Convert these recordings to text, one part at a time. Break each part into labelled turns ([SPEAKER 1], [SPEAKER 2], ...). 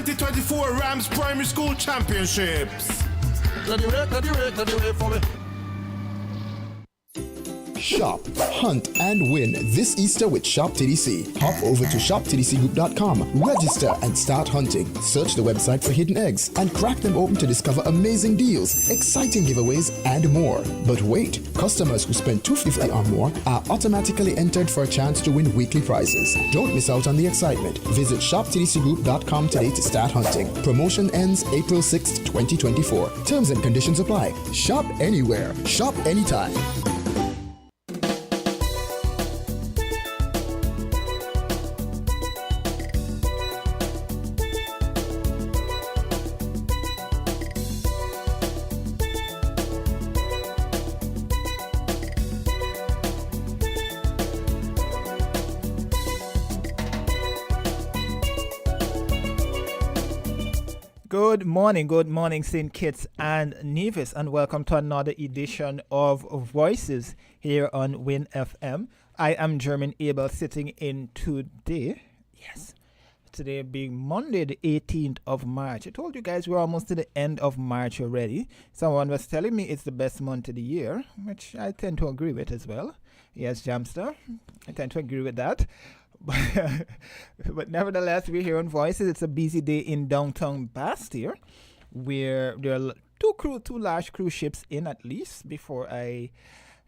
[SPEAKER 1] 2024 Rams Primary School Championships.
[SPEAKER 2] Ready for me.
[SPEAKER 3] Shop, hunt, and win this Easter with Shop TDC. Hop over to shoptdcgroup.com, register, and start hunting. Search the website for hidden eggs and crack them open to discover amazing deals, exciting giveaways, and more. But wait, customers who spend $250 or more are automatically entered for a chance to win weekly prizes. Don't miss out on the excitement. Visit shoptdcgroup.com today to start hunting. Promotion ends April 6, 2024. Terms and conditions apply. Shop anywhere. Shop anytime.
[SPEAKER 4] Good morning, St. Kitts and Nevis, and welcome to another edition of Voices here on Win FM. I am German Abel, sitting in today. Yes, today being Monday, the 18th of March. I told you guys we're almost to the end of March already. Someone was telling me it's the best month of the year, which I tend to agree with as well. Yes, Jamster, I tend to agree with that. But nevertheless, we're here on Voices. It's a busy day in downtown Bastia, where there are two large cruise ships in, at least.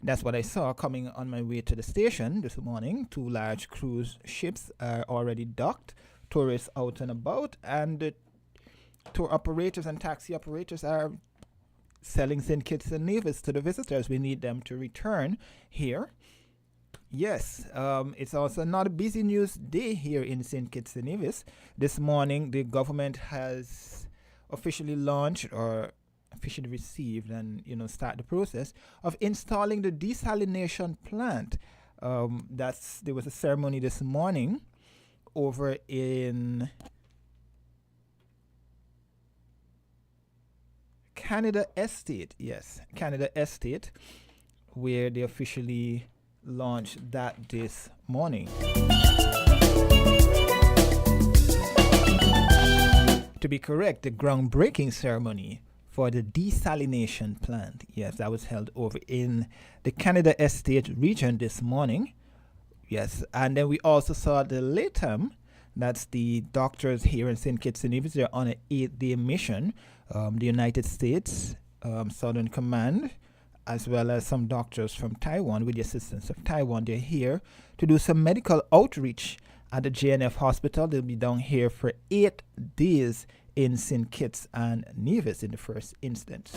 [SPEAKER 4] That's what I saw coming on my way to the station this morning. 2 large cruise ships are already docked, tourists out and about, and the tour operators and taxi operators are selling St. Kitts and Nevis to the visitors. We need them to return here. Yes, it's also not a busy news day here in St. Kitts and Nevis. This morning, the government has officially launched or officially received and, start the process of installing the desalination plant. There was a ceremony this morning over in Canada Estate. Yes, Canada Estate, where they officially launched that this morning. To be correct, the groundbreaking ceremony for the desalination plant. Yes, that was held over in the Canada Estate region this morning. Yes, and then we also saw the LATAM, that's the doctors here in St. Kitts and Nevis. They're on an 8-day mission. The United States Southern Command, as well as some doctors from Taiwan, with the assistance of Taiwan. They're here to do some medical outreach at the JNF hospital. They'll be down here for 8 days in St. Kitts and Nevis in the first instance.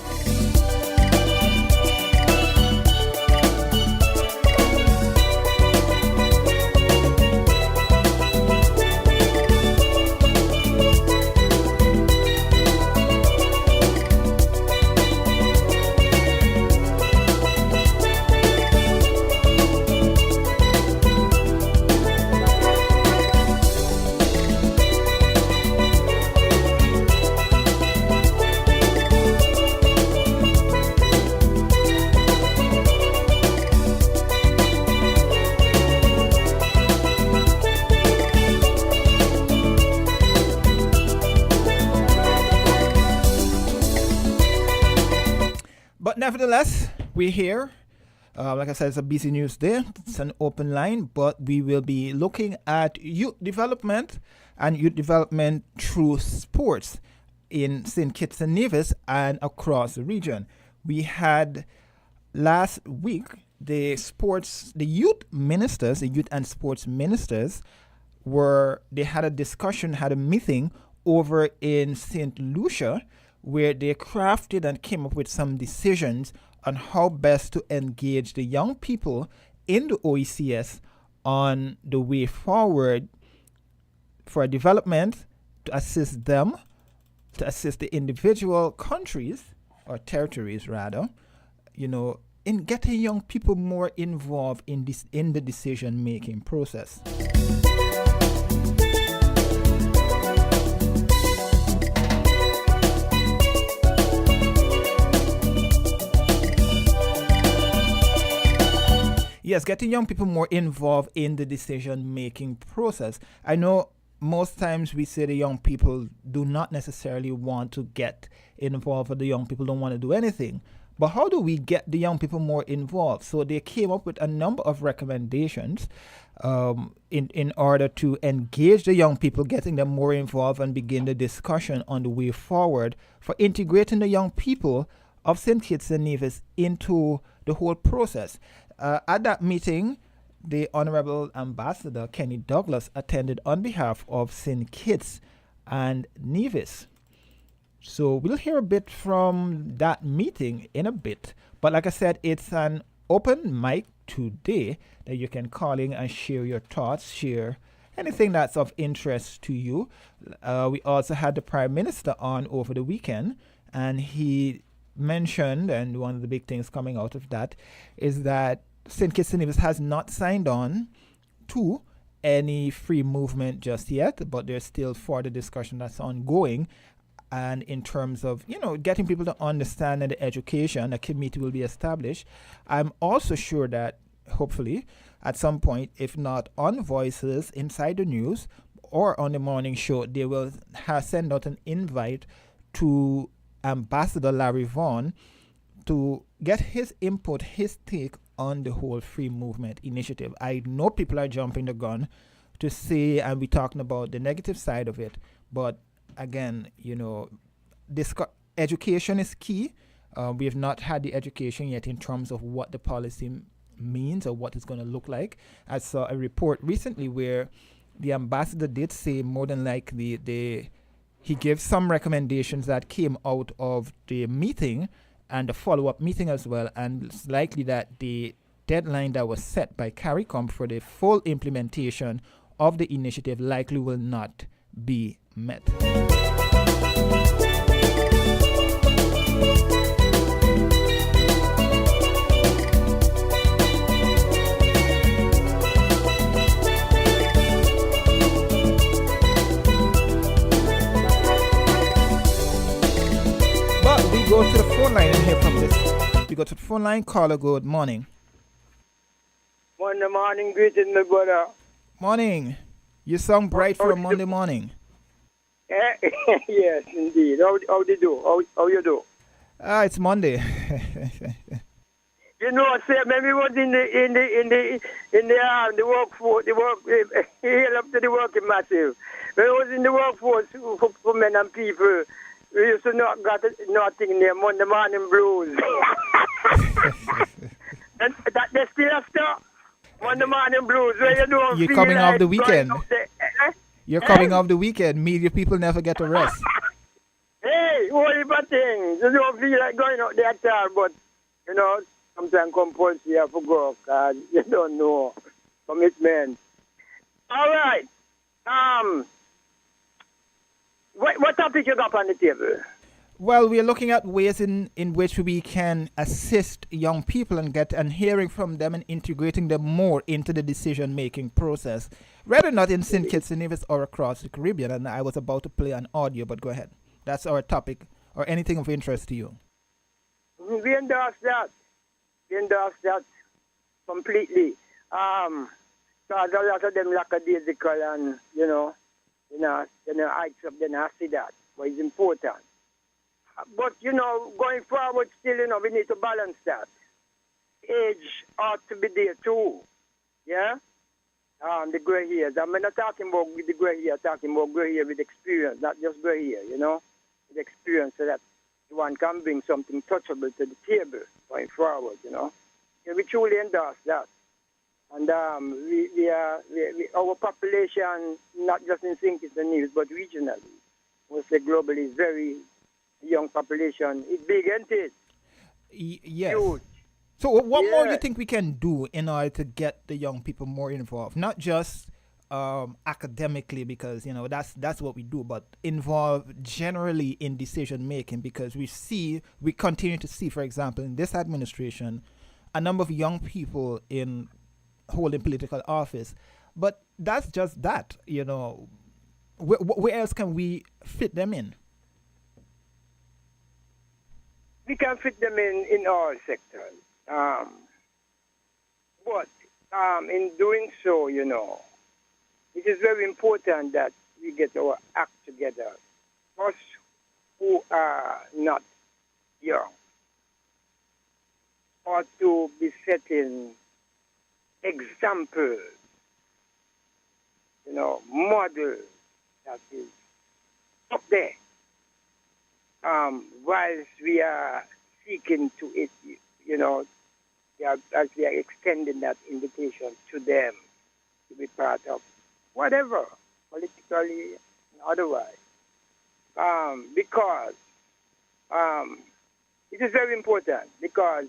[SPEAKER 4] Nevertheless, we're here. Like I said, it's a busy news day. It's an open line, but we will be looking at youth development and youth development through sports in St. Kitts and Nevis and across the region. We had last week the youth and sports ministers had a discussion, had a meeting over in St. Lucia, where they crafted and came up with some decisions on how best to engage the young people in the OECS on the way forward for development, to assist them, to assist the individual countries, or territories rather, in getting young people more involved in the decision-making process. Yes, getting young people more involved in the decision-making process. I know most times we say the young people do not necessarily want to get involved, or the young people don't want to do anything. But how do we get the young people more involved? So they came up with a number of recommendations in order to engage the young people, getting them more involved and begin the discussion on the way forward for integrating the young people of St. Kitts and Nevis into the whole process. At that meeting, the Honorable Ambassador Kenny Douglas attended on behalf of St. Kitts and Nevis. So we'll hear a bit from that meeting in a bit. But like I said, it's an open mic today that you can call in and share your thoughts, share anything that's of interest to you. We also had the Prime Minister on over the weekend, and he mentioned, and one of the big things coming out of that is that St. Kitts and Nevis has not signed on to any free movement just yet, but there's still further discussion that's ongoing. And in terms of, getting people to understand and the education, a committee will be established. I'm also sure that hopefully at some point, if not on Voices Inside the News or on the morning show, they will send out an invite to Ambassador Larry Vaughan to get his input, his take on the whole free movement initiative. I know people are jumping the gun to say, and we're talking about the negative side of it, but again, education is key. We have not had the education yet in terms of what the policy means or what it's going to look like. I saw a report recently where the ambassador did say more than likely he gave some recommendations that came out of the meeting and the follow-up meeting as well, and it's likely that the deadline that was set by CARICOM for the full implementation of the initiative likely will not be met. But we go to the phone line and hear from this. We go to the phone line. Caller, good morning.
[SPEAKER 5] Morning, greeting my brother.
[SPEAKER 4] Morning. You sound bright for a Monday morning.
[SPEAKER 5] Yes, indeed. How do you do? How you do?
[SPEAKER 4] It's Monday.
[SPEAKER 5] Say maybe was in the workforce, hail up to the working massive. When I was in the workforce for men and people, we used to not got nothing there, Monday morning blues. And that they still stop. Monday morning blues, where you don't
[SPEAKER 4] You're
[SPEAKER 5] feel
[SPEAKER 4] coming
[SPEAKER 5] like
[SPEAKER 4] off the weekend. You're coming
[SPEAKER 5] Eh?
[SPEAKER 4] off the weekend. Media people never get a rest.
[SPEAKER 5] Hey, what about things? You don't feel like going out there at all, but, sometimes compulsory you have to go, because you don't know commitment. All right. What topic you got on the table?
[SPEAKER 4] Well, we are looking at ways in which we can assist young people and hearing from them and integrating them more into the decision-making process, whether or not in St. Kitts and Nevis or across the Caribbean. And I was about to play an audio, but go ahead. That's our topic, or anything of interest to you.
[SPEAKER 5] We endorse that. We endorse that completely. Because a lot of them lackadaisical and, hikes up, then I see that. But it's important. But, going forward still, we need to balance that. Age ought to be there too. Yeah? The gray hairs. I'm not talking about with the gray hair, talking about gray hair with experience, not just gray hair, with experience, so that one can bring something touchable to the table going forward, We truly endorse that. And our population, not just in St. Kitts and Nevis, but regionally, mostly globally, is very young population. It's big, isn't it?
[SPEAKER 4] Yes.
[SPEAKER 5] Huge.
[SPEAKER 4] So what more do you think we can do in order to get the young people more involved? Not just academically, because that's what we do, but involved generally in decision making, because we continue to see, for example, in this administration, a number of young people in holding political office. But that's just that, where else can we fit them in?
[SPEAKER 5] We can fit them in all sectors. But in doing so, it is very important that we get our act together. Us who are not young ought to be setting examples, models that is up there. Whilst we are seeking to it, as we are extending that invitation to them to be part of whatever, politically and otherwise. Because it is very important, because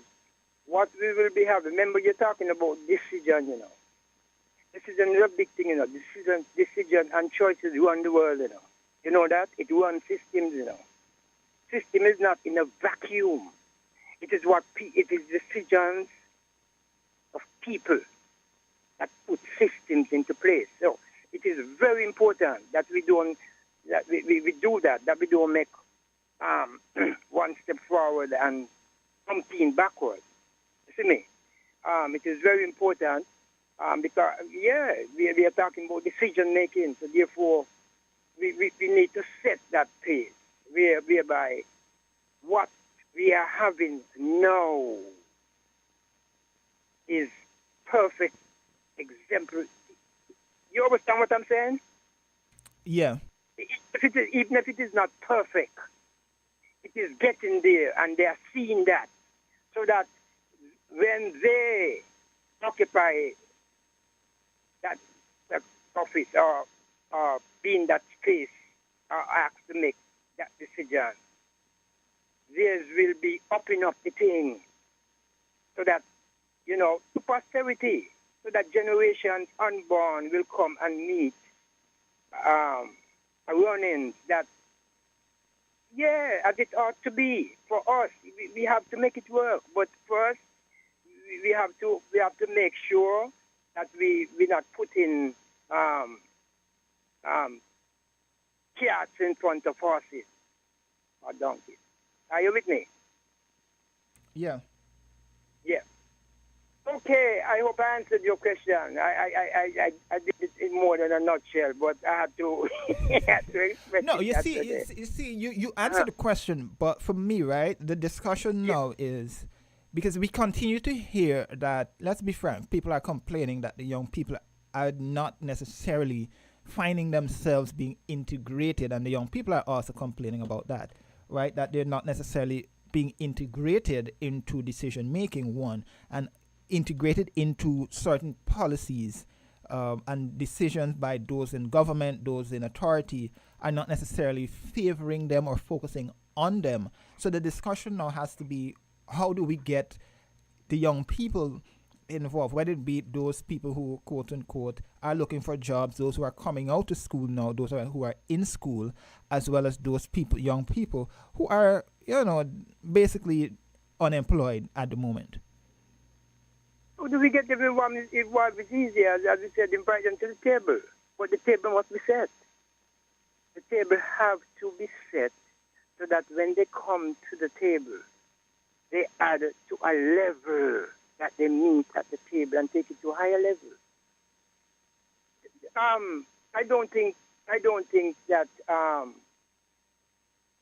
[SPEAKER 5] what we will be having, remember you're talking about decision, Decision is a big thing, Decision and choices run the world, You know that? It runs systems, System is not in a vacuum. It is it is decisions of people that put systems into place. So it is very important that we do that, we don't make one step forward and something backwards. You see me? It is very important because, we are talking about decision making, so therefore we need to set that pace whereby what we are having now is perfect example. You understand what I'm saying?
[SPEAKER 4] Yeah.
[SPEAKER 5] Even if it is not perfect, it is getting there, and they are seeing that, so that when they occupy that office or be in that space or asked to make that decision, theirs will be upping up the thing, so that, to posterity, so that generations unborn will come and meet run-ins that, as it ought to be. For us, we have to make it work. But first, we have to make sure that we're not putting cats in front of horses or donkeys. Are you with me?
[SPEAKER 4] Yeah.
[SPEAKER 5] Yeah. Okay, I hope I answered your question. I did it in more than a nutshell, but I had to, express
[SPEAKER 4] No,
[SPEAKER 5] it
[SPEAKER 4] you
[SPEAKER 5] yesterday.
[SPEAKER 4] see, you answered the question, but for me, right, the discussion now is because we continue to hear that. Let's be frank, people are complaining that the young people are not necessarily finding themselves being integrated, and the young people are also complaining about that, right? That they're not necessarily being integrated into decision making, one, and integrated into certain policies and decisions by those in government, those in authority, are not necessarily favoring them or focusing on them. So the discussion now has to be, how do we get the young people involved, whether it be those people who, quote unquote, are looking for jobs, those who are coming out of school now, who are in school, as well as those young people who are, basically unemployed at the moment.
[SPEAKER 5] How do we get everyone involved? It's easier, as we said, invite them to the table. But the table must be set. The table have to be set so that when they come to the table, they add to a level that they meet at the table and take it to a higher level. I don't think that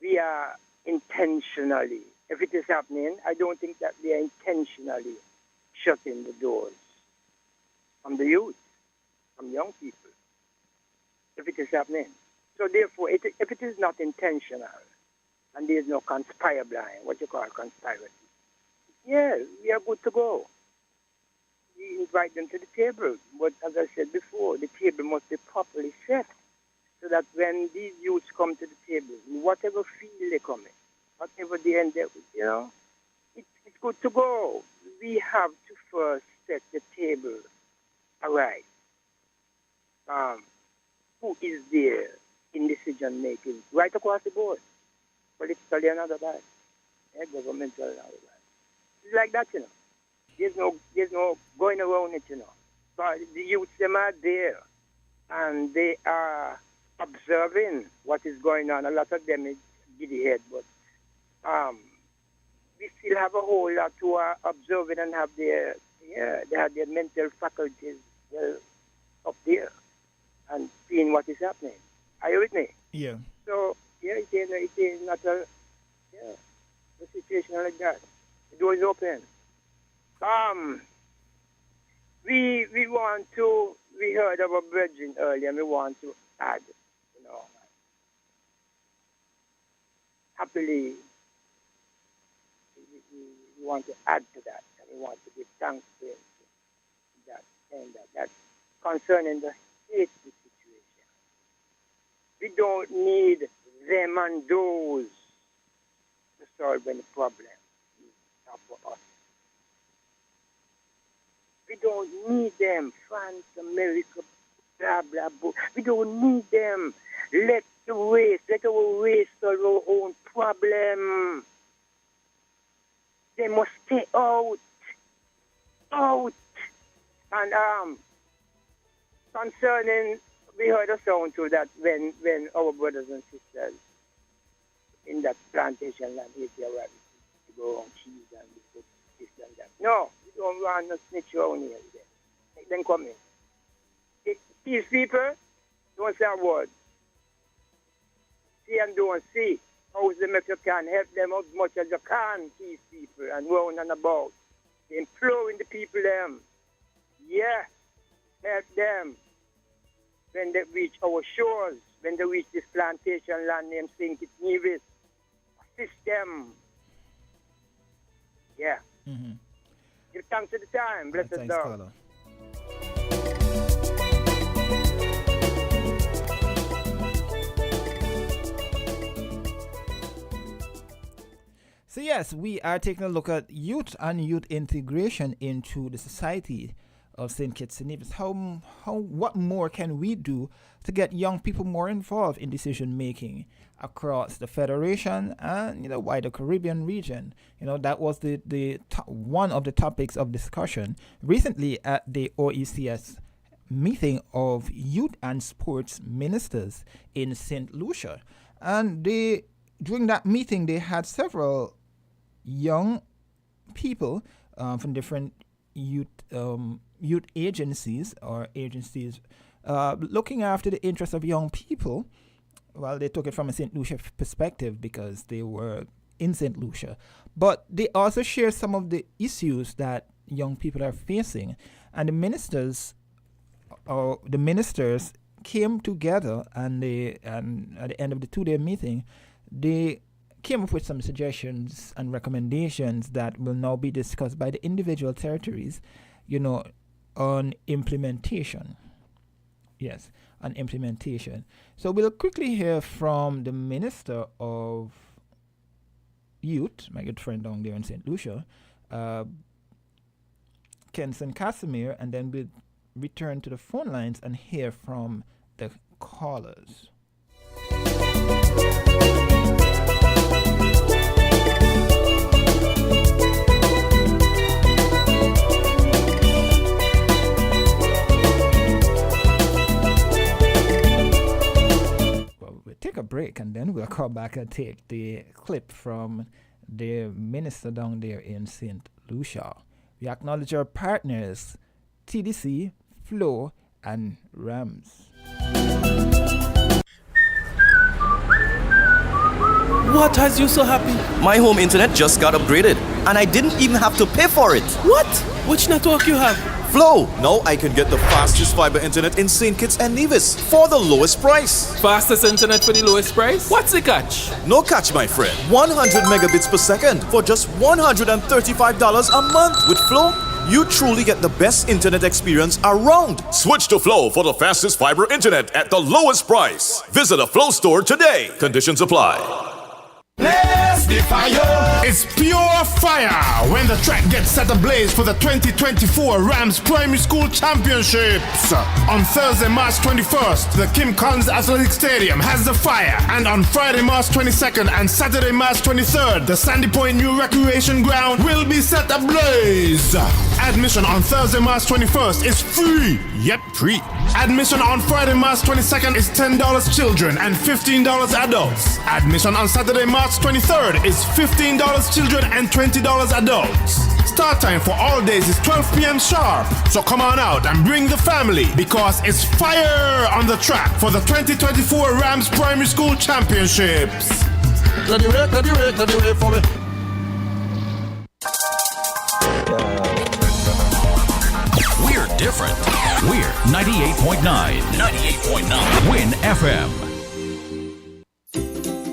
[SPEAKER 5] we are intentionally, if it is happening, I don't think that we are intentionally shutting the doors from the youth, from young people, if it is happening. So therefore, if it is not intentional, and there is no conspire blind, what you call conspiracy, we are good to go. We invite them to the table, but as I said before, the table must be properly set, so that when these youths come to the table, in whatever field they come in, whatever they end up with, it's good to go. We have to first set the table right. Who is there in decision making right across the board, politically and otherwise, governmental and otherwise. It's like that, There's no going around it, But the youths, them are there, and they are observing what is going on. A lot of them is giddy head, but we still have a whole lot who are observing and have they have their mental faculties up there and seeing what is happening. Are you with me?
[SPEAKER 4] Yeah.
[SPEAKER 5] So, yeah, it is not a situation like that. The door is open. We heard of a brethren earlier, and we want to add, happily, we want to add to that, and we want to give thanks to him for that, and that's concerning the hate situation. We don't need them and those to solve any problem. It's not for us. We don't need them, France, America, blah, blah, blah. We don't need them. Let our race solve our own problem. They must stay out. And concerning, we heard a sound too that when our brothers and sisters in that plantation land, if they were to go on cheese and put this and that. No, we don't want to snitch around here. Make them come in. These people don't say a word. See and don't see. How them if you can help them as much as you can, these people, and round and about. Imploring the people them. Yeah, help them. When they reach our shores, when they reach this plantation land named St. Kitts Nevis, assist them. Yeah.
[SPEAKER 4] Mm-hmm.
[SPEAKER 5] Give thanks to the time. Bless us,
[SPEAKER 4] Thanks,
[SPEAKER 5] Lord.
[SPEAKER 4] caller. So yes, we are taking a look at youth and youth integration into the society of St. Kitts and Nevis. What more can we do to get young people more involved in decision making across the Federation and wider Caribbean region? That was the one of the topics of discussion recently at the OECS meeting of youth and sports ministers in St. Lucia, and during that meeting they had several young people from different youth agencies looking after the interests of young people. Well, they took it from a St. Lucia perspective because they were in St. Lucia, but they also shared some of the issues that young people are facing, and the ministers came together and at the end of the 2-day meeting they came up with some suggestions and recommendations that will now be discussed by the individual territories, on implementation. Yes, on implementation. So we'll quickly hear from the Minister of Youth, my good friend down there in St. Lucia, Kenson Casimir, and then we'll return to the phone lines and hear from the callers. Take a break and then we'll come back and take the clip from the minister down there in St. Lucia. We acknowledge our partners, TDC, Flow, and Rams.
[SPEAKER 6] What has you so happy?
[SPEAKER 7] My home internet just got upgraded, and I didn't even have to pay for it.
[SPEAKER 6] What? Which network you have?
[SPEAKER 1] Flow! Now I can get the fastest fiber internet in St. Kitts and Nevis for the lowest price.
[SPEAKER 6] Fastest internet for the lowest price? What's the catch?
[SPEAKER 1] No catch, my friend. 100 megabits per second for just $135 a month. With Flow, you truly get the best internet experience around.
[SPEAKER 8] Switch to Flow for the fastest fiber internet at the lowest price. Visit a Flow store today. Conditions apply.
[SPEAKER 1] Let's the fire! It's pure fire when the track gets set ablaze for the 2024 Rams Primary School Championships. On Thursday, March 21st, the Kim Collins Athletic Stadium has the fire. And on Friday, March 22nd and Saturday, March 23rd, the Sandy Point New Recreation Ground will be set ablaze. Admission on Thursday, March 21st is free. Yep, free. Admission on Friday, March 22nd is $10 children and $15 adults. Admission on Saturday, March 23rd is $15 children and $20 adults. Start time for all days is 12 p.m. sharp. So come on out and bring the family because it's fire on the track for the 2024 Rams Primary School Championships.
[SPEAKER 2] Ready, ready for me.
[SPEAKER 9] We're different. We're 98.9. 98.9. Win FM.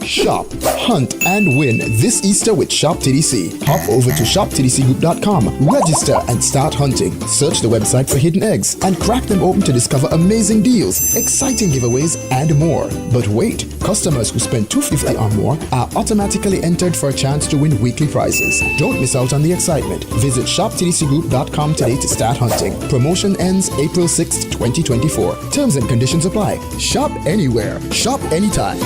[SPEAKER 3] Shop, hunt, and win this Easter with Shop TDC. Hop over to shoptdcgroup.com, register, and start hunting. Search the website for hidden eggs and crack them open to discover amazing deals, exciting giveaways, and more. But wait, customers who spend $250 or more are automatically entered for a chance to win weekly prizes. Don't miss out on the excitement. Visit shoptdcgroup.com today to start hunting. Promotion ends April 6, 2024. Terms and conditions apply. Shop anywhere. Shop anytime.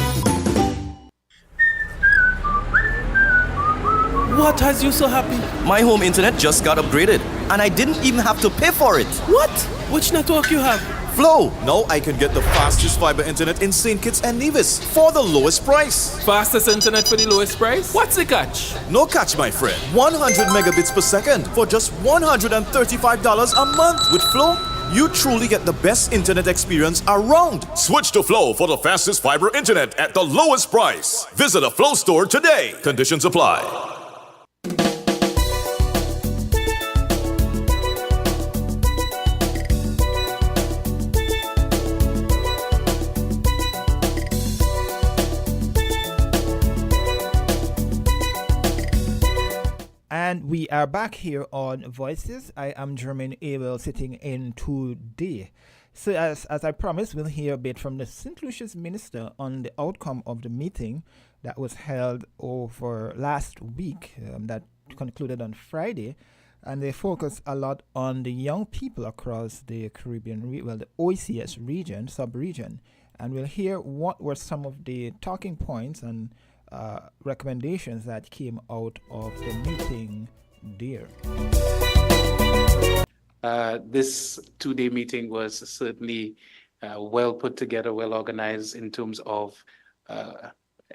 [SPEAKER 6] What has you so happy?
[SPEAKER 7] My home internet just got upgraded, and I didn't even have to pay for it.
[SPEAKER 6] What? Which network you have?
[SPEAKER 8] Flow! Now I can get the fastest fiber internet in St. Kitts and Nevis for the lowest price.
[SPEAKER 6] Fastest internet for the lowest price? What's the catch?
[SPEAKER 8] No catch, my friend. 100 megabits per second for just $135 a month. With Flow, you truly get the best internet experience around. Switch to Flow for the fastest fiber internet at the lowest price. Visit a Flow store today. Conditions apply.
[SPEAKER 4] And we are back here on Voices. I am Jermaine Abel sitting in today. So as I promised, we'll hear a bit from the St. Lucia's minister on the outcome of the meeting that was held over last week, that concluded on Friday. And they focus a lot on the young people across the Caribbean, the OECS region, sub-region. And we'll hear what were some of the talking points and recommendations that came out of the meeting there.
[SPEAKER 10] This two-day meeting was certainly well put together, well organized in terms of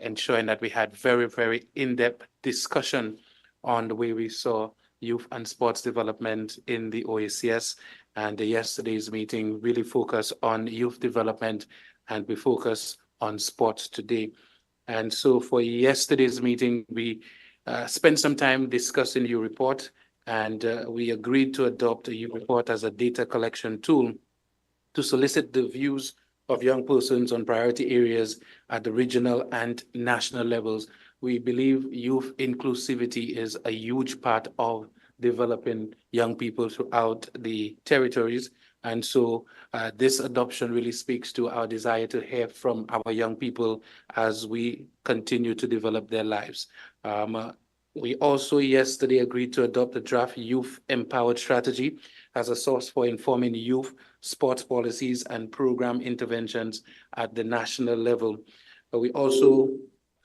[SPEAKER 10] ensuring that we had very, very in-depth discussion on the way we saw youth and sports development in the OACS. And yesterday's meeting really focused on youth development, and we focus on sports today. And so for yesterday's meeting, we spent some time discussing your report, and we agreed to adopt your report as a data collection tool to solicit the views of young persons on priority areas at the regional and national levels. We believe youth inclusivity is a huge part of developing young people throughout the territories. And so this adoption really speaks to our desire to hear from our young people as we continue to develop their lives. We also yesterday agreed to adopt the draft Youth Empowered Strategy as a source for informing youth sports policies and program interventions at the national level. We also,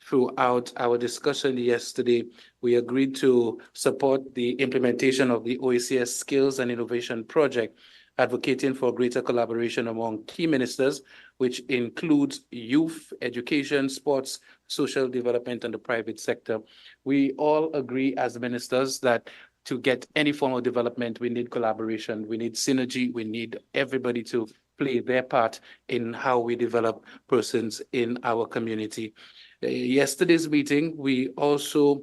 [SPEAKER 10] throughout our discussion yesterday, we agreed to support the implementation of the OECS Skills and Innovation Project, advocating for greater collaboration among key ministers, which includes youth, education, sports, social development, and the private sector. We all agree as ministers that to get any form of development, we need collaboration, we need synergy, we need everybody to play their part in how we develop persons in our community. Yesterday's meeting, we also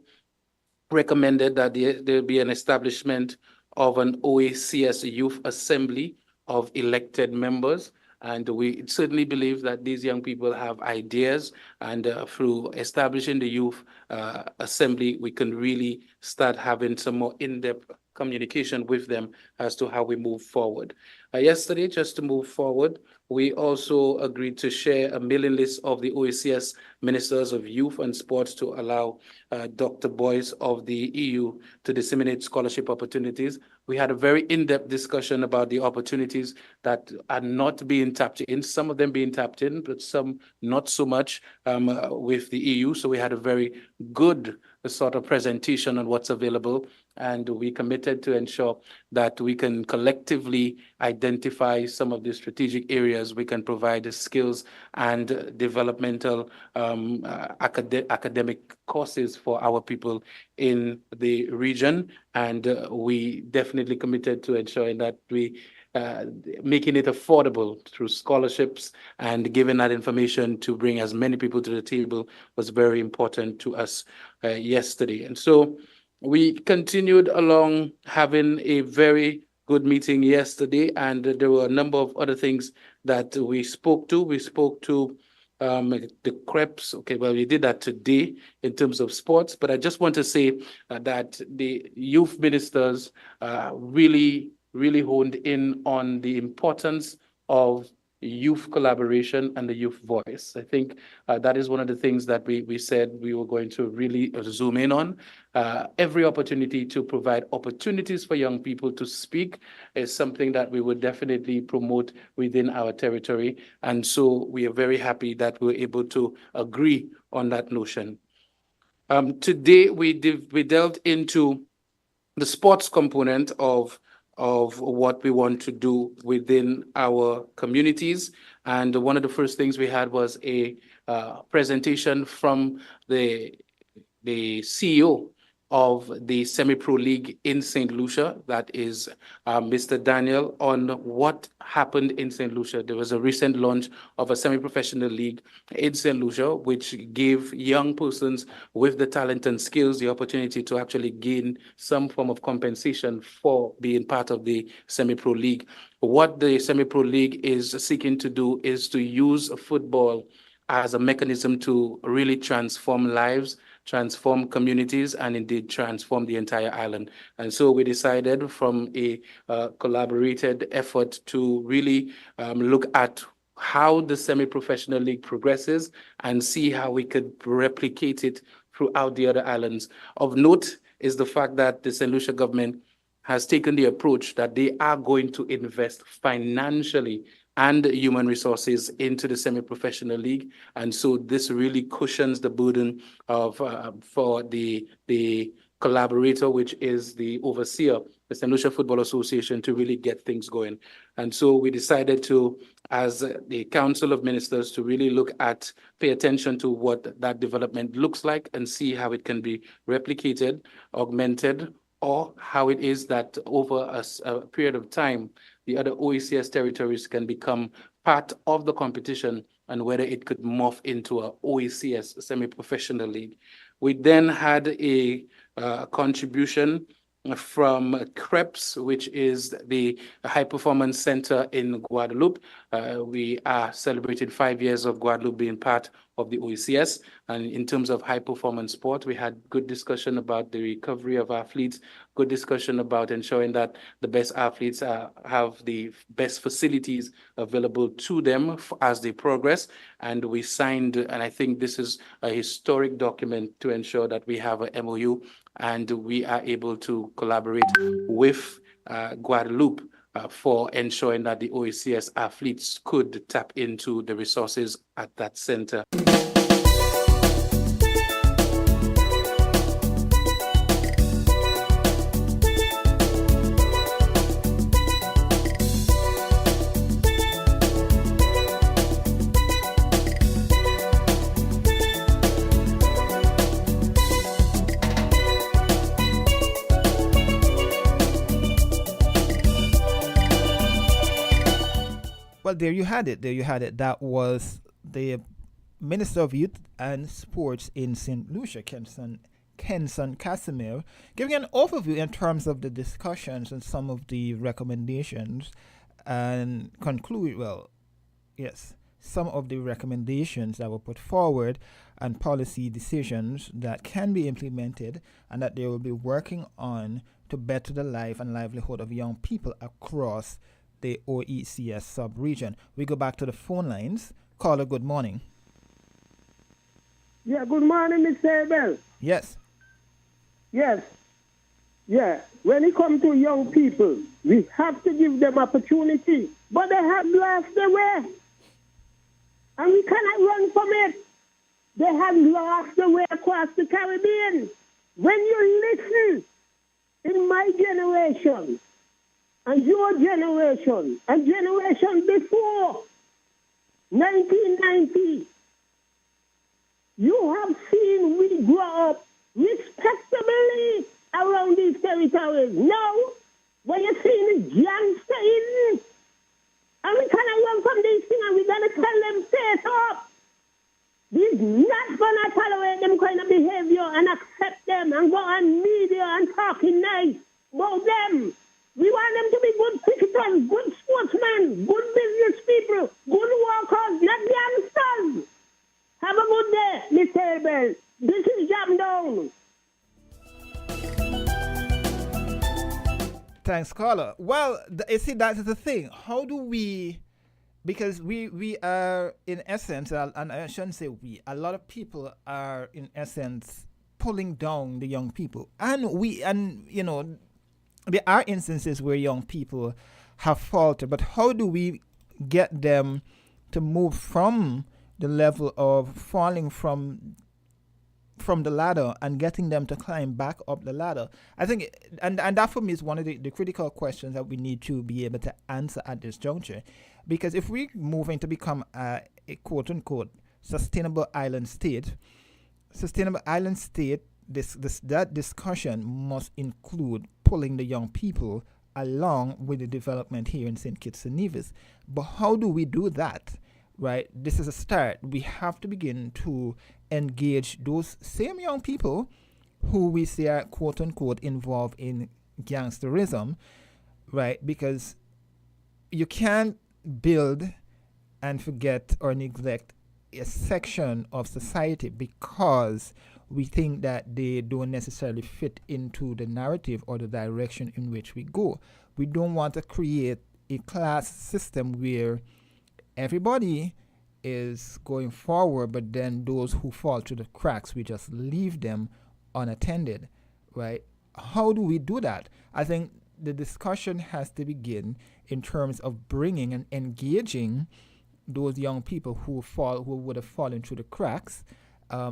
[SPEAKER 10] recommended that there be an establishment of an OACS Youth Assembly of elected members. And we certainly believe that these young people have ideas, and through establishing the Youth Assembly, we can really start having some more in-depth communication with them as to how we move forward. Yesterday, just to move forward, we also agreed to share a mailing list of the OECS Ministers of Youth and Sports to allow Dr. Boyce of the EU to disseminate scholarship opportunities. We had a very in-depth discussion about the opportunities that are not being tapped in, some of them being tapped in, but some not so much with the EU. So we had a very good sort of presentation on what's available. and we committed to ensure that we can collectively identify some of the strategic areas we can provide the skills and developmental academic courses for our people in the region. And we definitely committed to ensuring that we making it affordable through scholarships and giving that information to bring as many people to the table was very important to us yesterday. And so we continued along having a very good meeting yesterday, and there were a number of other things that we spoke to. We spoke to the crepes. Okay, well, we did that today in terms of sports, but I just want to say that the youth ministers really honed in on the importance of youth collaboration and the youth voice. I think that is one of the things that we said we were going to really zoom in on. Every opportunity to provide opportunities for young people to speak is something that we would definitely promote within our territory. And so we are very happy that we're able to agree on that notion. Today, we delved into the sports component of what we want to do within our communities. And one of the first things we had was a presentation from the CEO of the Semi-Pro League in St. Lucia, that is Mr. Daniel, on what happened in St. Lucia. There was a recent launch of a semi-professional league in St. Lucia, which gave young persons with the talent and skills the opportunity to actually gain some form of compensation for being part of the Semi-Pro League. What the Semi-Pro League is seeking to do is to use football as a mechanism to really transform lives, transform communities, and indeed transform the entire island. And so we decided from a collaborated effort to really look at how the semi-professional league progresses and see how we could replicate it throughout the other islands. Of note is the fact that the St. Lucia government has taken the approach that they are going to invest financially and human resources into the semi-professional league. And so this really cushions the burden of for the collaborator, which is the overseer, the St. Lucia Football Association, to really get things going. And so we decided to, as the Council of Ministers, to really pay attention to what that development looks like and see how it can be replicated, augmented, or how it is that over a period of time, the other OECS territories can become part of the competition and whether it could morph into a OECS semi-professional league. We then had a contribution from CREPS, which is the High Performance Center in Guadeloupe. We are celebrating 5 years of Guadeloupe being part of the OECS. And in terms of high performance sport, we had good discussion about the recovery of athletes, good discussion about ensuring that the best athletes have the best facilities available to them as they progress. And we signed, and I think this is a historic document to ensure that we have an MOU and we are able to collaborate with Guadeloupe for ensuring that the OECS athletes could tap into the resources at that center.
[SPEAKER 4] Well, there you had it. That was the Minister of Youth and Sports in St. Lucia, Kenson Casimir, giving an overview in terms of the discussions and some of the recommendations and some of the recommendations that were put forward and policy decisions that can be implemented and that they will be working on to better the life and livelihood of young people across the OECS sub-region. We go back to the phone lines. Caller, good morning.
[SPEAKER 5] Yeah, good morning, Mr. Abel.
[SPEAKER 4] Yes.
[SPEAKER 5] Yes. Yeah. When it comes to young people, we have to give them opportunity. But they have lost their way. And we cannot run from it. They have lost the way across the Caribbean. When you listen in my generation and your generation and generation before 1990, you have seen we grow up respectably around these territories. Now, what you're seeing is gangsterism. And we cannot run from these things and we're going to tell them face up. We're not going to tolerate them kind of behavior and accept them and go on media and talking nice about them. We want them to be good cricketers, good sportsmen, good business people, good workers, not gangsters. Have a good day, Mr. Abel. This is Jam Down.
[SPEAKER 4] Thanks, caller. Well, you see, that's the thing. How do we, because we are, in essence, and I shouldn't say we, a lot of people are, in essence, pulling down the young people. And you know, there are instances where young people have faltered, but how do we get them to move from the level of falling from the ladder and getting them to climb back up the ladder? I think, and that for me is one of the critical questions that we need to be able to answer at this juncture. Because if we're moving to become a quote-unquote sustainable island state, that discussion must include pulling the young people along with the development here in St. Kitts and Nevis. But how do we do that? Right? This is a start. We have to begin to engage those same young people who we say are quote unquote involved in gangsterism, right? Because you can't build and forget or neglect a section of society because we think that they don't necessarily fit into the narrative or the direction in which we go. We don't want to create a class system where everybody is going forward, but then those who fall through the cracks, we just leave them unattended, right? How do we do that? I think the discussion has to begin in terms of bringing and engaging those young people who would have fallen through the cracks,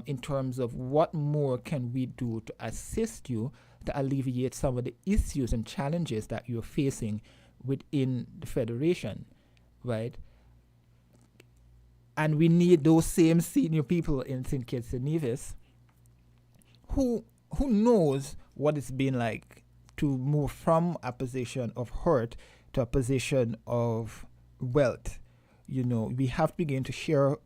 [SPEAKER 4] in terms of what more can we do to assist you to alleviate some of the issues and challenges that you're facing within the Federation, right? And we need those same senior people in St. Kitts and Nevis who knows what it's been like to move from a position of hurt to a position of wealth. You know, we have to begin to share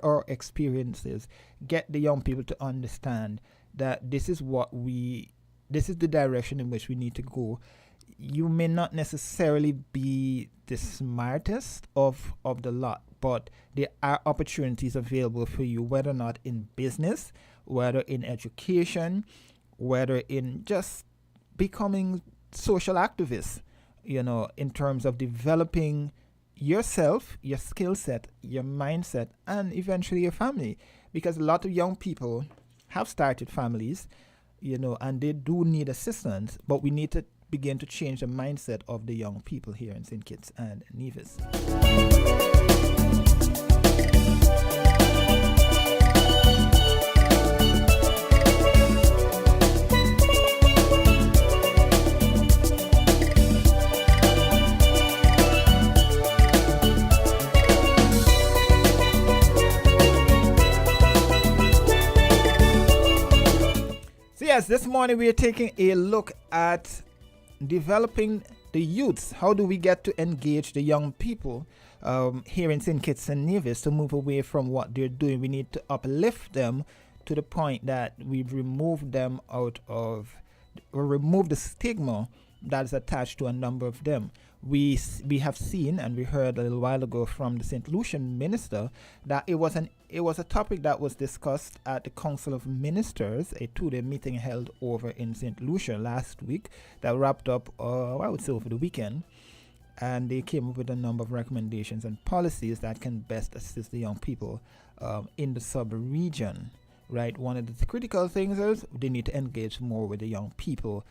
[SPEAKER 4] our experiences, get the young people to understand that this is the direction in which we need to go. You may not necessarily be the smartest of the lot, but there are opportunities available for you, whether or not in business, whether in education, whether in just becoming social activists, you know, in terms of developing yourself, your skill set, your mindset, and eventually your family. Because a lot of young people have started families, you know, and they do need assistance, but we need to begin to change the mindset of the young people here in St. Kitts and Nevis. Yes, this morning we are taking a look at developing the youths. How do we get to engage the young people here in St. Kitts and Nevis to move away from what they're doing? We need to uplift them to the point that we've removed them out of, or remove the stigma that is attached to a number of them. We have seen, and we heard a little while ago from the St. Lucian minister, that it was a topic that was discussed at the Council of Ministers, a 2-day meeting held over in St. Lucia last week that wrapped up, I would say, over the weekend. And they came up with a number of recommendations and policies that can best assist the young people in the sub-region, right? One of the critical things is they need to engage more with the young people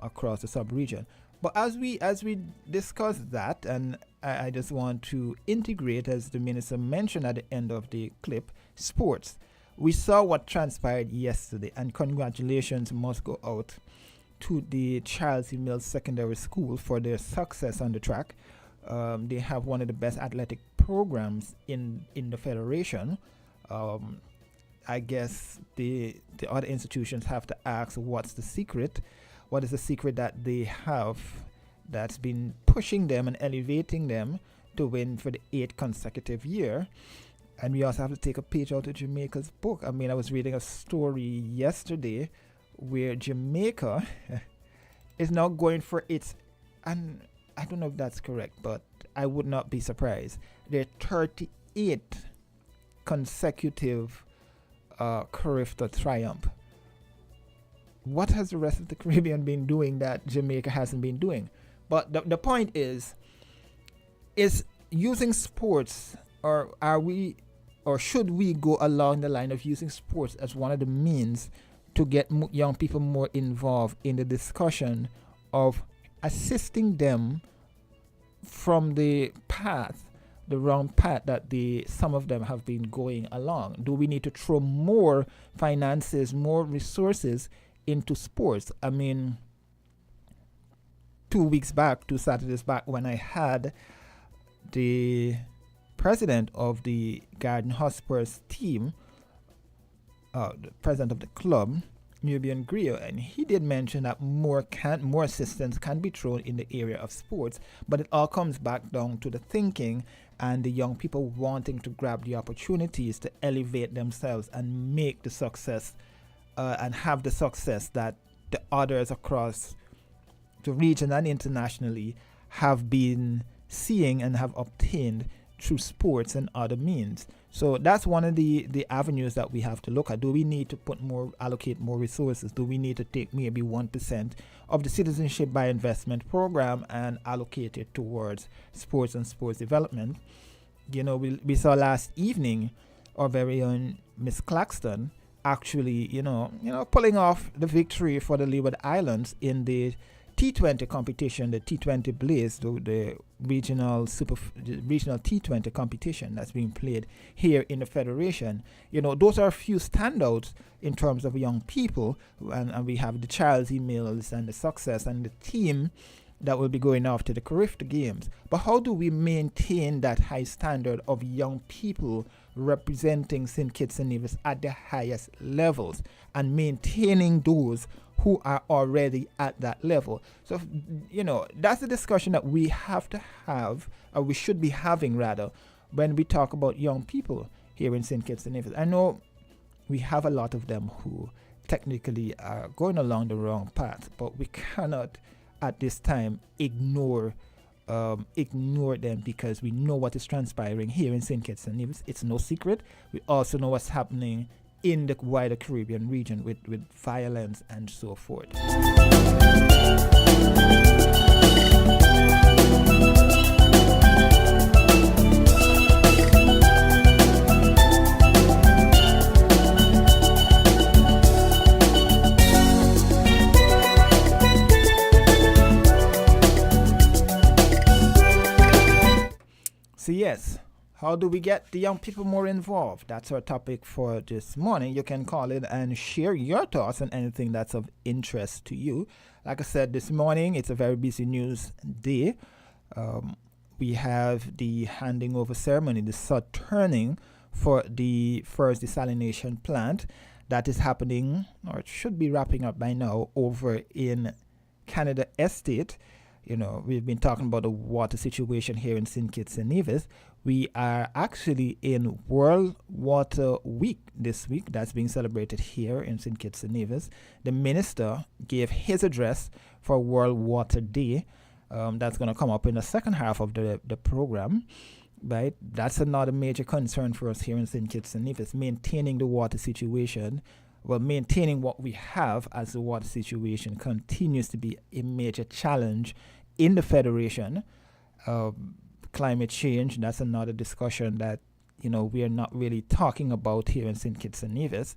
[SPEAKER 4] across the sub-region. But as we discuss that, and I just want to integrate, as the minister mentioned at the end of the clip, sports. We saw what transpired yesterday, and congratulations must go out to the Charles E. Mills Secondary School for their success on the track. They have one of the best athletic programs in the federation. I guess the other institutions have to ask, what's the secret? What is the secret that they have that's been pushing them and elevating them to win for the 8th consecutive year? And we also have to take a page out of Jamaica's book. I mean, I was reading a story yesterday where Jamaica is now going for its, and I don't know if that's correct, but I would not be surprised, their 38th consecutive Carifta triumph. What has the rest of the Caribbean been doing that Jamaica hasn't been doing? But the point is using sports, or are we, or should we go along the line of using sports as one of the means to get young people more involved in the discussion of assisting them from the path, the wrong path that some of them have been going along? Do we need to throw more finances, more resources into sports? I mean, 2 Saturdays back, when I had the president of the Garden Hotspurs team, the president of the club, Nubian Griot, and he did mention that more assistance can be thrown in the area of sports, but it all comes back down to the thinking and the young people wanting to grab the opportunities to elevate themselves and make the success and have the success that the others across the region and internationally have been seeing and have obtained through sports and other means. So that's one of the avenues that we have to look at. Do we need to allocate more resources? Do we need to take maybe 1% of the Citizenship by Investment program and allocate it towards sports and sports development? You know, we saw last evening our very own Miss Claxton actually, pulling off the victory for the Leeward Islands in the T20 competition, the T20 Blaze, the regional T20 competition that's being played here in the Federation. Those are a few standouts in terms of young people, and we have the Charles E. Mills and the success and the team that will be going off to the Carifta Games. But how do we maintain that high standard of young people representing St. Kitts and Nevis at the highest levels and maintaining those who are already at that level? So, that's a discussion that we have to have, or we should be having rather, when we talk about young people here in St. Kitts and Nevis. I know we have a lot of them who technically are going along the wrong path, but we cannot at this time ignore them, because we know what is transpiring here in St. Kitts and Nevis. It's no secret. We also know what's happening in the wider Caribbean region with violence and so forth. So yes, how do we get the young people more involved? That's our topic for this morning. You can call in and share your thoughts on anything that's of interest to you. Like I said, this morning, it's a very busy news day. We have the handing over ceremony, the sod turning for the first desalination plant that is happening, or it should be wrapping up by now, over in Canada Estate. We've been talking about the water situation here in St. Kitts and Nevis. We are actually in World Water Week this week. That's being celebrated here in St. Kitts and Nevis. The minister gave his address for World Water Day. That's going to come up in the second half of the program. Right? That's another major concern for us here in St. Kitts and Nevis, maintaining the water situation. Well, maintaining what we have as the water situation continues to be a major challenge in the Federation. Climate change, that's another discussion that, we are not really talking about here in St. Kitts and Nevis.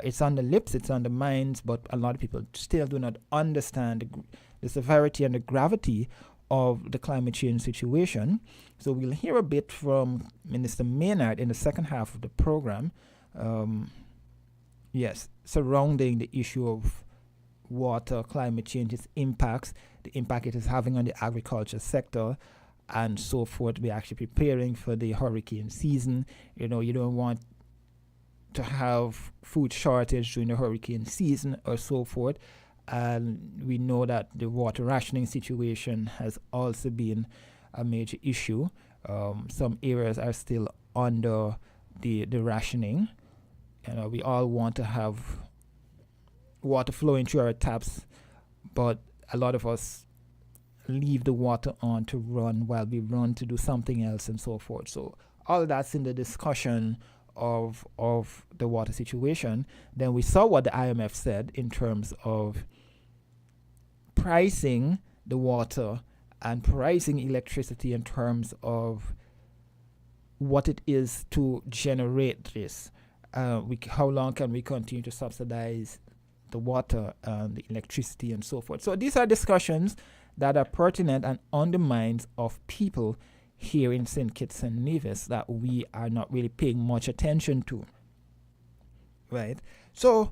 [SPEAKER 4] It's on the lips, it's on the minds, but a lot of people still do not understand the severity and the gravity of the climate change situation. So we'll hear a bit from Minister Maynard in the second half of the program. Yes, surrounding the issue of water, climate change's impacts, the impact it is having on the agriculture sector, and so forth. We're actually preparing for the hurricane season. You don't want to have food shortage during the hurricane season or so forth. And we know that the water rationing situation has also been a major issue. Some areas are still under the rationing. We all want to have water flowing through our taps, but a lot of us leave the water on to run while we run to do something else and so forth. So all that's in the discussion of the water situation. Then we saw what the IMF said in terms of pricing the water and pricing electricity in terms of what it is to generate this. How long can we continue to subsidize the water and the electricity and so forth? So these are discussions that are pertinent and on the minds of people here in St. Kitts and Nevis that we are not really paying much attention to. Right? So,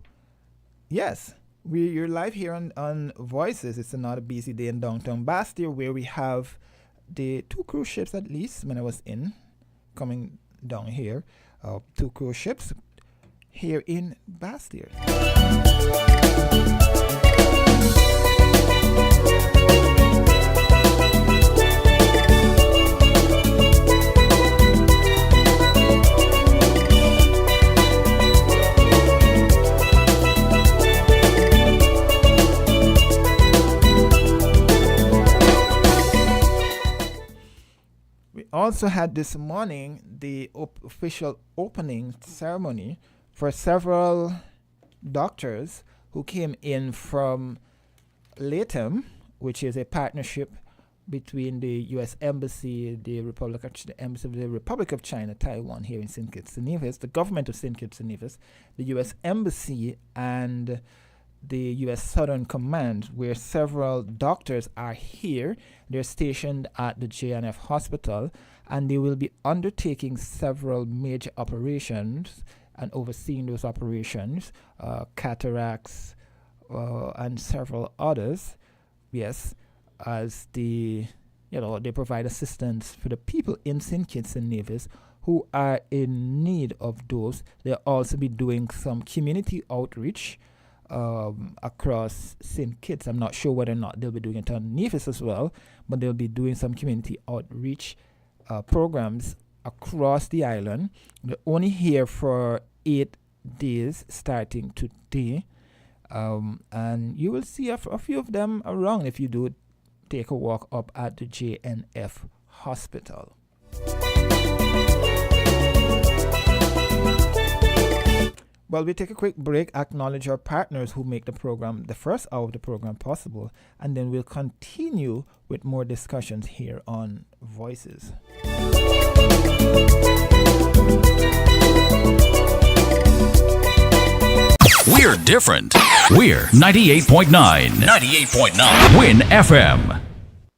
[SPEAKER 4] yes, you're live here on Voices. It's another busy day in downtown Bastia where we have the 2 cruise ships, at least when I was coming down here. 2 cruise ships here in Bastia. Also had this morning the official opening ceremony for several doctors who came in from LATAM, which is a partnership between the U.S. Embassy, the Embassy of the Republic of China, Taiwan, here in St. Kitts and Nevis, the government of St. Kitts and Nevis, the U.S. Embassy, and the U.S. Southern Command, where several doctors are here. They're stationed at the JNF Hospital, and they will be undertaking several major operations and overseeing those operations, cataracts, and several others. Yes, as they provide assistance for the people in St. Kitts and Nevis who are in need of those. They'll also be doing some community outreach across St. Kitts. I'm not sure whether or not they'll be doing it on Nevis as well, but they'll be doing some community outreach programs across the island. They're only here for 8 days starting today, and you will see a few of them around if you do take a walk up at the JNF Hospital. Well, we take a quick break, acknowledge our partners who make the program, the first hour of the program, possible, and then we'll continue with more discussions here on Voices.
[SPEAKER 9] We're different. We're 98.9. 98.9. Win FM.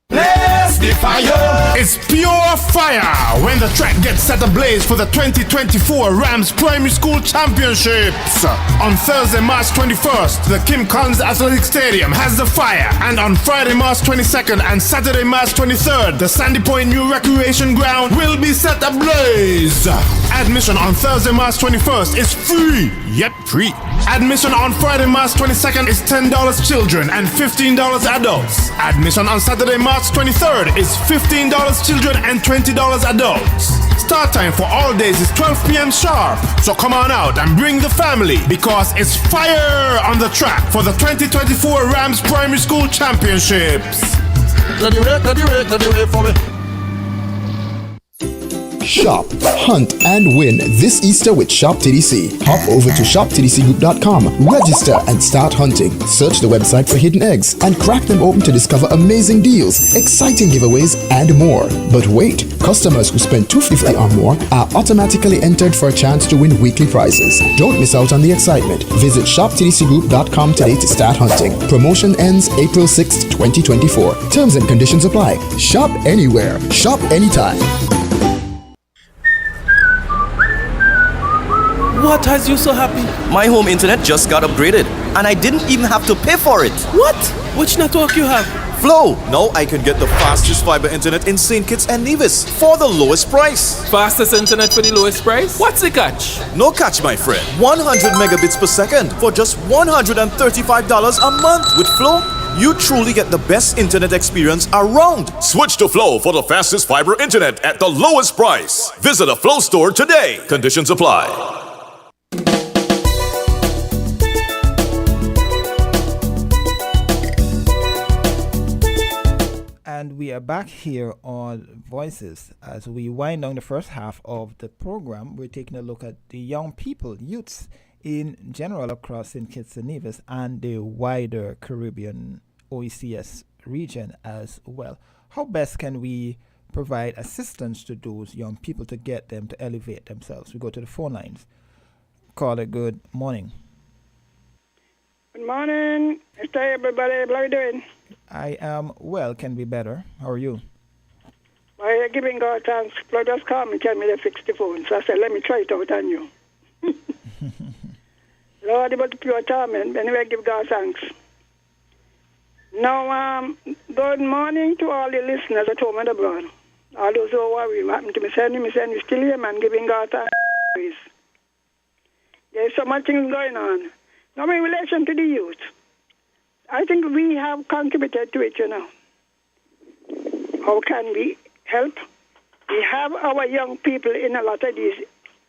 [SPEAKER 1] Bless the fire. It's pure fire when the track gets set ablaze for the 2024 Rams Primary School Championships. On Thursday, March 21st, the Kim Collins Athletic Stadium has the fire. And on Friday, March 22nd and Saturday, March 23rd, the Sandy Point New Recreation Ground will be set ablaze. Admission on Thursday, March 21st is free, yet free. Admission on Friday, March 22nd is $10 children and $15 adults. Admission on Saturday, March 23rd is $15 children and $20 adults. Start time for all days is 12 p.m. sharp. So come on out and bring the family because it's fire on the track for the 2024 Rams Primary School Championships.
[SPEAKER 2] Ready for me.
[SPEAKER 3] Shop, hunt, and win this Easter with Shop TDC. Hop over to shoptdcgroup.com, register, and start hunting. Search the website for hidden eggs and crack them open to discover amazing deals, exciting giveaways, and more. But wait, customers who spend $250 or more are automatically entered for a chance to win weekly prizes. Don't miss out on the excitement. Visit shoptdcgroup.com today to start hunting. Promotion ends April 6, 2024. Terms and conditions apply. Shop anywhere. Shop anytime.
[SPEAKER 6] What has you so happy?
[SPEAKER 7] My home internet just got upgraded, and I didn't even have to pay for it.
[SPEAKER 6] What? Which network you have?
[SPEAKER 8] Flow! Now I can get the fastest fiber internet in St. Kitts and Nevis for the lowest price.
[SPEAKER 6] Fastest internet for the lowest price? What's the catch?
[SPEAKER 8] No catch, my friend. 100 megabits per second for just $135 a month. With Flow, you truly get the best internet experience around. Switch to Flow for the fastest fiber internet at the lowest price. Visit a Flow store today. Conditions apply.
[SPEAKER 4] And we are back here on Voices. As we wind down the first half of the program, we're taking a look at the young people, youths in general across St. Kitts and Nevis and the wider Caribbean OECS region as well. How best can we provide assistance to those young people to get them to elevate themselves? We go to the phone lines. Caller, good morning.
[SPEAKER 11] Good morning. Mr. Everybody, how are you doing?
[SPEAKER 4] I am well, can be better. How are you?
[SPEAKER 11] Well, giving God thanks. Plug just called me, tell me they fixed the phone. So I said, let me try it out on you. Lord, about the pure torment. Anyway, give God thanks. Now, good morning to all the listeners at home and abroad. All those who are worried what happened to me, send me still here, man, giving God thanks. There's so much things going on. Now, in relation to the youth, I think we have contributed to it, you know. How can we help? We have our young people in a lot of these,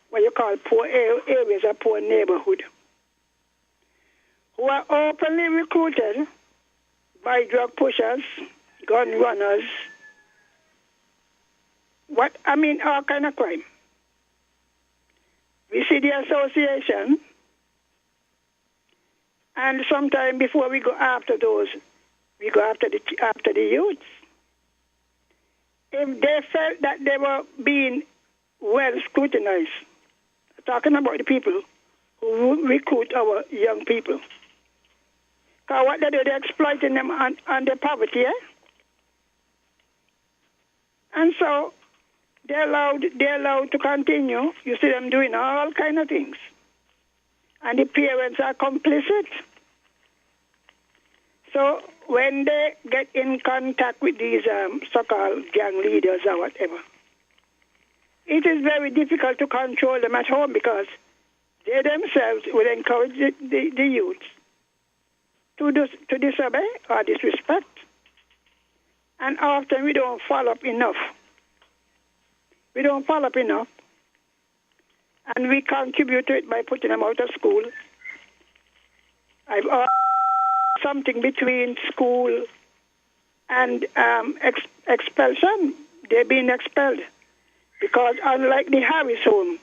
[SPEAKER 11] what you call poor areas or poor neighborhood, who are openly recruited by drug pushers, gun runners, all kind of crime. We see the association, and sometime before we go after those, we go after the youths. If they felt that they were being well scrutinized, talking about the people who recruit our young people. Because what they do, they're exploiting them on their poverty, eh? And so they're allowed to continue. You see them doing all kind of things. And the parents are complicit. So when they get in contact with these so-called gang leaders or whatever, it is very difficult to control them at home because they themselves will encourage the youth to disobey or disrespect. And often we don't follow up enough. And we contribute to it by putting them out of school. I've something between school and expulsion. They're being expelled. Because unlike the Harris home,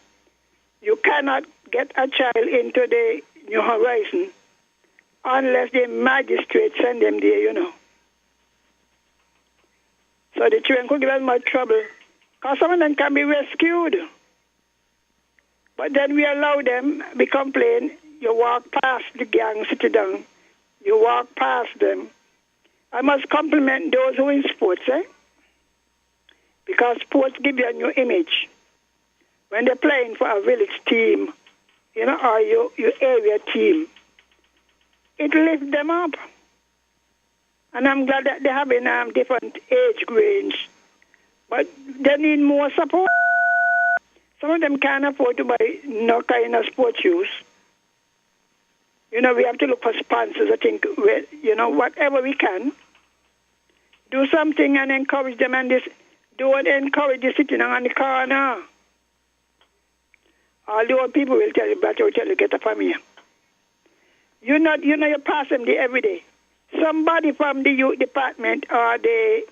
[SPEAKER 11] you cannot get a child into the New Horizon unless the magistrate send them there, you know. So the children could give us much trouble. Because some of them can be rescued. But then we allow them, we complain, you walk past the gang sitting down, you walk past them. I must compliment those who are in sports, eh? Because sports give you a new image. When they're playing for a village team, you know, or your area team, it lifts them up. And I'm glad that they have in different age range. But they need more support. Some of them can't afford to buy no kind of sports shoes. You know, we have to look for sponsors, I think, you know, whatever we can. Do something and encourage them, and don't encourage you sitting on the corner. All the old people will tell you, but will tell you, get up from here. You pass them there every day. Somebody from the youth department or they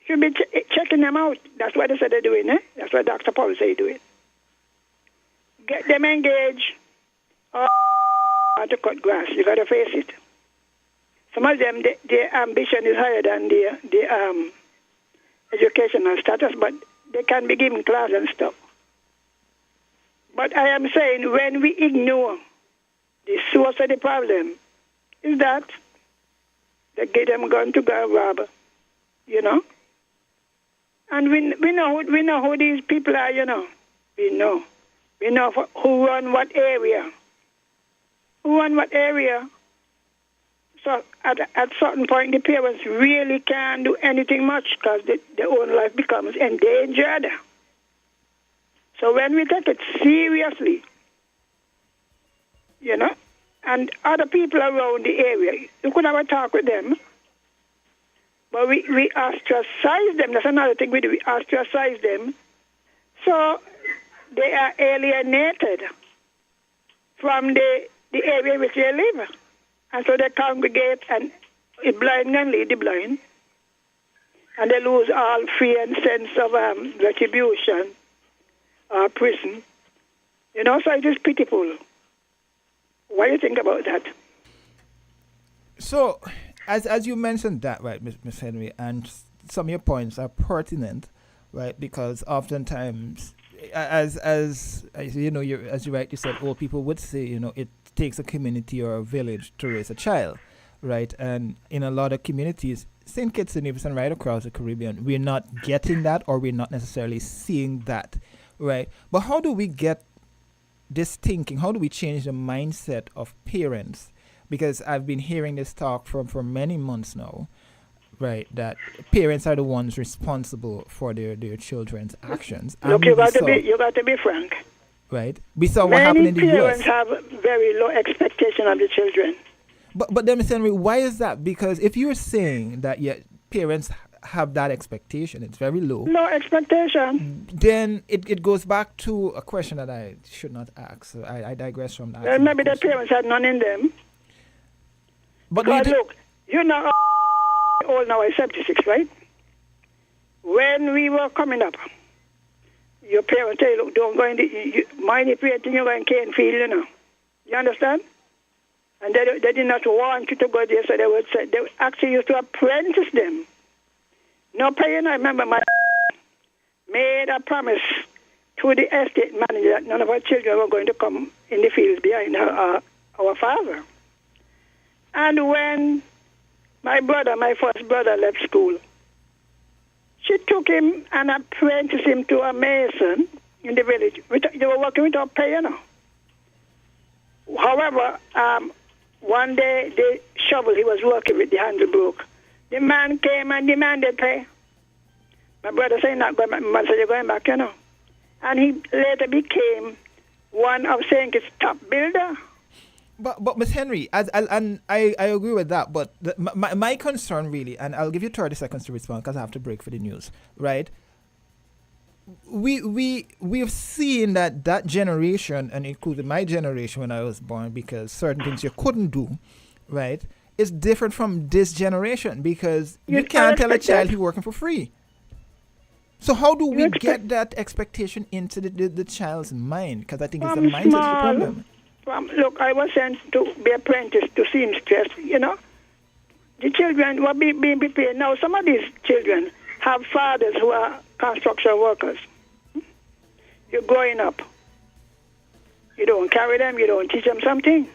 [SPEAKER 11] should be checking them out. That's what they said they're doing, eh? That's what Dr. Paul said do it. Get them engaged or to cut grass. You got to face it. Some of them, their ambition is higher than their educational status, but they can be given class and stuff. But I am saying when we ignore the source of the problem, is that they get them gun to go rob, you know? And we know who these people are, you know. We know We know who run what area. Who run what area. So at certain point, the parents really can't do anything much because their own life becomes endangered. So when we take it seriously, you know, and other people around the area, you could have a talk with them, but we ostracize them. That's another thing we do. We ostracize them. So they are alienated from the area in which they live. And so they congregate and the blind can lead the blind. And they lose all fear and sense of retribution or prison. You know, so it is pitiful. What do you think about that?
[SPEAKER 4] So, as you mentioned that, right, Ms. Henry, and some of your points are pertinent, right, because oftentimes, as you know, as you rightly said, old people would say, you know, it takes a community or a village to raise a child, right? And in a lot of communities, St. Kitts and Nevis and right across the Caribbean, we're not getting that, or we're not necessarily seeing that, right? But how do we get this thinking? How do we change the mindset of parents? Because I've been hearing this talk for many months now, right? That parents are the ones responsible for their children's actions.
[SPEAKER 11] Look, you got to be frank.
[SPEAKER 4] Right. We saw what happened in the
[SPEAKER 11] Many
[SPEAKER 4] US.
[SPEAKER 11] parents have very low expectation of the children.
[SPEAKER 4] But then, Ms. Henry, why is that? Because if you're saying that parents have that expectation, it's very low.
[SPEAKER 11] No expectation.
[SPEAKER 4] Then it goes back to a question that I should not ask. So I digress from that.
[SPEAKER 11] Well, maybe the parents had none in them.
[SPEAKER 4] But
[SPEAKER 11] look, you know, old now is 76, right? When we were coming up, your parents tell you, look, don't go in mind if you're going to Canefield, you know. You understand? And they did not want you to go there, so they would say, they actually used to apprentice them. No paying. I remember my made a promise to the estate manager that none of our children were going to come in the fields behind our father. And when my first brother left school, she took him and apprenticed him to a mason in the village. They were working without pay, you know. However, one day the shovel he was working with, the handle broke. The man came and demanded pay. My brother said, not going back. My mother said, you're going back, you know. And he later became one of St. Kitts' top builder.
[SPEAKER 4] But Ms. Henry, I agree with that, but my concern really, and I'll give you 30 seconds to respond because I have to break for the news, right? We've seen that generation, and including my generation when I was born, because certain things you couldn't do, right, is different from this generation because you can't tell a child he's working for free. So how do we get that expectation into the child's mind? Because I think it's the mindset the problem.
[SPEAKER 11] Look, I was sent to be apprenticed to seamstress, you know. The children were being prepared. Now, some of these children have fathers who are construction workers. You're growing up. You don't carry them, you don't teach them something.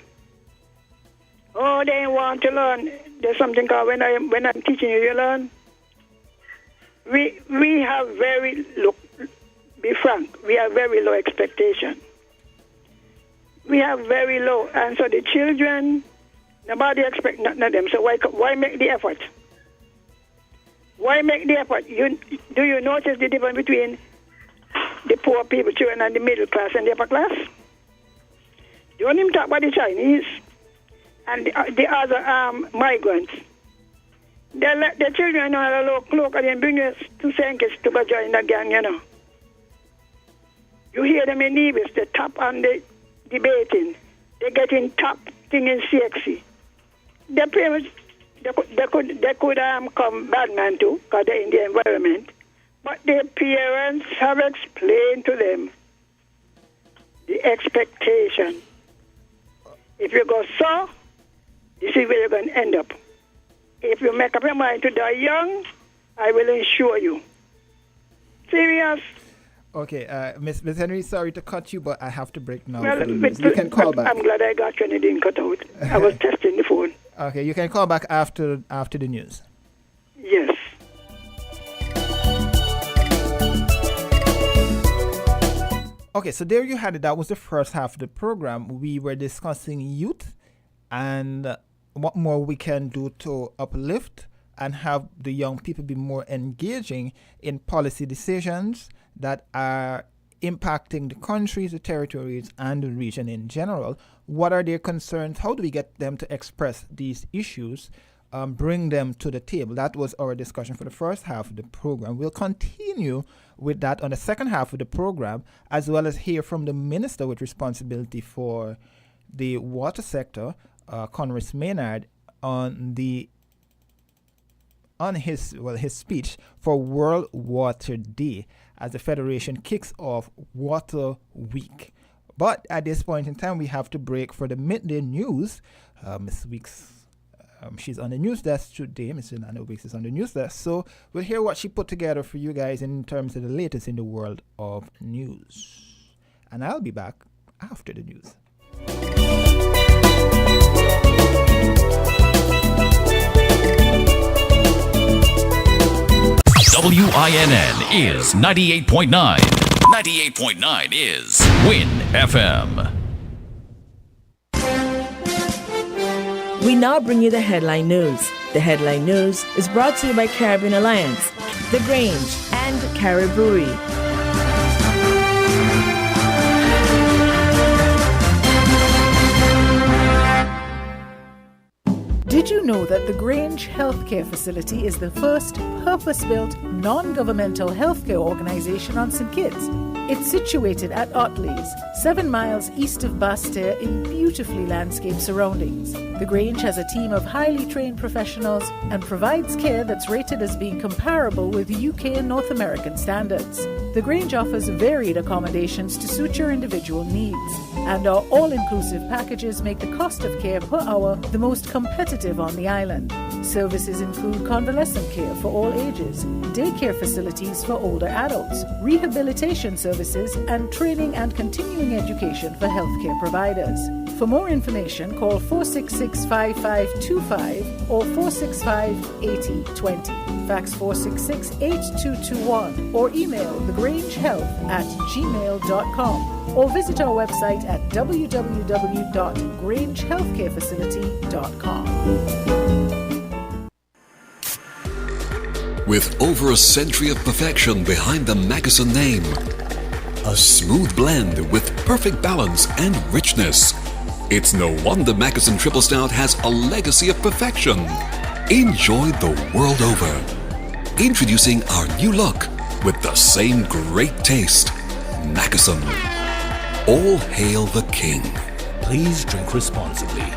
[SPEAKER 11] Oh, they want to learn. There's something called when I'm teaching you, you learn. We have be frank, we have very low expectation. We have very low, and so the children, nobody expects nothing of them. So why make the effort? Why make the effort? Do you notice the difference between the poor people, children, and the middle class and the upper class? You don't even talk about the Chinese and the other migrants. They let the children know the local and bring us to St. Kitts to go join the gang, you know. You hear them in Nevis, the top and the debating. They're getting top thing in CXC. The parents, they could come bad man too, because they're in the environment. But their parents have explained to them the expectation. If you go so, this is where you're going to end up. If you make up your mind to die young, I will ensure you. Serious.
[SPEAKER 4] Okay, Miss Henry, sorry to cut you, but I have to break now.
[SPEAKER 11] Well,
[SPEAKER 4] you can call back.
[SPEAKER 11] I'm glad I got you and it didn't cut out. I was testing the phone.
[SPEAKER 4] Okay, you can call back after the news.
[SPEAKER 11] Yes.
[SPEAKER 4] Okay, so there you had it. That was the first half of the program. We were discussing youth and what more we can do to uplift and have the young people be more engaging in policy decisions that are impacting the countries, the territories, and the region in general. What are their concerns? How do we get them to express these issues? Bring them to the table. That was our discussion for the first half of the program. We'll continue with that on the second half of the program, as well as hear from the minister with responsibility for the water sector, Conrad Maynard, on his speech for World Water Day as the Federation kicks off Water Week. But at this point in time, we have to break for the midday news. Ms. Weeks, she's on the news desk today. Ms. Yolanda Weeks is on the news desk. So we'll hear what she put together for you guys in terms of the latest in the world of news. And I'll be back after the news.
[SPEAKER 9] WINN is 98.9. 98.9 is Win FM.
[SPEAKER 12] We now bring you the headline news. The headline news is brought to you by Caribbean Alliance, The Grange, and Carib Brewery.
[SPEAKER 13] Did you know that the Grange Healthcare Facility is the first purpose-built, non-governmental healthcare organization on St. Kitts? It's situated at Otley's, 7 miles east of Basseterre in beautifully landscaped surroundings. The Grange has a team of highly trained professionals and provides care that's rated as being comparable with UK and North American standards. The Grange offers varied accommodations to suit your individual needs, and our all-inclusive packages make the cost of care per hour the most competitive on the island. Services include convalescent care for all ages, daycare facilities for older adults, rehabilitation services, and training and continuing education for healthcare providers. For more information, call 466-5525 or 465-8020. Fax 466-8221 or email thegrangehealth@gmail.com or visit our website at www.grangehealthcarefacility.com.
[SPEAKER 14] With over a century of perfection behind the Mackeson name, a smooth blend with perfect balance and richness, it's no wonder Mackeson Triple Stout has a legacy of perfection. Enjoy the world over. Introducing our new look with the same great taste. Mackeson. All hail the king.
[SPEAKER 15] Please drink responsibly.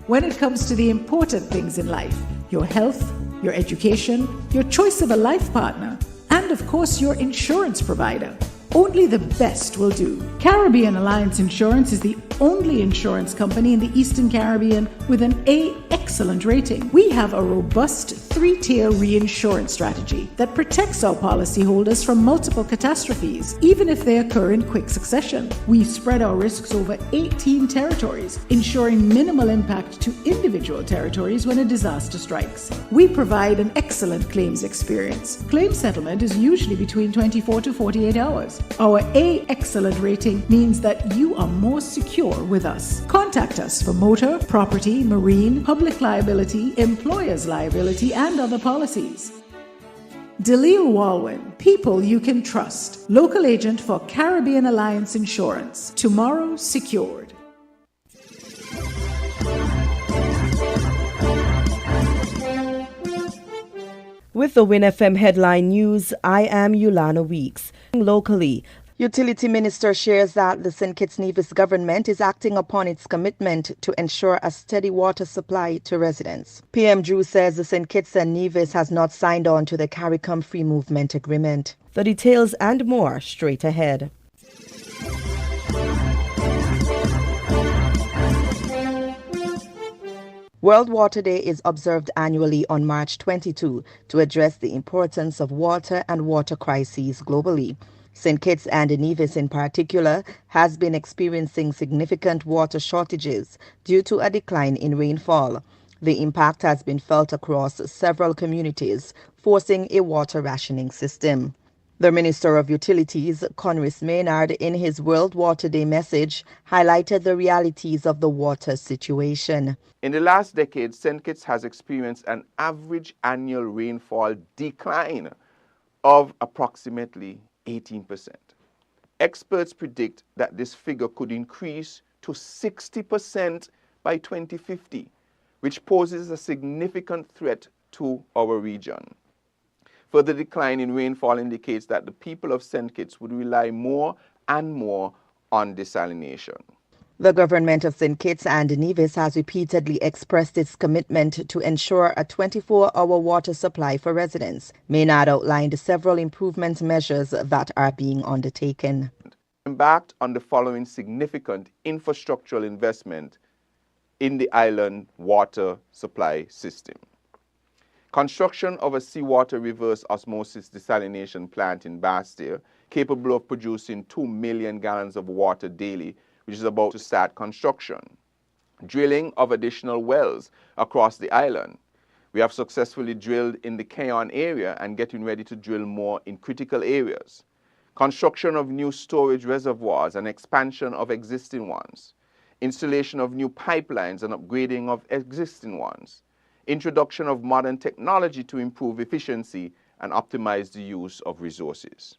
[SPEAKER 13] When it comes to the important things in life, your health, your education, your choice of a life partner, and of course your insurance provider, only the best will do. Caribbean Alliance Insurance is the only insurance company in the Eastern Caribbean with an A excellent rating. We have a robust 3-tier reinsurance strategy that protects our policyholders from multiple catastrophes, even if they occur in quick succession. We spread our risks over 18 territories, ensuring minimal impact to individual territories when a disaster strikes. We provide an excellent claims experience. Claim settlement is usually between 24 to 48 hours. Our A excellent rating means that you are more secure with us. Contact us for motor, property, marine, public liability, employer's liability, and other policies. Delisle Walwyn, people you can trust. Local agent for Caribbean Alliance Insurance. Tomorrow secured.
[SPEAKER 12] With the Win FM headline news, I am Yolanda Weeks. Locally,
[SPEAKER 16] Utility Minister shares that the St. Kitts Nevis government is acting upon its commitment to ensure a steady water supply to residents. PM Drew says the St. Kitts and Nevis has not signed on to the CARICOM Free Movement Agreement.
[SPEAKER 12] The details and more straight ahead.
[SPEAKER 16] World Water Day is observed annually on March 22 to address the importance of water and water crises globally. St. Kitts and Nevis in particular has been experiencing significant water shortages due to a decline in rainfall. The impact has been felt across several communities, forcing a water rationing system. The Minister of Utilities, Conris Maynard, in his World Water Day message, highlighted the realities of the water situation.
[SPEAKER 17] In the last decade, St. Kitts has experienced an average annual rainfall decline of approximately 18%. Experts predict that this figure could increase to 60% by 2050, which poses a significant threat to our region. Further decline in rainfall indicates that the people of St. Kitts would rely more and more on desalination.
[SPEAKER 16] The government of St. Kitts and Nevis has repeatedly expressed its commitment to ensure a 24-hour water supply for residents. Maynard outlined several improvement measures that are being undertaken.
[SPEAKER 17] Embarked on the following significant infrastructural investment in the island water supply system. Construction of a seawater reverse osmosis desalination plant in Bastille, capable of producing 2 million gallons of water daily, which is about to start construction. Drilling of additional wells across the island. We have successfully drilled in the Cayon area and getting ready to drill more in critical areas. Construction of new storage reservoirs and expansion of existing ones. Installation of new pipelines and upgrading of existing ones. Introduction of modern technology to improve efficiency and optimize the use of resources.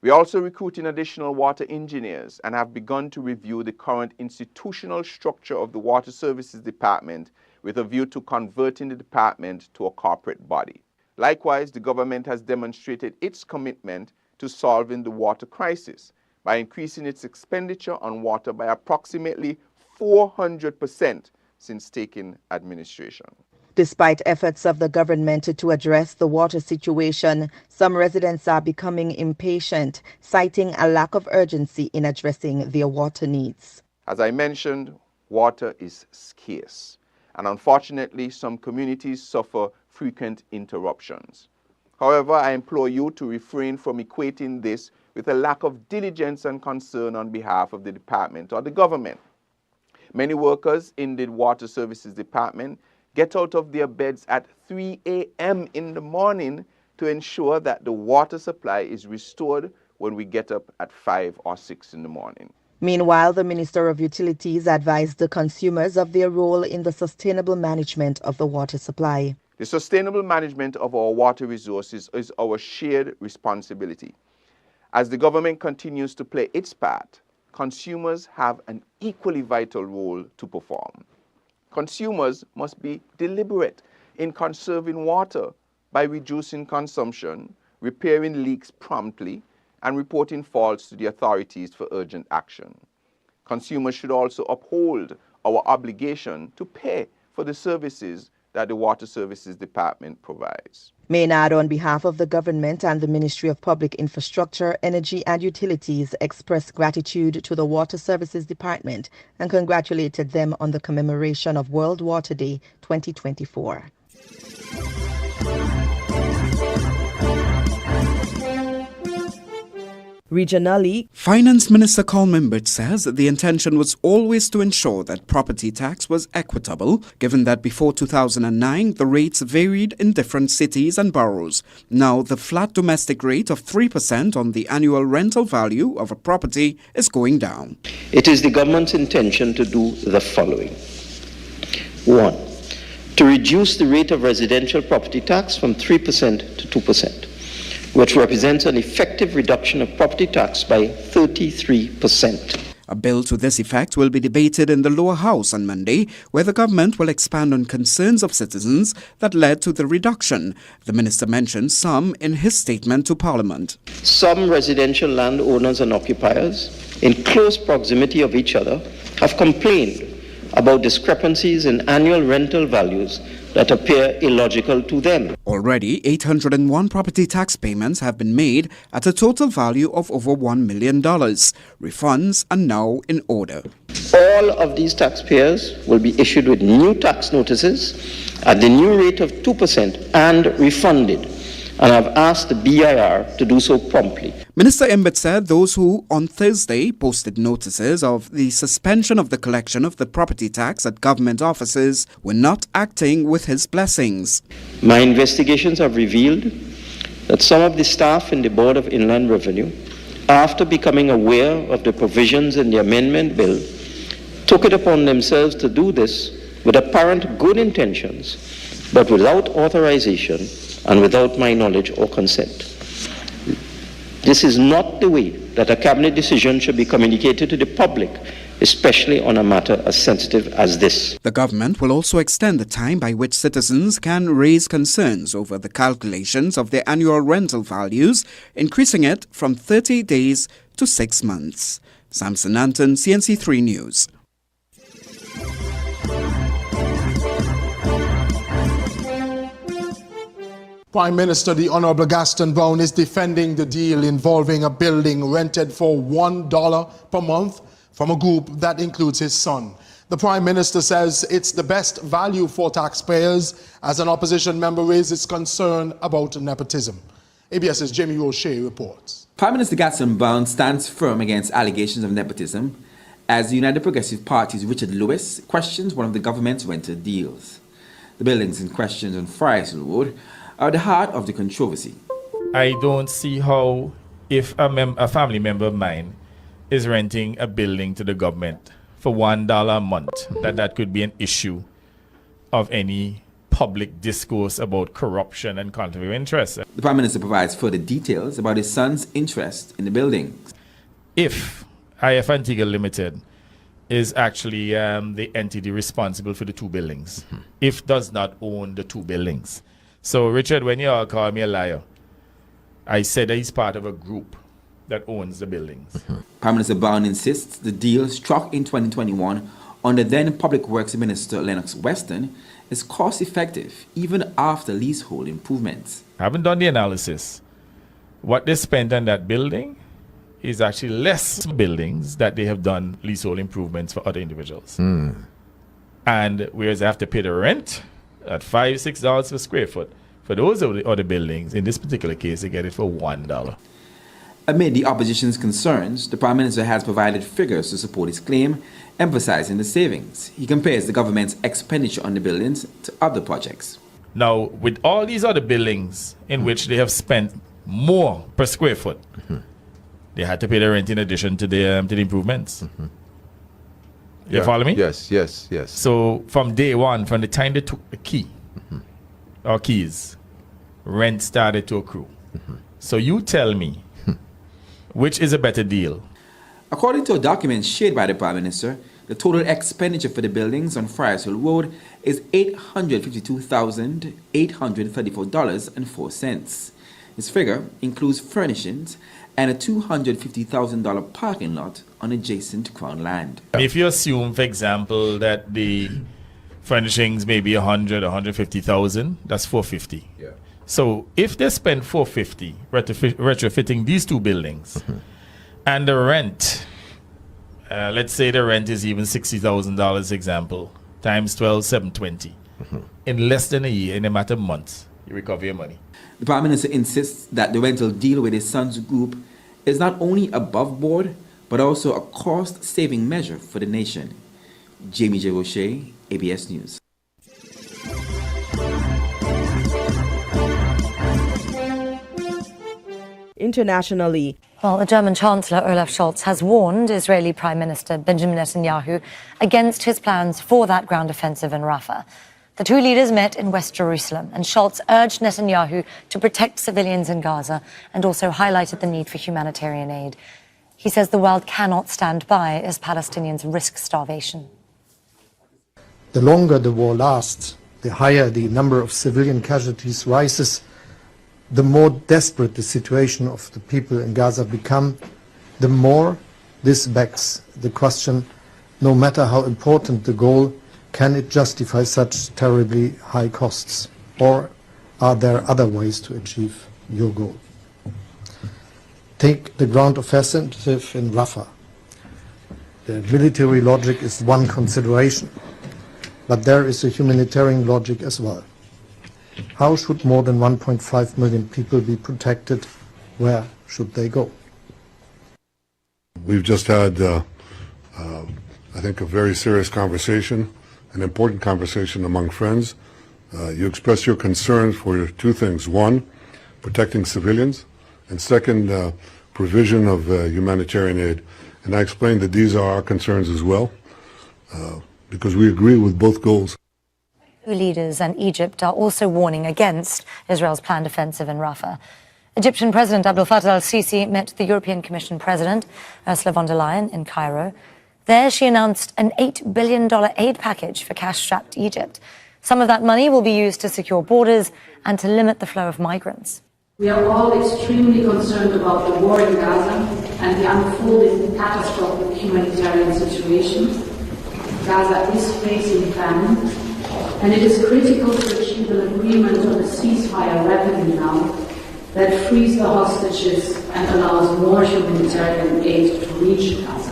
[SPEAKER 17] We are also recruiting additional water engineers and have begun to review the current institutional structure of the Water Services Department with a view to converting the department to a corporate body. Likewise, the government has demonstrated its commitment to solving the water crisis by increasing its expenditure on water by approximately 400% since taking administration.
[SPEAKER 16] Despite efforts of the government to address the water situation, some residents are becoming impatient, citing a lack of urgency in addressing their water needs.
[SPEAKER 17] As I mentioned, water is scarce, and unfortunately, some communities suffer frequent interruptions. However, I implore you to refrain from equating this with a lack of diligence and concern on behalf of the department or the government. Many workers in the Water Services Department get out of their beds at 3 a.m. in the morning to ensure that the water supply is restored when we get up at 5 or 6 in the morning.
[SPEAKER 16] Meanwhile, the Minister of Utilities advised the consumers of their role in the sustainable management of the water supply.
[SPEAKER 17] The sustainable management of our water resources is our shared responsibility. As the government continues to play its part, consumers have an equally vital role to perform. Consumers must be deliberate in conserving water by reducing consumption, repairing leaks promptly, and reporting faults to the authorities for urgent action. Consumers should also uphold our obligation to pay for the services that the Water Services Department provides.
[SPEAKER 16] Maynard, on behalf of the government and the Ministry of Public Infrastructure, Energy and Utilities, expressed gratitude to the Water Services Department and congratulated them on the commemoration of World Water Day 2024.
[SPEAKER 18] Regionally, Finance Minister Carl Mimbert says that the intention was always to ensure that property tax was equitable, given that before 2009 the rates varied in different cities and boroughs. Now the flat domestic rate of 3% on the annual rental value of a property is going down.
[SPEAKER 19] It is the government's intention to do the following. 1. To reduce the rate of residential property tax from 3% to 2%. Which represents an effective reduction of property tax by 33%.
[SPEAKER 18] A bill to this effect will be debated in the lower house on Monday, where the government will expand on concerns of citizens that led to the reduction. The minister mentioned some in his statement to Parliament.
[SPEAKER 19] Some residential landowners and occupiers, in close proximity of each other, have complained about discrepancies in annual rental values that appear illogical to them.
[SPEAKER 18] Already, 801 property tax payments have been made at a total value of over $1 million. Refunds are now in order.
[SPEAKER 19] All of these taxpayers will be issued with new tax notices at the new rate of 2% and refunded and I've asked the BIR to do so promptly.
[SPEAKER 18] Minister Embett said those who on Thursday posted notices of the suspension of the collection of the property tax at government offices were not acting with his blessings.
[SPEAKER 19] My investigations have revealed that some of the staff in the Board of Inland Revenue, after becoming aware of the provisions in the amendment bill, took it upon themselves to do this with apparent good intentions, but without authorization and without my knowledge or consent. This is not the way that a cabinet decision should be communicated to the public, especially on a matter as sensitive as this.
[SPEAKER 18] The government will also extend the time by which citizens can raise concerns over the calculations of their annual rental values, increasing it from 30 days to 6 months. Samson Anton, CNC3 News.
[SPEAKER 2] Prime Minister, the Honorable Gaston Brown, is defending the deal involving a building rented for $1 per month from a group that includes his son. The Prime Minister says it's the best value for taxpayers as an opposition member raises concern about nepotism. ABS's Jamie Roche reports.
[SPEAKER 20] Prime Minister Gaston Brown stands firm against allegations of nepotism as the United Progressive Party's Richard Lewis questions one of the government's rented deals. The buildings in question on Friars Road are the heart of the controversy.
[SPEAKER 21] I don't see how, if a family member of mine is renting a building to the government for $1 a month, that could be an issue of any public discourse about corruption and conflict of interest.
[SPEAKER 20] The Prime Minister provides further details about his son's interest in the building.
[SPEAKER 21] If IF Antigua Limited is actually the entity responsible for the two buildings, if does not own the two buildings. So, Richard, when you all call me a liar, I said that he's part of a group that owns the buildings.
[SPEAKER 20] Prime Minister Brown insists the deal struck in 2021 under then Public Works Minister Lennox Weston is cost effective even after leasehold improvements.
[SPEAKER 21] I haven't done the analysis. What they spent on that building is actually less buildings that they have done leasehold improvements for other individuals. And whereas they have to pay the rent at $5-6 per square foot. For those of the other buildings, in this particular case, they get it for $1.
[SPEAKER 20] Amid the opposition's concerns, the Prime Minister has provided figures to support his claim, emphasizing the savings. He compares the government's expenditure on the buildings to other projects.
[SPEAKER 21] Now, with all these other buildings in which they have spent more per square foot, they had to pay the rent in addition to the improvements. You follow me?
[SPEAKER 2] Yes.
[SPEAKER 21] So from day one, from the time they took the key, or keys, rent started to accrue. So you tell me, which is a better deal?
[SPEAKER 20] According to a document shared by the Prime Minister, the total expenditure for the buildings on Friars Hill Road is $852,834.04. This figure includes furnishings and a $250,000 parking lot on adjacent Crown land.
[SPEAKER 21] If you assume, for example, that the furnishings may be $100,000 or $150,000, that's $450,000.
[SPEAKER 2] Yeah.
[SPEAKER 21] So if they spend $450,000 retrofitting these two buildings, and the rent, let's say the rent is even $60,000, example, times 12, $720,000. In less than a year, in a matter of months, you recover your money.
[SPEAKER 20] The Prime Minister insists that the rental deal with his son's group is not only above board, but also a cost-saving measure for the nation. Jamie J. Roche, ABS News.
[SPEAKER 16] Internationally,
[SPEAKER 22] well, the German Chancellor Olaf Scholz has warned Israeli Prime Minister Benjamin Netanyahu against his plans for that ground offensive in Rafah. The two leaders met in West Jerusalem, and Scholz urged Netanyahu to protect civilians in Gaza and also highlighted the need for humanitarian aid. He says the world cannot stand by as Palestinians risk starvation.
[SPEAKER 23] The longer the war lasts, the higher the number of civilian casualties rises, the more desperate the situation of the people in Gaza become, the more this begs the question, no matter how important the goal, can it justify such terribly high costs? Or are there other ways to achieve your goal? Take the ground offensive in Rafah. The military logic is one consideration, but there is a humanitarian logic as well. How should more than 1.5 million people be protected? Where should they go?
[SPEAKER 1] We've just had, I think, a very serious conversation, an important conversation among friends. You express your concerns for two things. One, protecting civilians, and second, provision of humanitarian aid. And I explained that these are our concerns as well, because we agree with both goals.
[SPEAKER 22] Leaders and Egypt are also warning against Israel's planned offensive in Rafah. Egyptian President Abdel Fattah al-Sisi met the European Commission President Ursula von der Leyen in Cairo. There she announced an $8 billion aid package for cash-strapped Egypt. Some of that money will be used to secure borders and to limit the flow of migrants.
[SPEAKER 5] We are all extremely concerned about the war in Gaza and the unfolding catastrophic humanitarian situation. Gaza is facing famine, and it is critical to achieve an agreement on a ceasefire rapidly now that frees the hostages and allows more humanitarian aid to reach Gaza.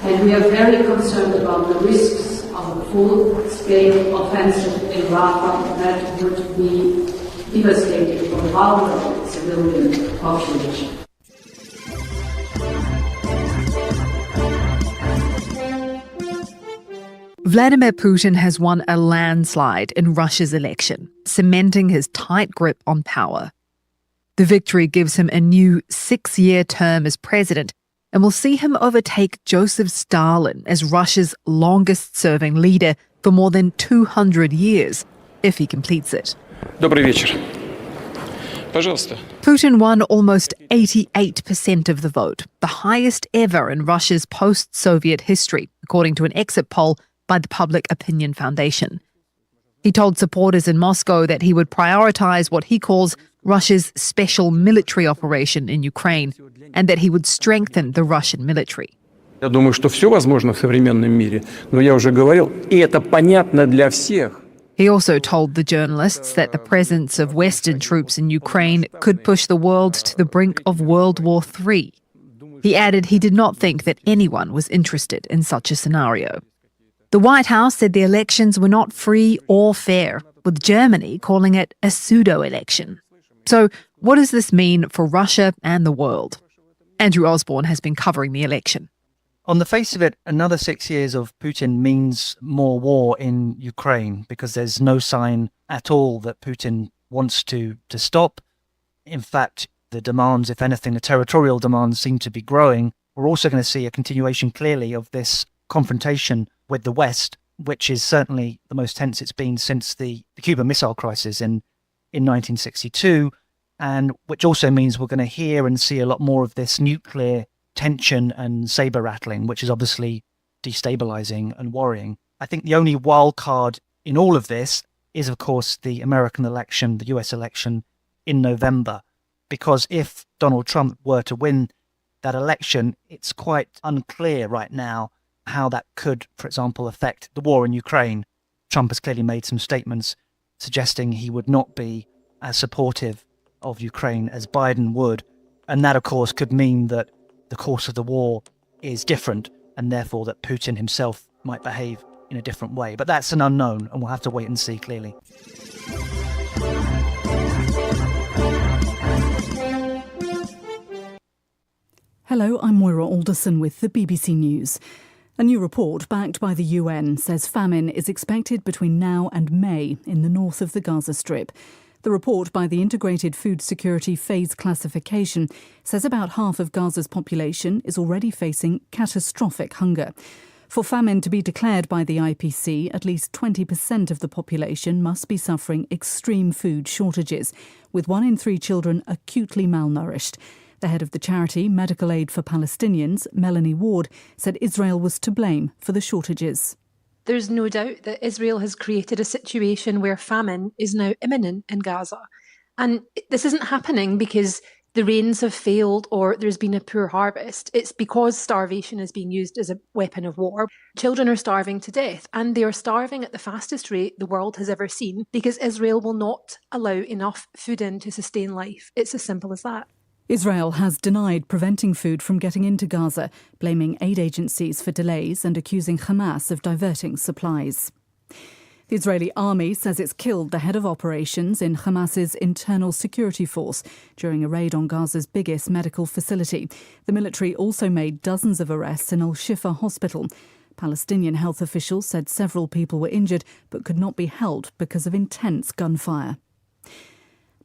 [SPEAKER 5] And we are very concerned about the risks of a full-scale offensive in Rafah that would be devastating for the vulnerable civilian population.
[SPEAKER 10] Vladimir Putin has won a landslide in Russia's election, cementing his tight grip on power. The victory gives him a new 6-year term as president and will see him overtake Joseph Stalin as Russia's longest-serving leader for more than 200 years, if he completes it.
[SPEAKER 24] Добрый вечер. Пожалуйста.
[SPEAKER 10] Putin won almost 88% of the vote, the highest ever in Russia's post-Soviet history, according to an exit poll by the Public Opinion Foundation. He told supporters in Moscow that he would prioritize what he calls Russia's special military operation in Ukraine and that he would strengthen the Russian military.
[SPEAKER 24] Я думаю, что все возможно в современном мире, но я уже говорил, и это понятно для всех.
[SPEAKER 10] He also told the journalists that the presence of Western troops in Ukraine could push the world to the brink of World War III. He added he did not think that anyone was interested in such a scenario. The White House said the elections were not free or fair, with Germany calling it a pseudo-election. So what does this mean for Russia and the world? Andrew Osborne has been covering the election.
[SPEAKER 25] On the face of it, another 6 years of Putin means more war in Ukraine because there's no sign at all that Putin wants to stop. In fact, the demands, if anything, the territorial demands seem to be growing. We're also going to see a continuation clearly of this confrontation with the West, which is certainly the most tense it's been since the Cuban Missile Crisis in 1962, and which also means we're going to hear and see a lot more of this nuclear tension and saber rattling, which is obviously destabilizing and worrying. I think the only wild card in all of this is, of course, the American election, the US election in November, because if Donald Trump were to win that election, it's quite unclear right now how that could, for example, affect the war in Ukraine. Trump has clearly made some statements suggesting he would not be as supportive of Ukraine as Biden would. And that, of course, could mean that the course of the war is different and therefore that Putin himself might behave in a different way. But that's an unknown and we'll have to wait and see clearly.
[SPEAKER 26] Hello, I'm Moira Alderson with the BBC News. A new report backed by the UN says famine is expected between now and May in the north of the Gaza Strip. The report by the Integrated Food Security Phase Classification says about half of Gaza's population is already facing catastrophic hunger. For famine to be declared by the IPC, at least 20% of the population must be suffering extreme food shortages, with 1 in 3 children acutely malnourished. The head of the charity Medical Aid for Palestinians, Melanie Ward, said Israel was to blame for the shortages.
[SPEAKER 27] There's no doubt that Israel has created a situation where famine is now imminent in Gaza. And this isn't happening because the rains have failed or there's been a poor harvest. It's because starvation is being used as a weapon of war. Children are starving to death, and they are starving at the fastest rate the world has ever seen because Israel will not allow enough food in to sustain life. It's as simple as that.
[SPEAKER 26] Israel has denied preventing food from getting into Gaza, blaming aid agencies for delays and accusing Hamas of diverting supplies. The Israeli army says it's killed the head of operations in Hamas's internal security force during a raid on Gaza's biggest medical facility. The military also made dozens of arrests in Al-Shifa hospital. Palestinian health officials said several people were injured but could not be held because of intense gunfire.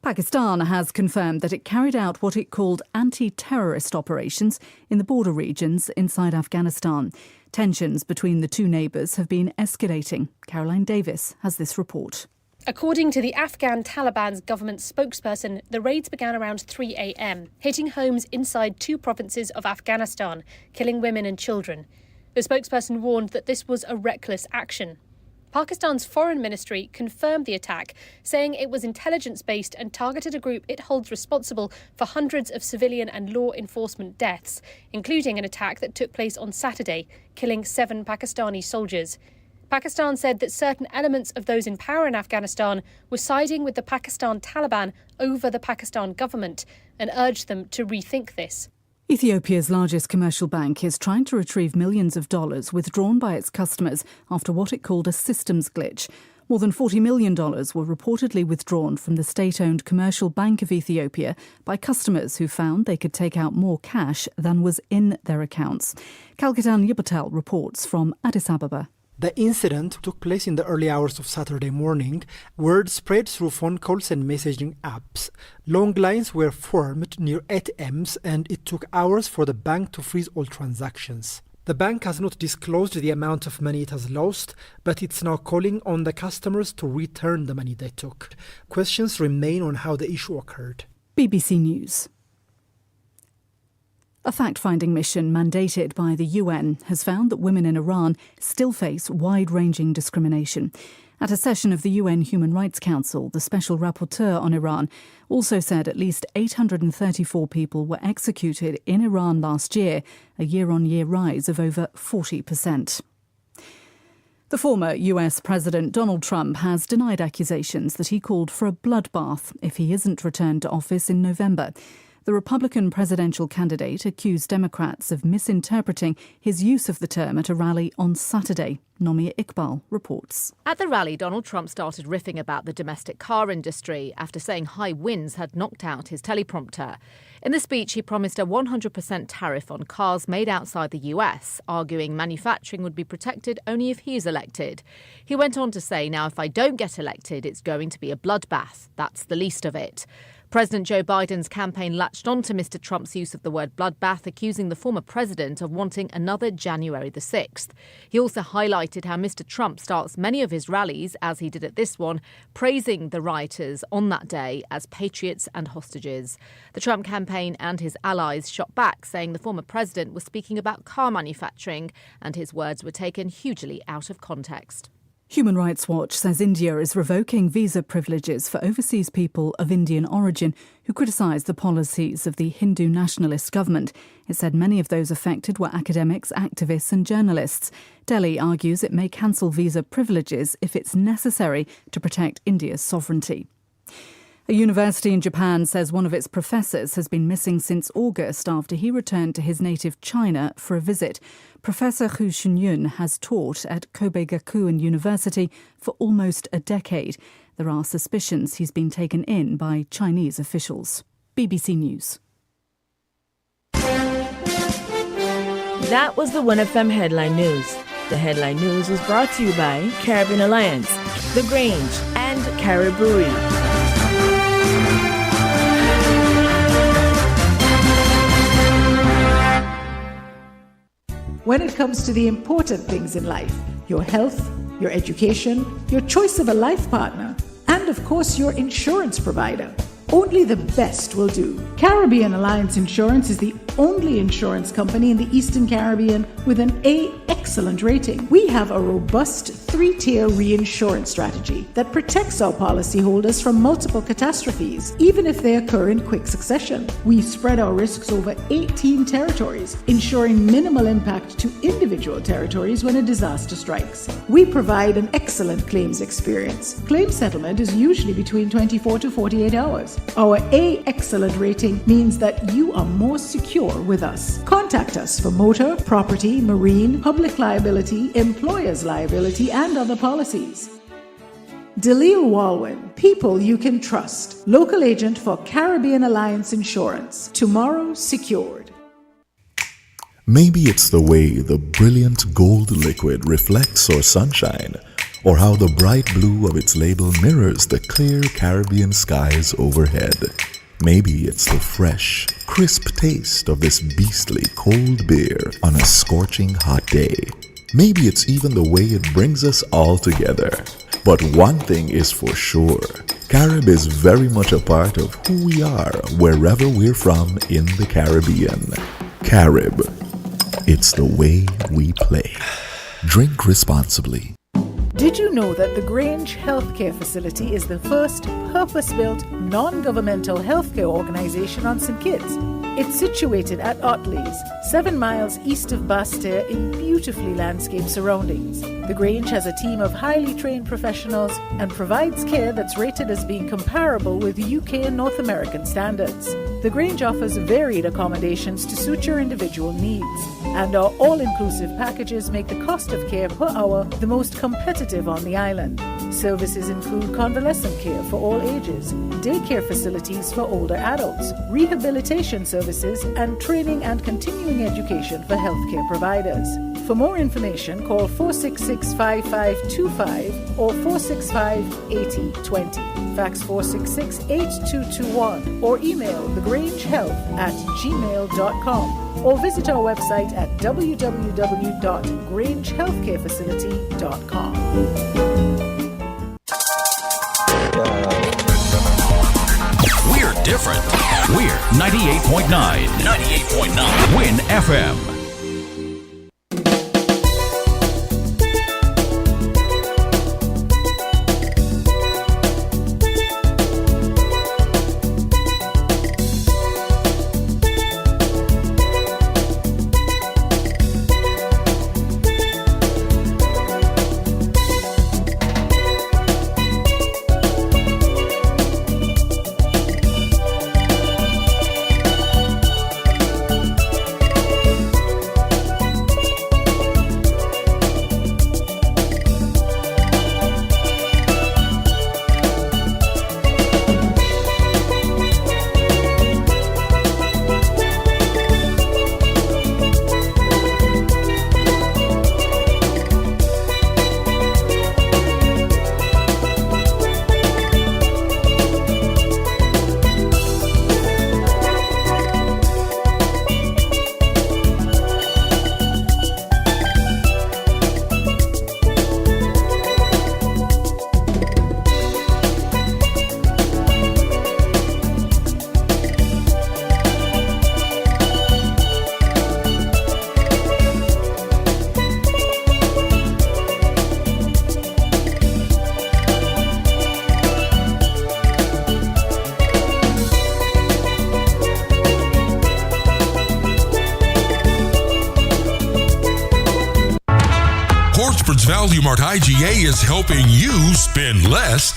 [SPEAKER 26] Pakistan has confirmed that it carried out what it called anti-terrorist operations in the border regions inside Afghanistan. Tensions between the two neighbours have been escalating. Caroline Davis has this report.
[SPEAKER 3] According to the Afghan Taliban's government spokesperson, the raids began around 3 a.m, hitting homes inside 2 provinces of Afghanistan, killing women and children. The spokesperson warned that this was a reckless action. Pakistan's foreign ministry confirmed the attack, saying it was intelligence-based and targeted a group it holds responsible for hundreds of civilian and law enforcement deaths, including an attack that took place on Saturday, killing 7 Pakistani soldiers. Pakistan said that certain elements of those in power in Afghanistan were siding with the Pakistan Taliban over the Pakistan government and urged them to rethink this.
[SPEAKER 26] Ethiopia's largest commercial bank is trying to retrieve millions of dollars withdrawn by its customers after what it called a systems glitch. More than $40 million were reportedly withdrawn from the state-owned Commercial Bank of Ethiopia by customers who found they could take out more cash than was in their accounts. Kalketan Yibotel reports from Addis Ababa.
[SPEAKER 4] The incident took place in the early hours of Saturday morning. Word spread through phone calls and messaging apps. Long lines were formed near ATMs and it took hours for the bank to freeze all transactions. The bank has not disclosed the amount of money it has lost, but it's now calling on the customers to return the money they took. Questions remain on how the issue occurred.
[SPEAKER 26] BBC News. A fact-finding mission mandated by the UN has found that women in Iran still face wide-ranging discrimination. At a session of the UN Human Rights Council, the Special Rapporteur on Iran also said at least 834 people were executed in Iran last year, a year-on-year rise of over 40%. The former US President Donald Trump has denied accusations that he called for a bloodbath if he isn't returned to office in November. The Republican presidential candidate accused Democrats of misinterpreting his use of the term at a rally on Saturday. Nomia Iqbal reports.
[SPEAKER 6] At the rally, Donald Trump started riffing about the domestic car industry after saying high winds had knocked out his teleprompter. In the speech, he promised a 100% tariff on cars made outside the US, arguing manufacturing would be protected only if he's elected. He went on to say, now if I don't get elected, it's going to be a bloodbath. That's the least of it. President Joe Biden's campaign latched on to Mr. Trump's use of the word bloodbath, accusing the former president of wanting another January the 6th. He also highlighted how Mr. Trump starts many of his rallies, as he did at this one, praising the rioters on that day as patriots and hostages. The Trump campaign and his allies shot back, saying the former president was speaking about car manufacturing and his words were taken hugely out of context.
[SPEAKER 26] Human Rights Watch says India is revoking visa privileges for overseas people of Indian origin who criticise the policies of the Hindu nationalist government. It said many of those affected were academics, activists and journalists. Delhi argues it may cancel visa privileges if it's necessary to protect India's sovereignty. A university in Japan says one of its professors has been missing since August after he returned to his native China for a visit. Professor Hu Xunyun has taught at Kobe Gakuen University for almost a decade. There are suspicions he's been taken in by Chinese officials. BBC News.
[SPEAKER 12] That was the WINNFM Headline News. The Headline News was brought to you by Caribbean Alliance, The Grange and Caribou.
[SPEAKER 13] When it comes to the important things in life, your health, your education, your choice of a life partner, and of course your insurance provider, only the best will do. Caribbean Alliance Insurance is the only insurance company in the Eastern Caribbean with an A excellent rating. We have a robust 3-tier reinsurance strategy that protects our policyholders from multiple catastrophes, even if they occur in quick succession. We spread our risks over 18 territories, ensuring minimal impact to individual territories when a disaster strikes. We provide an excellent claims experience. Claim settlement is usually between 24 to 48 hours. Our A excellent rating means that you are more secure with us. Contact us for motor, property, marine, public liability, employer's liability, and other policies. Dalil Walwyn, people you can trust. Local agent for Caribbean Alliance Insurance. Tomorrow secured.
[SPEAKER 7] Maybe it's the way the brilliant gold liquid reflects our sunshine, or how the bright blue of its label mirrors the clear Caribbean skies overhead. Maybe it's the fresh, crisp taste of this beastly cold beer on a scorching hot day. Maybe it's even the way it brings us all together. But one thing is for sure, Carib is very much a part of who we are wherever we're from in the Caribbean. Carib. It's the way we play. Drink responsibly.
[SPEAKER 13] Did you know that the Grange Healthcare Facility is the first purpose-built, non-governmental healthcare organization on St. Kitts? It's situated at Otley's, 7 miles east of Basseterre in beautifully landscaped surroundings. The Grange has a team of highly trained professionals and provides care that's rated as being comparable with UK and North American standards. The Grange offers varied accommodations to suit your individual needs, and our all-inclusive packages make the cost of care per hour the most competitive on the island. Services include convalescent care for all ages, daycare facilities for older adults, rehabilitation services, and training and continuing education for healthcare providers. For more information, call 466-5525 or 465-8020. Fax 466-8221 or email thegrangehealth@gmail.com or visit our website at www.grangehealthcarefacility.com.
[SPEAKER 8] We're different. We're 98.9. 98.9. Win FM.
[SPEAKER 9] Value Mart IGA is helping you spend less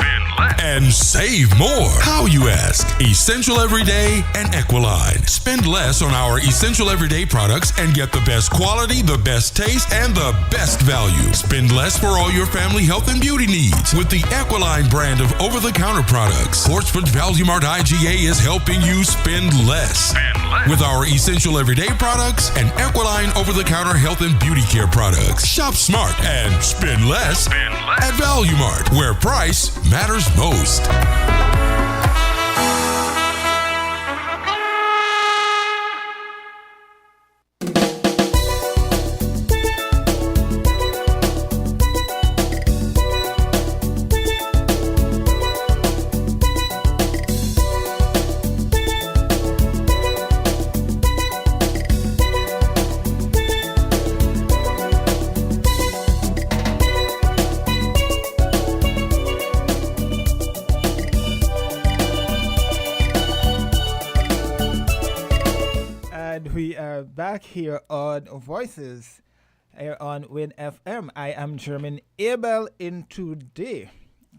[SPEAKER 9] and save more. How, you ask? Essential Everyday and Equiline. Spend less on our Essential Everyday products and get the best quality, the best taste, and the best value. Spend less for all your family health and beauty needs with the Equiline brand of over-the-counter products. Portsmouth Value Mart IGA is helping you spend less with our Essential Everyday products and Equiline over-the-counter health and beauty care products. Shop smart and spend less at Value Mart, where price matters most.
[SPEAKER 11] Back here on Voices here on Win FM. I am German Abel in today.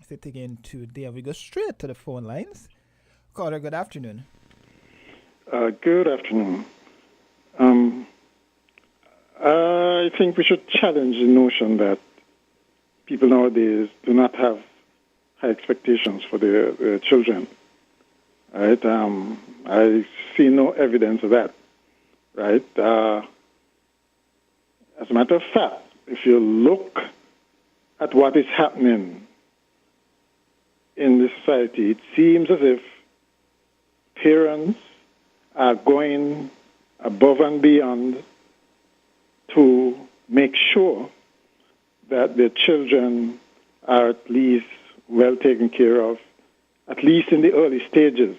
[SPEAKER 11] Sitting in today. We go straight to the phone lines. Caller, good afternoon.
[SPEAKER 14] Good afternoon. I think we should challenge the notion that people nowadays do not have high expectations for their children. Right? I see no evidence of that. Right? As a matter of fact, if you look at what is happening in the society, it seems as if parents are going above and beyond to make sure that their children are at least well taken care of, at least in the early stages.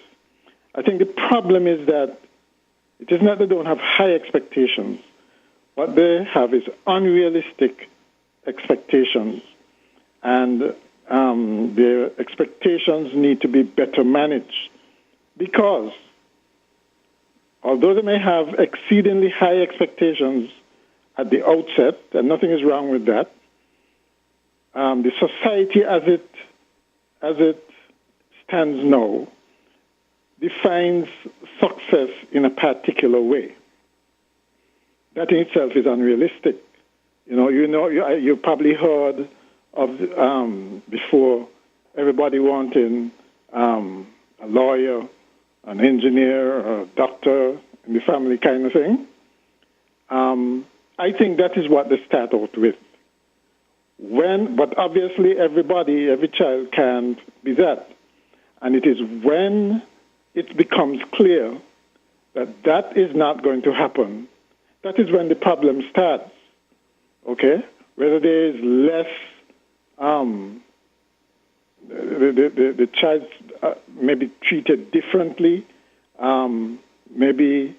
[SPEAKER 14] I think the problem is that it is not that they don't have high expectations. What they have is unrealistic expectations, and their expectations need to be better managed, because although they may have exceedingly high expectations at the outset, and nothing is wrong with that, the society as it stands now defines success in a particular way. That in itself is unrealistic. You probably heard of before everybody wanting a lawyer, an engineer, a doctor in the family kind of thing. I think that is what they start out with. But obviously every child can't be that. And it is when it becomes clear that that is not going to happen, that is when the problem starts. Okay? Whether there is less, the child may be treated differently, maybe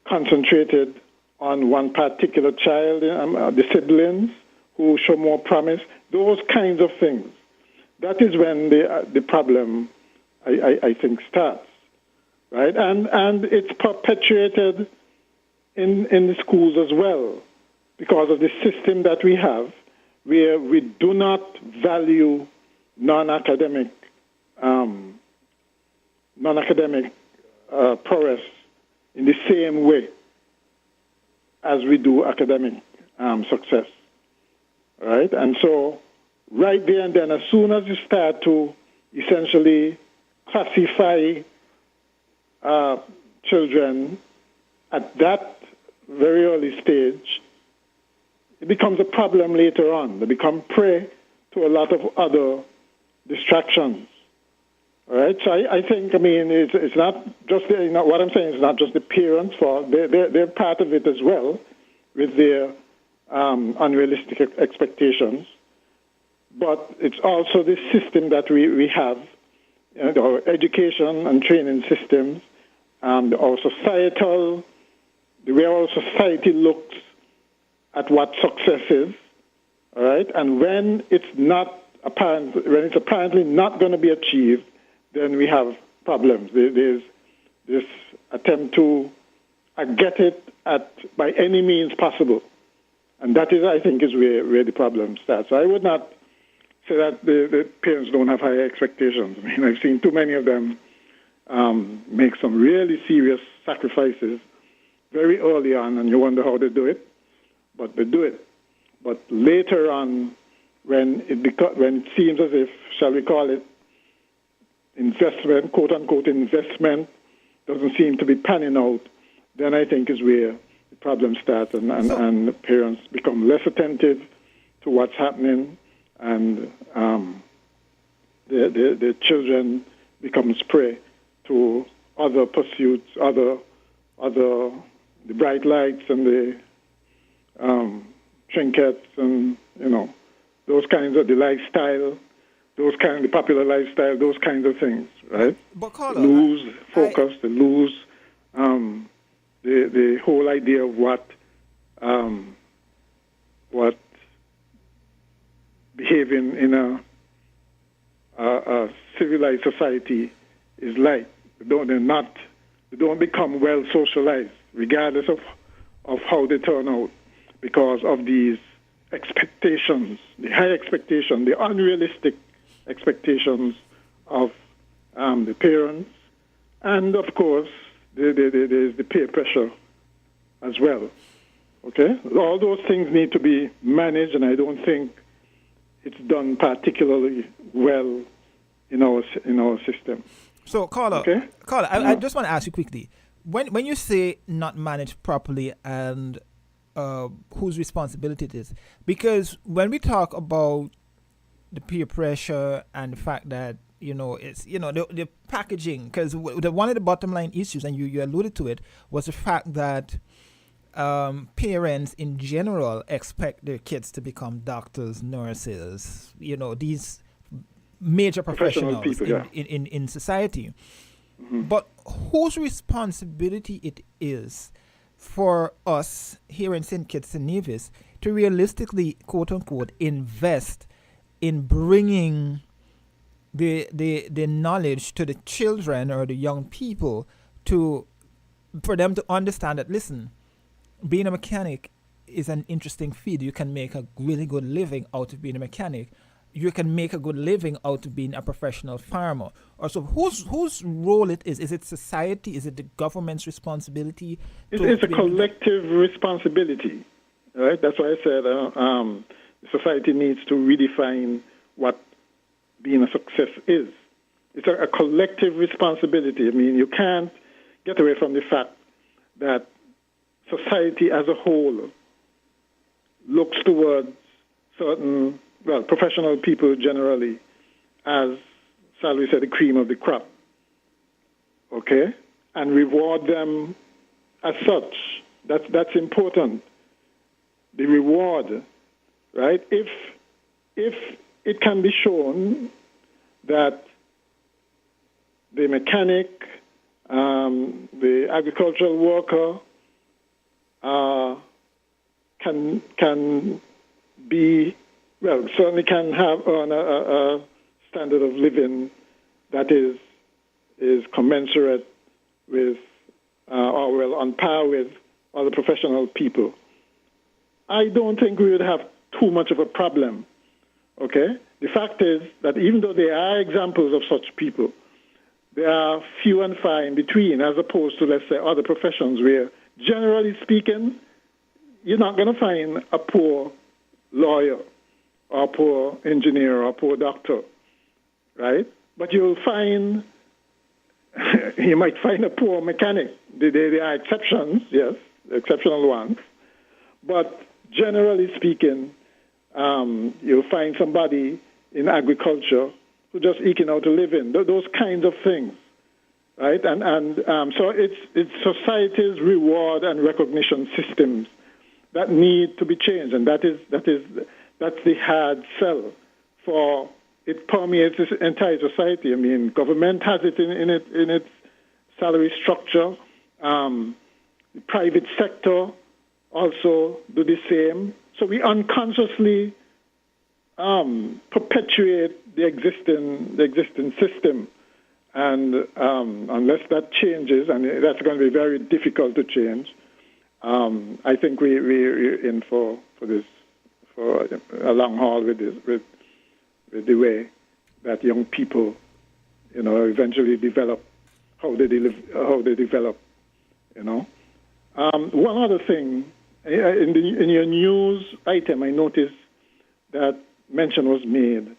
[SPEAKER 14] concentrated on one particular child, the siblings who show more promise, those kinds of things. That is when the problem, I think, starts, right? And it's perpetuated in the schools as well, because of the system that we have, where we do not value non-academic prowess in the same way as we do academic success, right? And so right there and then, as soon as you start to essentially classify children at that very early stage, it becomes a problem later on. They become prey to a lot of other distractions. All right? So I think, it's not just, what I'm saying is not just the parents' fault. They're part of it as well, with their unrealistic expectations. But it's also the system that we have, our education and training systems, our societal, the way our society looks at what success is, all right? And when it's apparently not going to be achieved, then we have problems. There's this attempt to get it by any means possible. And that is, I think, is where the problem starts. So I would not say that the parents don't have high expectations. I've seen too many of them make some really serious sacrifices very early on, and you wonder how they do it, but they do it. But later on, when it seems as if, shall we call it, investment, quote-unquote investment, doesn't seem to be panning out, then I think is where the problem starts, and the parents become less attentive to what's happening, and the children become prey to other pursuits, other the bright lights and the trinkets and, those kinds of the lifestyle, the popular lifestyle, those kinds of things, right?
[SPEAKER 11] But Carla,
[SPEAKER 14] they lose focus, they lose the whole idea of what behaving in a civilized society is like. They don't become well socialized, regardless of how they turn out, because of these expectations, the high expectation, the unrealistic expectations of the parents, and of course there's the peer pressure as well. Okay, all those things need to be managed, and I don't think it's done particularly well in our system.
[SPEAKER 11] So, Carla,
[SPEAKER 14] Okay?
[SPEAKER 11] I just want to ask you quickly. When you say not managed properly and whose responsibility it is, because when we talk about the peer pressure and the fact that it's the packaging, because one of the bottom line issues, and you alluded to it, was the fact that parents in general expect their kids to become doctors, nurses, these major professionals
[SPEAKER 14] people, yeah.
[SPEAKER 11] in society.
[SPEAKER 14] Mm-hmm.
[SPEAKER 11] But whose responsibility it is for us here in St. Kitts and Nevis to realistically, quote unquote, invest in bringing the knowledge to the children or the young people for them to understand that, listen, being a mechanic is an interesting field. You can make a really good living out of being a mechanic. You can make a good living out of being a professional farmer. Or so whose role it is? Is it society? Is it the government's responsibility?
[SPEAKER 14] It's a collective responsibility, right? That's why I said society needs to redefine what being a success is. It's a collective responsibility. I mean, you can't get away from the fact that society as a whole looks towards certain, professional people generally as, shall we say, the cream of the crop, okay? And reward them as such. That's important. The reward, right? If it can be shown that the mechanic, the agricultural worker can be, certainly can have a standard of living that is commensurate with or on par with other professional people. I don't think we would have too much of a problem, okay? The fact is that even though there are examples of such people, they are few and far in between, as opposed to, let's say, other professions where, generally speaking, you're not going to find a poor lawyer or a poor engineer or a poor doctor, right? But you'll find, you might find a poor mechanic. There are exceptions, yes, exceptional ones. But generally speaking, you'll find somebody in agriculture who just eking out a living, those kinds of things, right? And so it's society's reward and recognition systems that need to be changed, and that's the hard sell for it permeates this entire society. I mean, government has it in its salary structure. The private sector also do the same. So we unconsciously perpetuate the existing system, and unless that changes, and that's going to be very difficult to change, I think we're in for a long haul with this, with the way that young people, eventually develop, how they develop, One other thing, in your news item, I noticed that mention was made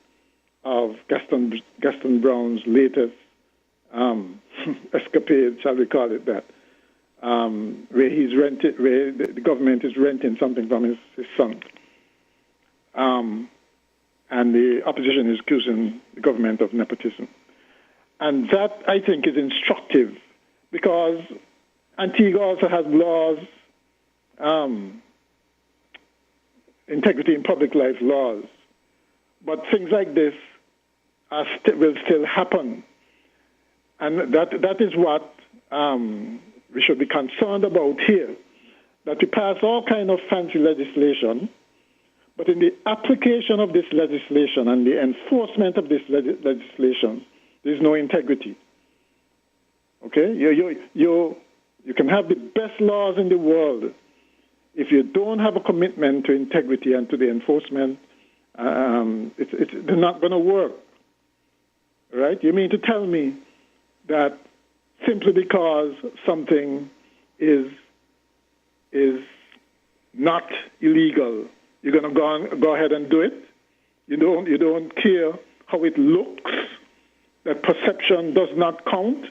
[SPEAKER 14] of Gaston Brown's latest escapade, shall we call it that, where the government is renting something from his son. And the opposition is accusing the government of nepotism. And that, I think, is instructive, because Antigua also has laws, integrity in public life laws. But things like this will still happen. And that is what we should be concerned about here, that we pass all kind of fancy legislation, but in the application of this legislation and the enforcement of this legislation, there's no integrity. Okay? You can have the best laws in the world. If you don't have a commitment to integrity and to the enforcement, they're not going to work. Right? You mean to tell me that simply because something is not illegal, you're going to go ahead and do it? You don't care how it looks, that perception does not count,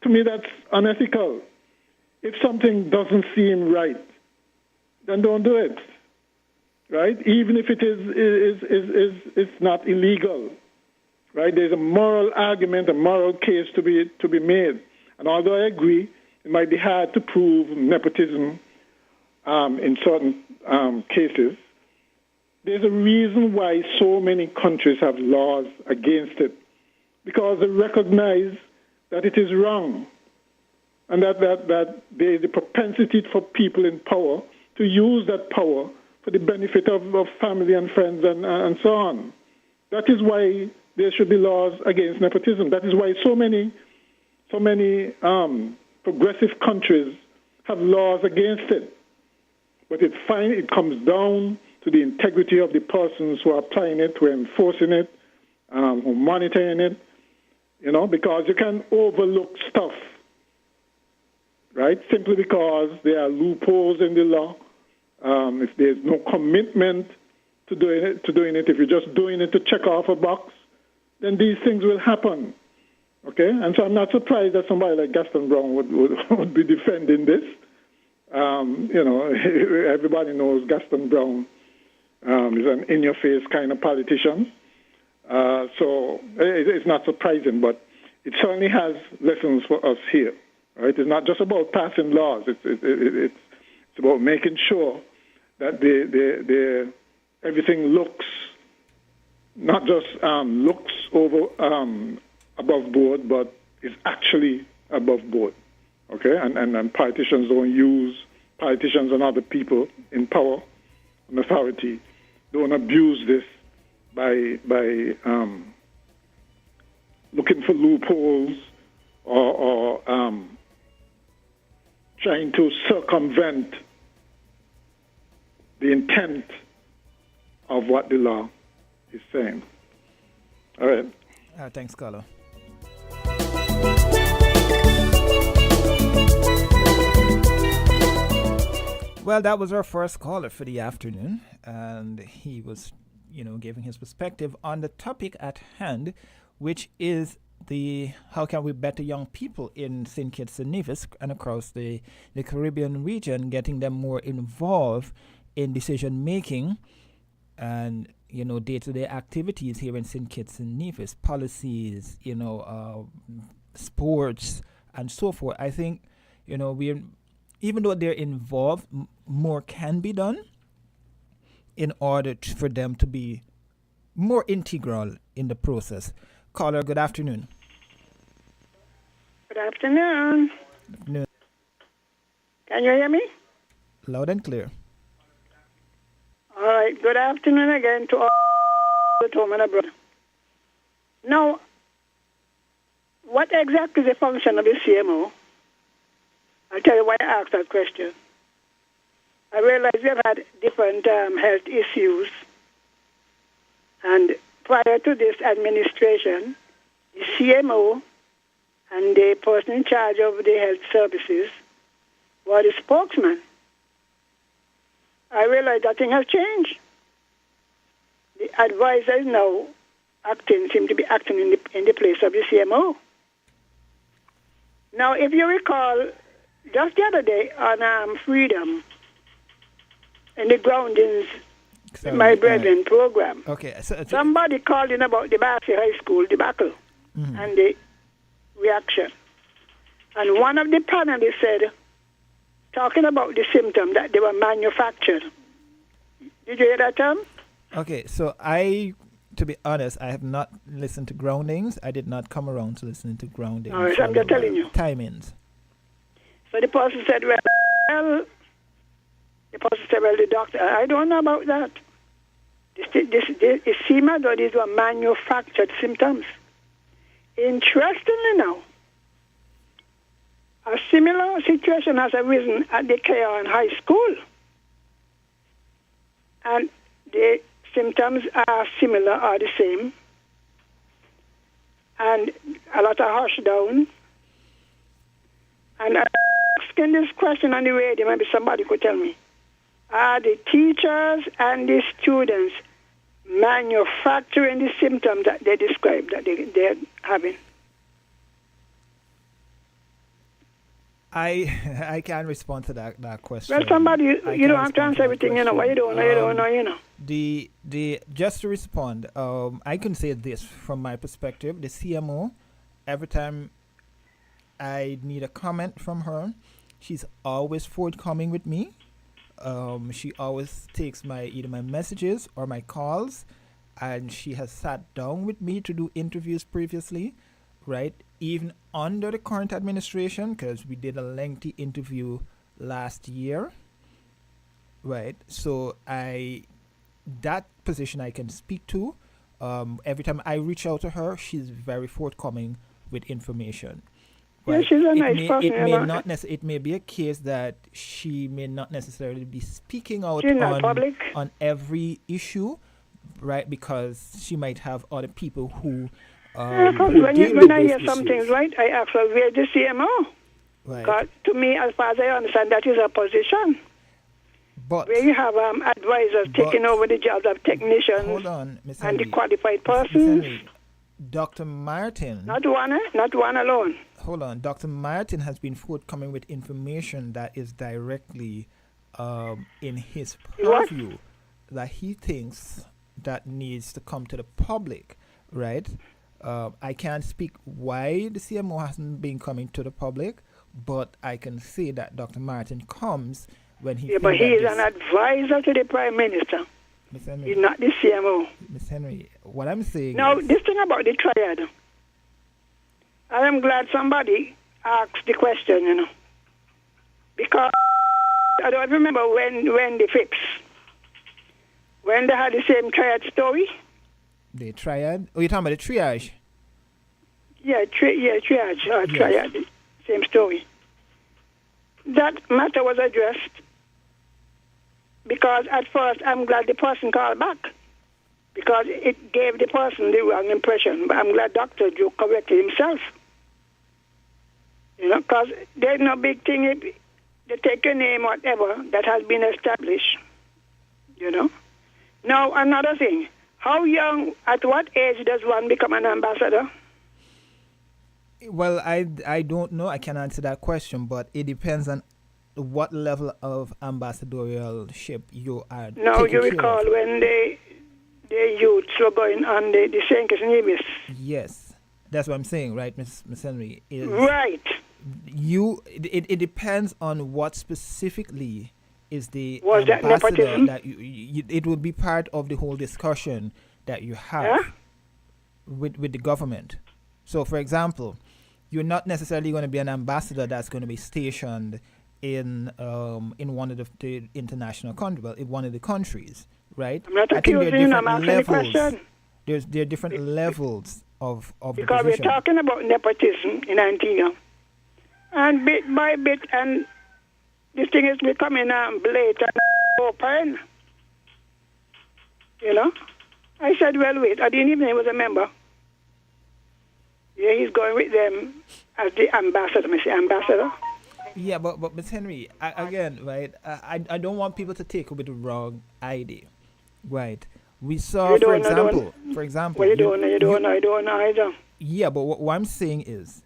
[SPEAKER 14] to me that's unethical. If something doesn't seem right, then don't do it, right? Even if it is not illegal, right? There's a moral argument, a moral case to be made. And although I agree, it might be hard to prove nepotism in certain cases, there's a reason why so many countries have laws against it, because they recognize that it is wrong, and that there is a propensity for people in power to use that power for the benefit of family and friends and so on. That is why there should be laws against nepotism. That is why so many progressive countries have laws against it. But it comes down to the integrity of the persons who are applying it, who are enforcing it, who are monitoring it, because you can overlook stuff, right? Simply because there are loopholes in the law. If there's no commitment to doing it, if you're just doing it to check off a box, then these things will happen. Okay? And so I'm not surprised that somebody like Gaston Brown would be defending this. Everybody knows Gaston Brown is an in-your-face kind of politician. So it's not surprising, but it certainly has lessons for us here. Right? It's not just about passing laws. It's about making sure that everything looks, not just looks over above board, but is actually above board. Okay, and politicians don't use politicians and other people in power and authority don't abuse this by looking for loopholes or trying to circumvent the intent of what the law is saying. All right.
[SPEAKER 11] Thanks, Carlo. Well, that was our first caller for the afternoon, and he was, giving his perspective on the topic at hand, which is how can we better young people in St. Kitts and Nevis and across the Caribbean region, getting them more involved in decision making and day-to-day activities here in St. Kitts and Nevis, policies, sports and so forth. I think even though they're involved, more can be done in order for them to be more integral in the process. Caller, good afternoon.
[SPEAKER 2] Good afternoon.
[SPEAKER 11] No.
[SPEAKER 2] Can you hear me?
[SPEAKER 11] Loud and clear.
[SPEAKER 2] All right. Good afternoon again to all the home and abroad. Now, what exactly is the function of the CMO? I'll tell you why I asked that question. I realize we have had different health issues, and prior to this administration, the CMO and the person in charge of the health services were the spokesman. I realize that thing has changed. The advisors now seem to be acting in the place of the CMO. Now, if you recall, just the other day on Freedom, in the Groundings with My Brethren program, somebody called in about the Basse High School debacle and the reaction. And one of the panelists said, talking about the symptom, that they were manufactured. Did you hear that term?
[SPEAKER 11] Okay, so to be honest, I have not listened to Groundings. I did not come around to listening to Groundings.
[SPEAKER 2] All right, I'm just telling you.
[SPEAKER 11] Timings.
[SPEAKER 2] So the person said, the doctor, I don't know about that. It seemed as though these were manufactured symptoms. Interestingly now, a similar situation has arisen at the Cairn High School. And the symptoms are similar, are the same. And a lot of hush down. And I'm asking this question on the radio, maybe somebody could tell me. Are the teachers and the students manufacturing the symptom that they describe that they're having?
[SPEAKER 11] I can't respond to that question.
[SPEAKER 2] Well, somebody, you don't have to answer everything, you know. Why you don't know, you know.
[SPEAKER 11] The just to respond, I can say this from my perspective. The CMO, every time I need a comment from her, she's always forthcoming with me. She always takes either my messages or my calls, and she has sat down with me to do interviews previously, right? Even under the current administration, because we did a lengthy interview last year, right? So that position I can speak to. Every time I reach out to her, she's very forthcoming with information.
[SPEAKER 2] Right? Yeah, she's a nice person.
[SPEAKER 11] It may be a case that she may not necessarily be speaking out on every issue, right? Because she might have other people who.
[SPEAKER 2] When I hear some things, right, I ask her, where's the CMO?
[SPEAKER 11] Right.
[SPEAKER 2] Because to me, as far as I understand, that is a position.
[SPEAKER 11] But
[SPEAKER 2] where you have advisors taking over the jobs of technicians and the qualified persons.
[SPEAKER 11] Dr. Martin.
[SPEAKER 2] Not one alone.
[SPEAKER 11] Hold on. Dr. Martin has been forthcoming with information that is directly in his purview that he thinks that needs to come to the public, right? I can't speak why the CMO hasn't been coming to the public, but I can say that Dr. Martin comes when he.
[SPEAKER 2] Yeah, but he is an advisor to the Prime Minister.
[SPEAKER 11] Miss Henry,
[SPEAKER 2] he's not the CMO.
[SPEAKER 11] Miss Henry, what I'm saying.
[SPEAKER 2] Now, this thing about the triad, I am glad somebody asked the question, you know, because I don't remember when the Phipps, when they had the same triad story.
[SPEAKER 11] The triad? Oh, you're talking about the triage?
[SPEAKER 2] Yeah, triage, triad, same story. That matter was addressed because at first I'm glad the person called back because it gave the person the wrong impression. But I'm glad Dr. Joe corrected himself. You know, because there's no big thing if they take your name, whatever, that has been established. You know? Now, another thing. How young, at what age does one become an ambassador?
[SPEAKER 11] Well, I don't know. I can't answer that question, but it depends on what level of ambassadorship you are.
[SPEAKER 2] Now, you recall when the youths were going on the St. Nevis.
[SPEAKER 11] Yes, that's what I'm saying, right, Miss Henry?
[SPEAKER 2] Right.
[SPEAKER 11] It depends on what specifically is the
[SPEAKER 2] was that nepotism?
[SPEAKER 11] That it would be part of the whole discussion that you have with the government. So, for example, you're not necessarily going to be an ambassador that's going to be stationed in one of the international countries, well, in one of the countries, right?
[SPEAKER 2] I'm not accusing you. I'm asking the question.
[SPEAKER 11] There are different levels of
[SPEAKER 2] because
[SPEAKER 11] the position.
[SPEAKER 2] We're talking about nepotism in Antigua, and bit by bit, and this thing is becoming blatant, open. You know, I said, well, wait. I didn't even know he was a member. Yeah, he's going with them as the ambassador, Mr. Ambassador.
[SPEAKER 11] Yeah, but Ms. Henry, again, right, I don't want people to take away the wrong idea, right? We saw, for example...
[SPEAKER 2] Well, you don't know either.
[SPEAKER 11] Yeah, but what I'm saying is,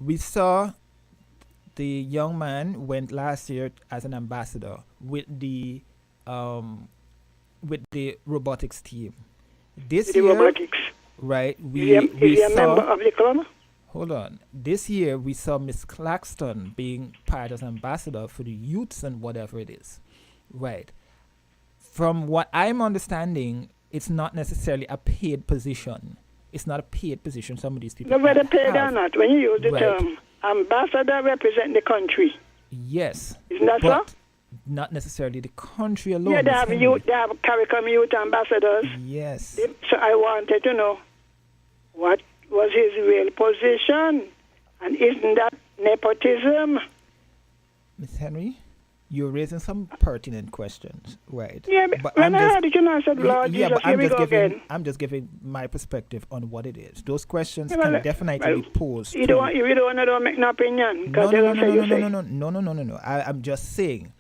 [SPEAKER 11] we saw the young man went last year as an ambassador with the robotics team. This year,
[SPEAKER 2] robotics.
[SPEAKER 11] Right?
[SPEAKER 2] Is he a member of the club?
[SPEAKER 11] Hold on. This year, we saw Miss Claxton being part as ambassador for the youths and whatever it is. Right. From what I'm understanding, it's not necessarily a paid position. It's not a paid position. Some of these people.
[SPEAKER 2] No, whether paid or not, when you use the term ambassador represent the country.
[SPEAKER 11] Yes.
[SPEAKER 2] Isn't that so?
[SPEAKER 11] Not necessarily the country alone.
[SPEAKER 2] Yeah, they have CARICOM youth ambassadors.
[SPEAKER 11] Yes.
[SPEAKER 2] So I wanted to know what was his real position, and isn't that nepotism?
[SPEAKER 11] Miss Henry, you're raising some pertinent questions, right?
[SPEAKER 2] Yeah, but when I heard it, I said, Lord Jesus, here we go again.
[SPEAKER 11] I'm just giving my perspective on what it is. Those questions can definitely be posed.
[SPEAKER 2] You don't want to make no opinion.
[SPEAKER 11] No. I'm just saying,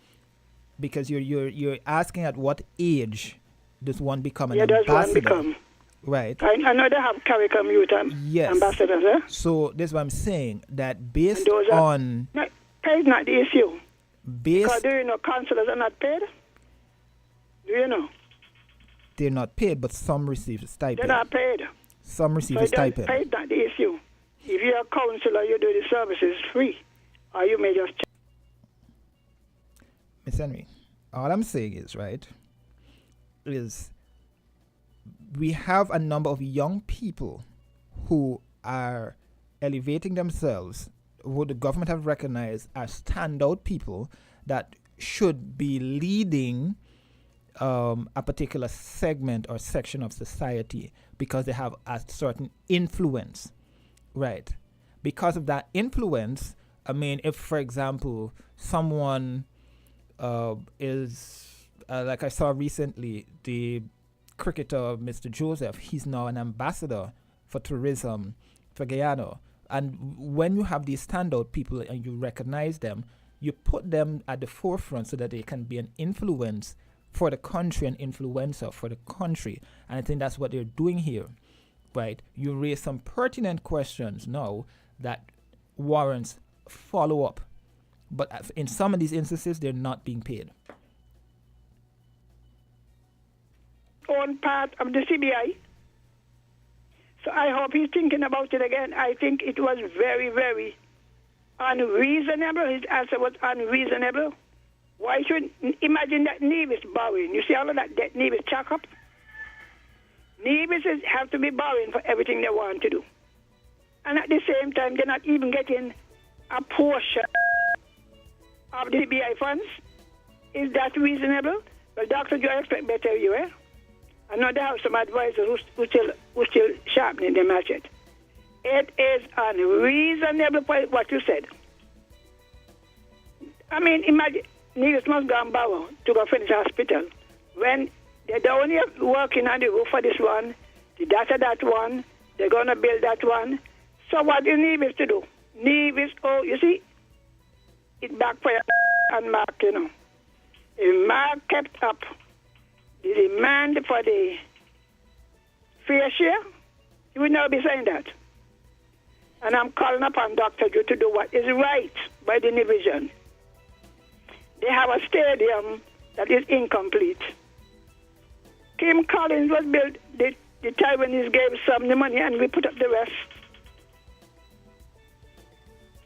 [SPEAKER 11] because you're asking at what age does one become an
[SPEAKER 2] does
[SPEAKER 11] ambassador?
[SPEAKER 2] one become?
[SPEAKER 11] Right.
[SPEAKER 2] I know they have CARICOM youth ambassadors, eh?
[SPEAKER 11] So this is what I'm saying, that based
[SPEAKER 2] those
[SPEAKER 11] on...
[SPEAKER 2] Pay is not the issue.
[SPEAKER 11] Based...
[SPEAKER 2] Because do you know councillors are not paid? Do you know?
[SPEAKER 11] They're not paid, but some receive a stipend.
[SPEAKER 2] They're not paid.
[SPEAKER 11] Some receive a stipend.
[SPEAKER 2] Pay is not the issue. If you're a councillor, you do the services free. Or you may just...
[SPEAKER 11] Miss Henry, all I'm saying is, right, is we have a number of young people who are elevating themselves, who the government have recognized as standout people that should be leading a particular segment or section of society because they have a certain influence, right? Because of that influence, I mean, if, for example, someone is, like I saw recently, the cricketer Mr. Joseph, he's now an ambassador for tourism for Guyana. And when you have these standout people and you recognize them, you put them at the forefront so that they can be an influence for the country, an influencer for the country. And I think that's what they're doing here, right? You raise some pertinent questions now that warrants follow-up. But in some of these instances, they're not being paid.
[SPEAKER 2] On part of the CBI. So I hope he's thinking about it again. I think it was very, very unreasonable. His answer was unreasonable. Why should imagine that Nevis borrowing? You see all of that debt Nevis chuck up? Nevis have to be borrowing for everything they want to do. And at the same time, they're not even getting a portion of the CBI funds. Is that reasonable? Well, Dr. Joe, I expect better of you, eh? I know they have some advisors who still sharpening the machete. It is unreasonable what you said. I mean, imagine, Nevis must go and borrow to go finish hospital. When they're only working on the roof for this one, the data that one, they're going to build that one. So what do Nevis to do? Nevis, you see, it backfired on Mark, you know. If Mark kept up the demand for the fair share, he would never be saying that. And I'm calling upon Dr. Drew to do what is right by the division. They have a stadium that is incomplete. Kim Collins was built, the Taiwanese gave some of the money and we put up the rest.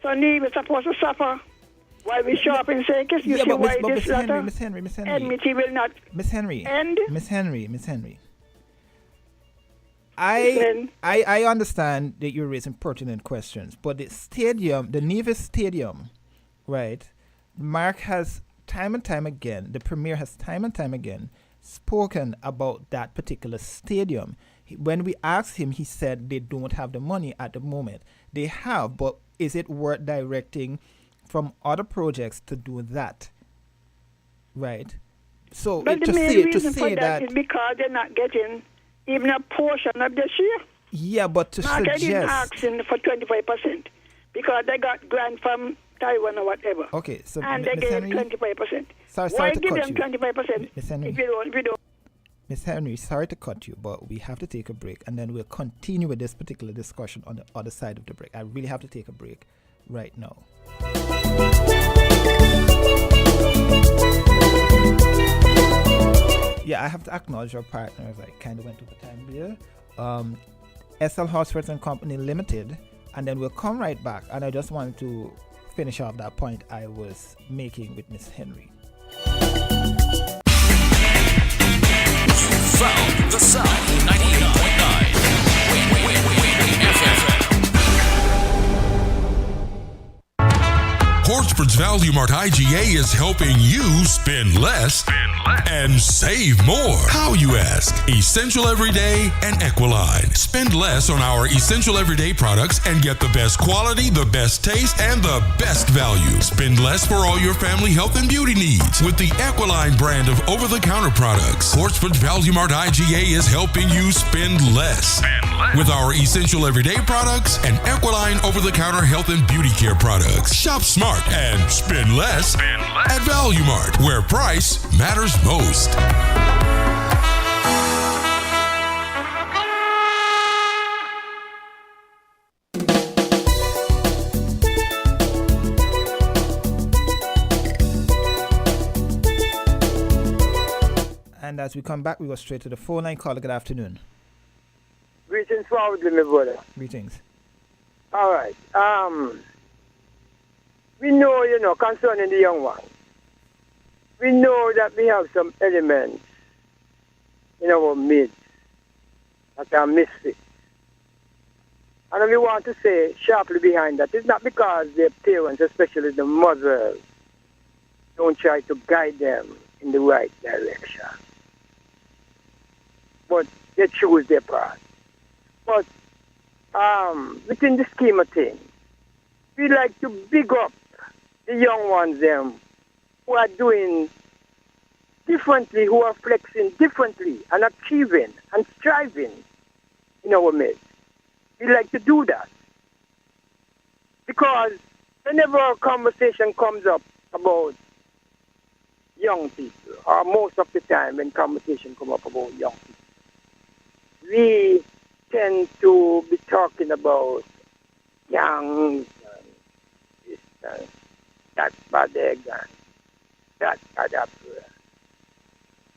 [SPEAKER 2] So Neve is supposed to suffer while we show up in circus. You see why this letter?
[SPEAKER 11] Miss Henry.
[SPEAKER 2] Enmity will not
[SPEAKER 11] Miss Henry.
[SPEAKER 2] end.
[SPEAKER 11] Miss Henry. I understand that you're raising pertinent questions, but the stadium, the Nevis Stadium, right? Mark has time and time again, the Premier has time and time again spoken about that particular stadium. When we asked him, he said they don't have the money at the moment. They have, but is it worth directing from other projects to do that? Right? So
[SPEAKER 2] but
[SPEAKER 11] to
[SPEAKER 2] the main reason
[SPEAKER 11] say
[SPEAKER 2] for that is because they're not getting even a portion of the share.
[SPEAKER 11] Yeah, but to
[SPEAKER 2] Mark,
[SPEAKER 11] suggest...
[SPEAKER 2] I didn't ask him for 25% because they got grant from Taiwan or whatever.
[SPEAKER 11] Okay, so
[SPEAKER 2] and they gave 25%.
[SPEAKER 11] Sorry
[SPEAKER 2] Why
[SPEAKER 11] to
[SPEAKER 2] give
[SPEAKER 11] cut
[SPEAKER 2] them
[SPEAKER 11] you.
[SPEAKER 2] 25%
[SPEAKER 11] Miss Henry.
[SPEAKER 2] if you don't?
[SPEAKER 11] Miss Henry, sorry to cut you, but we have to take a break, and then we'll continue with this particular discussion on the other side of the break. I really have to take a break right now. Yeah, I have to acknowledge our partners. I kind of went over time there. SL Horsford and Company Limited, and then we'll come right back. And I just wanted to finish off that point I was making with Miss Henry.
[SPEAKER 8] Found the sound 98.9 FM.
[SPEAKER 9] Horsford's Value Mart IGA is helping you spend less and save more. How, you ask? Essential Everyday and Equiline. Spend less on our Essential Everyday products and get the best quality, the best taste, and the best value. Spend less for all your family health and beauty needs with the Equiline brand of over-the-counter products. Horsford's Value Mart IGA is helping you spend less. With our Essential Everyday products and Equiline over-the-counter health and beauty care products. Shop smart and spend less at Value Mart, where price matters most.
[SPEAKER 11] And as we come back, we go straight to the phone line. Caller, good afternoon.
[SPEAKER 15] Greetings forwardly, my brother.
[SPEAKER 11] Greetings.
[SPEAKER 15] All right. We know, concerning the young one, we know that we have some elements in our midst that are misfits. And we want to say sharply behind that, it's not because their parents, especially the mothers, don't try to guide them in the right direction. But they choose their path. But within the scheme of things, we like to big up the young ones them who are doing differently, who are flexing differently and achieving and striving in our midst. We like to do that. Because whenever a conversation comes up about young people, or most of the time when conversation come up about young people, we tend to be talking about gangs and this and that bad egg and that bad apple.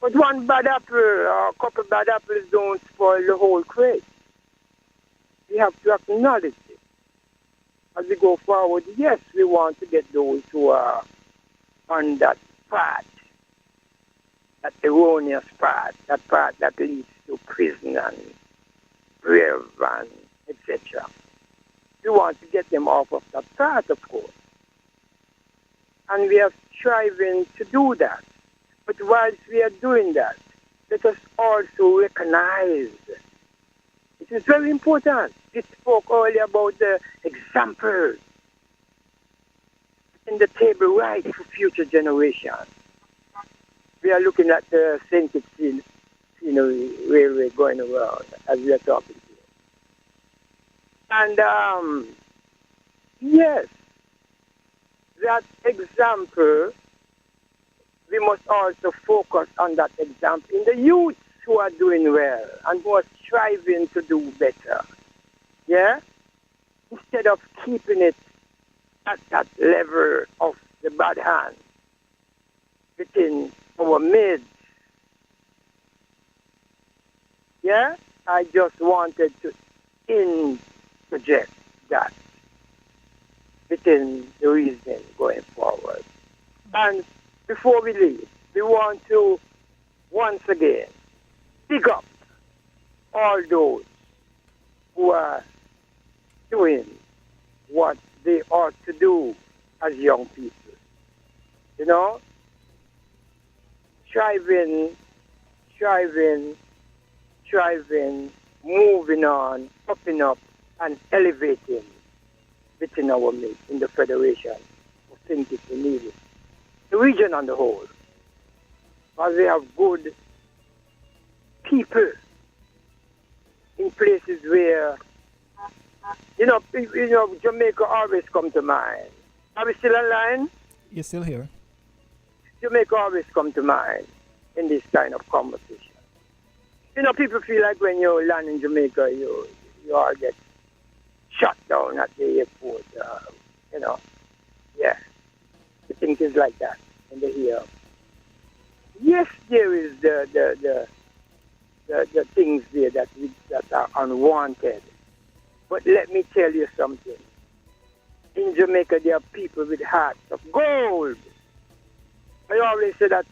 [SPEAKER 15] But one bad apple or a couple bad apples don't spoil the whole crate. We have to acknowledge it. As we go forward, yes, we want to get those who are on that path, that erroneous path, that path that leads to prison and grave and etc. We want to get them off of that path, of course. And we are striving to do that. But whilst we are doing that, let us also recognize it is very important. We spoke earlier about the example in the table right for future generations. We are looking at the St. Kitts scenery railway going around as we are talking to you. And yes, that example, we must also focus on that example in the youth who are doing well and who are striving to do better. Yeah? Instead of keeping it at that level of the bad hand within our midst. Yeah? I just wanted to interject that within the reason going forward. And before we leave, we want to once again pick up all those who are doing what they ought to do as young people. You know? Striving, moving on, upping up, and elevating within our midst in the Federation of St. Kitts and Nevis, the region on the whole. Because we have good people in places where, Jamaica always come to mind. Are we still online?
[SPEAKER 11] You're still here.
[SPEAKER 15] Jamaica always come to mind in this kind of conversation. People feel like when you land in Jamaica, you all get shut down at the airport. Yeah. The thing is like that when they hear. Yes, there is the things there that are unwanted. But let me tell you something. In Jamaica, there are people with hearts of gold. I always say that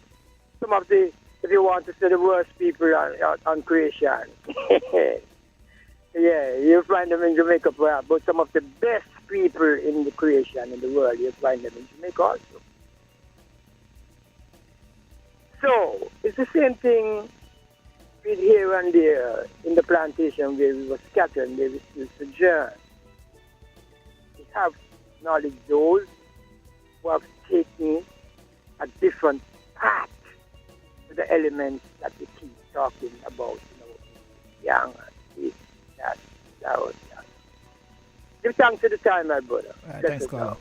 [SPEAKER 15] some of the, if you want to say the worst people on creation, yeah, you find them in Jamaica perhaps, but some of the best people in the creation in the world, you find them in Jamaica also. So, it's the same thing with here and there in the plantation where we were scattered, where we still sojourn. We have knowledge those who have taken a different path to the elements that we keep talking about, young, this, that. Give thanks to the time, my brother.
[SPEAKER 11] Thanks, Carl.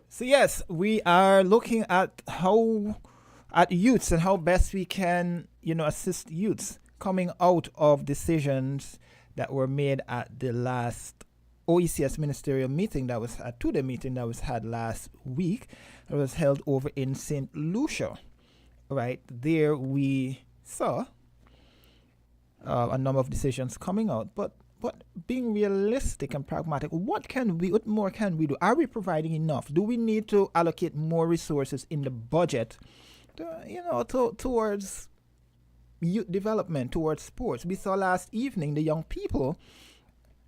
[SPEAKER 11] So yes, we are looking at youths and how best we can, assist youths coming out of decisions that were made at the last OECS ministerial meeting that was a two-day meeting that was had last week. It was held over in St. Lucia. Right there, we saw a number of decisions coming out, but being realistic and pragmatic, what more can we do? Are we providing enough? Do we need to allocate more resources in the budget, towards youth development, towards sports? We saw last evening the young people,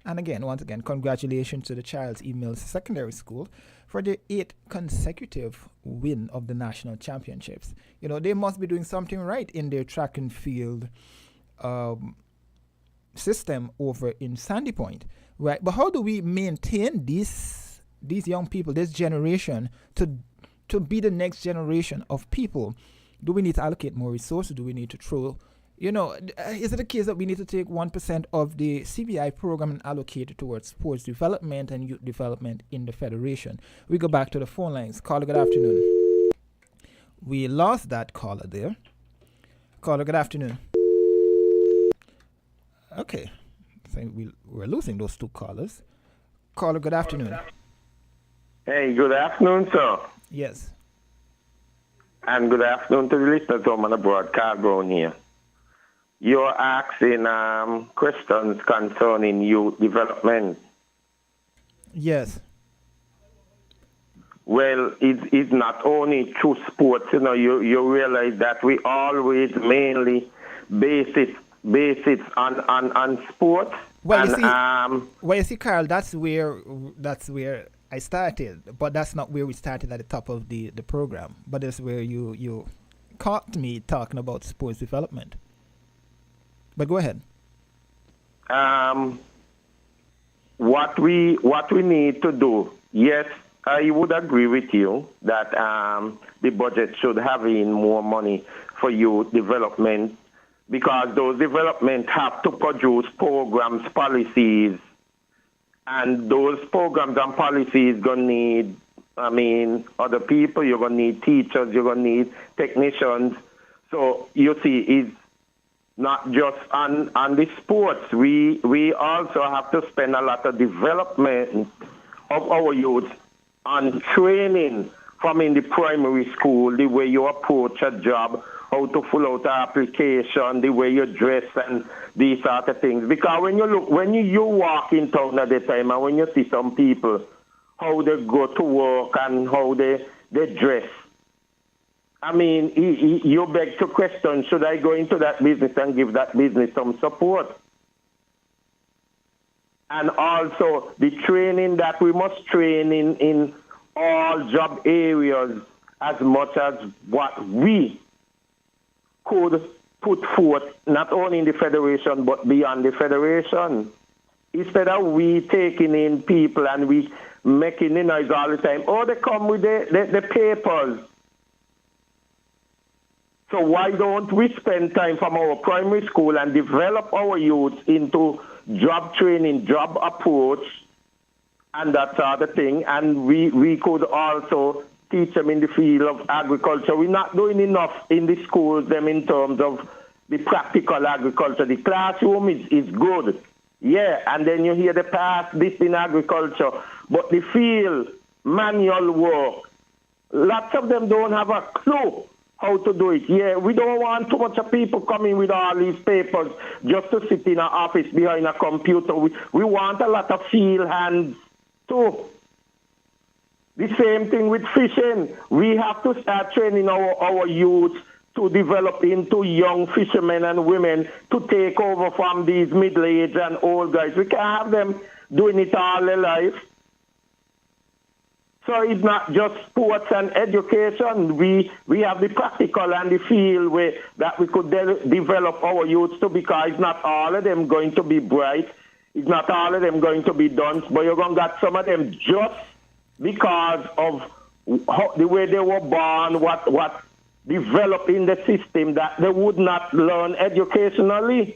[SPEAKER 11] and once again, congratulations to the Child's Email Secondary School for their 8th consecutive win of the national championships. They must be doing something right in their track and field system over in Sandy Point, right? But how do we maintain these young people, this generation, to be the next generation of people? Do we need to allocate more resources? Do we need to throw, is it a case that we need to take 1% of the CBI program and allocate it towards sports development and youth development in the federation? We go back to the phone lines. Caller, good afternoon. We lost that caller there. Caller, good afternoon. Okay, so we're losing those two callers. Caller, good afternoon.
[SPEAKER 16] Hey, good afternoon, sir.
[SPEAKER 11] Yes.
[SPEAKER 16] And good afternoon to the listeners home on the broadcast Brown here. You're asking questions concerning youth development.
[SPEAKER 11] Yes.
[SPEAKER 16] Well, it's not only through sports. You realize that we always mainly base it on sports.
[SPEAKER 11] Well, you see, Carl, that's where I started, but that's not where we started at the top of the program. But that's where you caught me talking about sports development. But go ahead.
[SPEAKER 16] What we need to do, yes, I would agree with you that the budget should have in more money for youth development, because those development have to produce programs, policies, and those programs and policies going to need, other people. You're going to need teachers, you're going to need technicians. So you see, it's not just on the sports. We also have to spend a lot of development of our youth on training from in the primary school, the way you approach a job, how to fill out an application, the way you dress, and these sort of things. Because when you walk in town at the time, and when you see some people, how they go to work and how they dress, you beg to question, should I go into that business and give that business some support? And also the training that we must train in all job areas as much as what we could put forth, not only in the federation but beyond the federation. Instead of we taking in people and we making the noise all the time, they come with the papers. So why don't we spend time from our primary school and develop our youth into job training, job approach, and that sort of thing? And we could also teach them in the field of agriculture. We're not doing enough in the schools them in terms of the practical agriculture. The classroom is good, yeah, and then you hear the past this in agriculture, but the field, manual work, lots of them don't have a clue how to do it. Yeah, we don't want too much of people coming with all these papers just to sit in an office behind a computer. We want a lot of field hands too. The same thing with fishing. We have to start training our youth to develop into young fishermen and women to take over from these middle-aged and old guys. We can't have them doing it all their life. So it's not just sports and education. We have the practical and the field way that we could develop our youths to, because it's not all of them going to be bright. It's not all of them going to be dunce, but you're going to get some of them just because of the way they were born, what developed in the system that they would not learn educationally.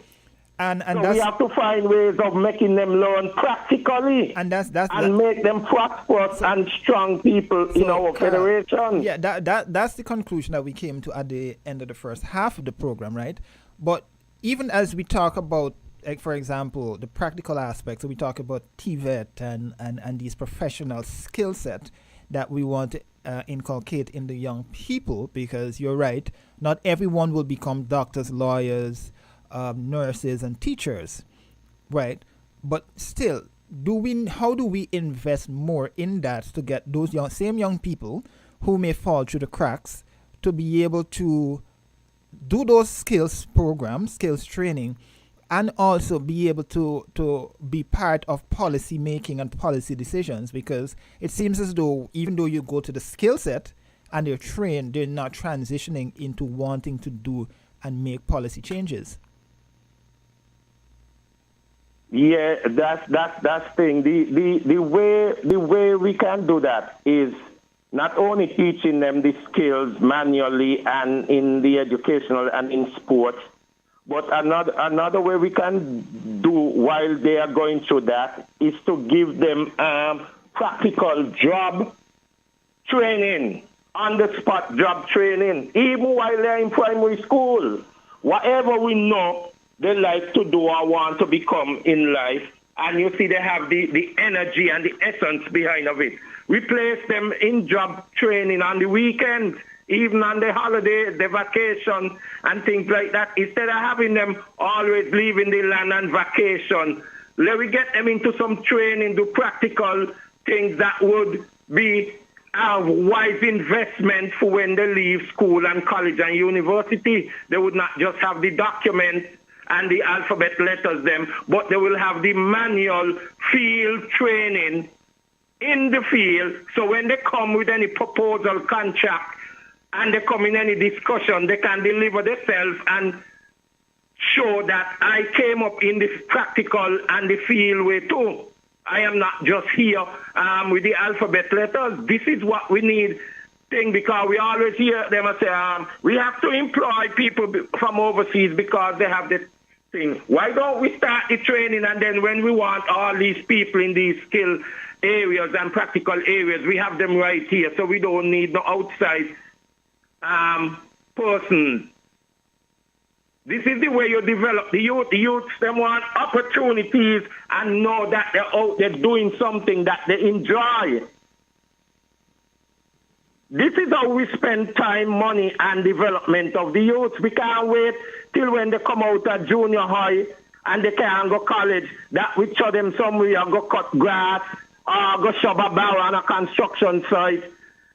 [SPEAKER 11] And
[SPEAKER 16] so we have to find ways of making them learn practically, and make them prosperous and strong people in our federation.
[SPEAKER 11] Yeah, that's the conclusion that we came to at the end of the first half of the program, right? But even as we talk about like for example, the practical aspects. So we talk about TVET and these professional skill set that we want to inculcate in the young people, because you're right, not everyone will become doctors, lawyers, nurses, and teachers, right? But still, how do we invest more in that to get those same young people who may fall through the cracks to be able to do those skills programs, skills training, and also be able to be part of policy making and policy decisions? Because it seems as though even though you go to the skill set and they're trained, they're not transitioning into wanting to do and make policy changes.
[SPEAKER 16] Yeah, that's thing. The way we can do that is not only teaching them the skills manually and in the educational and in sports, but another way we can do while they are going through that is to give them practical job training, on-the-spot job training, even while they're in primary school. Whatever we know they like to do or want to become in life, and you see they have the energy and the essence behind of it. We place them in job training on the weekend, even on the holiday, the vacation, and things like that. Instead of having them always leaving the land on vacation, let me get them into some training, do practical things that would be a wise investment for when they leave school and college and university. They would not just have the documents and the alphabet letters them, but they will have the manual field training in the field. So when they come with any proposal, contract, and they come in any discussion, they can deliver themselves and show that I came up in the practical and the field way too. I am not just here with the alphabet letters. This is what we need thing, because we always hear them say, we have to employ people from overseas because they have the thing. Why don't we start the training, and then when we want all these people in these skill areas and practical areas, we have them right here, so we don't need no outside person. This is the way you develop the youth. The youth, them want opportunities and know that they're out there doing something that they enjoy. This is how we spend time, money, and development of the youth. We can't wait till when they come out of junior high and they can't go college, that we show them somewhere, go cut grass, or go shove a barrel on a construction site.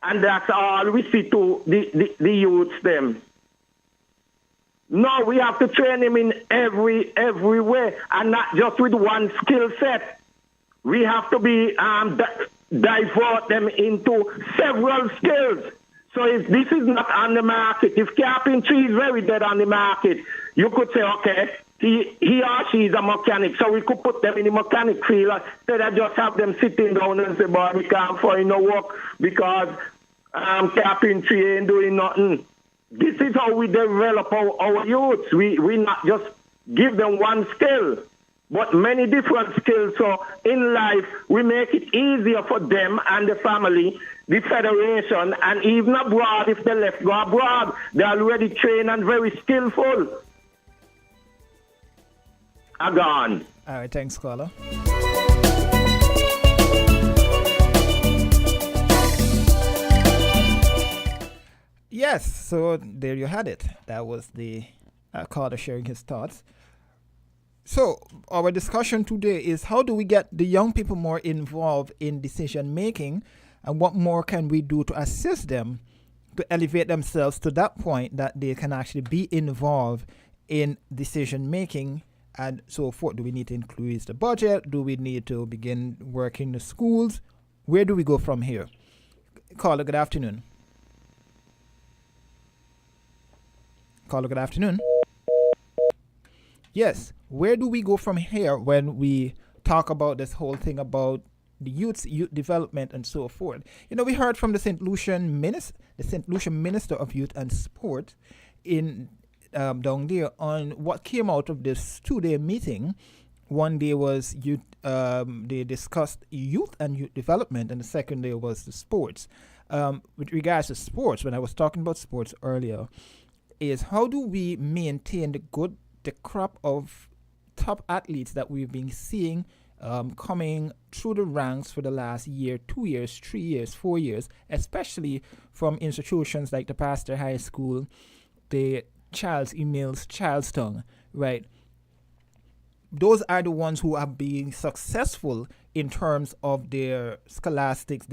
[SPEAKER 16] And that's all we see to the youths them. No, we have to train them in every way, and not just with one skill set. We have to be divert them into several skills. So if this is not on the market, if carpentry is very dead on the market, you could say, okay, he or she is a mechanic, so we could put them in the mechanic field instead of just have them sitting down and say, boy, we can't find no work because carpentry ain't doing nothing. This is how we develop our youths. We not just give them one skill, but many different skills. So in life, we make it easier for them and the family, the federation, and even abroad, if they left go abroad, they're already trained and very skillful. Gone.
[SPEAKER 11] All right, thanks, caller. Yes, so there you had it. That was the caller sharing his thoughts. So our discussion today is, how do we get the young people more involved in decision making, and what more can we do to assist them to elevate themselves to that point that they can actually be involved in decision making and so forth? Do we need to increase the budget? Do we need to begin working the schools? Where do we go from here? Caller, good afternoon. Caller, good afternoon. Yes, where do we go from here when we talk about this whole thing about the youth development and so forth? You know, we heard from the St. Lucian Minister of Youth and Sport in down there on what came out of this 2-day meeting. One day was youth. They discussed youth and youth development, and the second day was the sports. With regards to sports, when I was talking about sports earlier, is how do we maintain the crop of top athletes that we've been seeing coming through the ranks for the last year, 2 years, 3 years, 4 years, especially from institutions like the Pastor High School, the Charles E. Mills, Charlestown, right? Those are the ones who are being successful in terms of their scholastic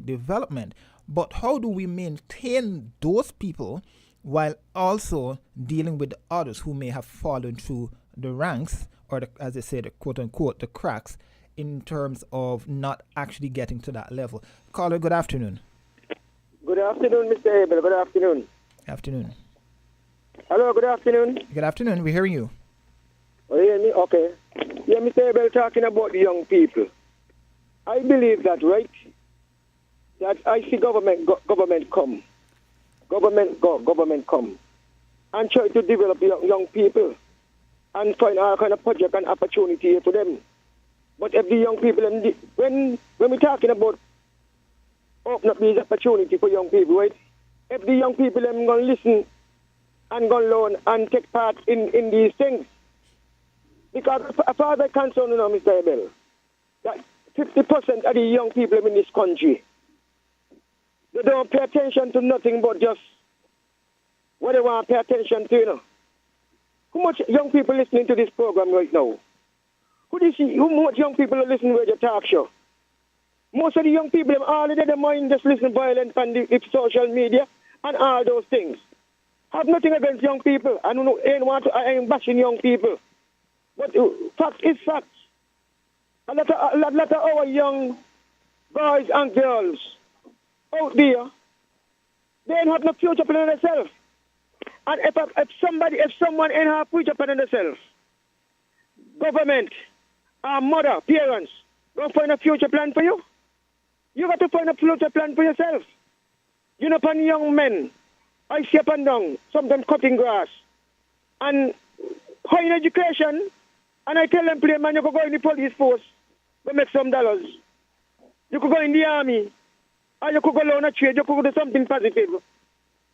[SPEAKER 11] development. But how do we maintain those people while also dealing with the others who may have fallen through the ranks, or as I say, the quote-unquote, the cracks, in terms of not actually getting to that level? Caller, good afternoon.
[SPEAKER 15] Good afternoon, Mr. Abel. Good afternoon.
[SPEAKER 11] Afternoon.
[SPEAKER 15] Hello, good afternoon.
[SPEAKER 11] Good afternoon. We're hearing you.
[SPEAKER 15] Oh, you hear me? Okay. Yeah, Mr. Abel, talking about the young people. I believe that, right? That I see government come. Government come. And try to develop young people. And find all kind of project and opportunity for them. But if the young people, when we're talking about open up these opportunity for young people, right? If the young people are going to listen and going to learn and take part in these things. Because as far as I'm concerned, Mr. Abel, that 50% of the young people in this country, they don't pay attention to nothing but just what they want to pay attention to, How much young people listening to this program right now? How much young people are listening to the talk show? Most of the young people, all of their mind just listen violence on the social media and all those things. I have nothing against young people. I ain't bashing young people. But fact is fact. A lot of our young boys and girls out there, they don't have no future plan themselves. And if someone ain't have future plan themselves, government, our mother, parents, don't find a future plan for you. You got to find a future plan for yourself. You know, upon young men, I see up and down, sometimes cutting grass, and high education, and I tell them, play, man, you could go in the police force, go make some dollars. You could go in the army, or you could go learn a trade, you could do something positive.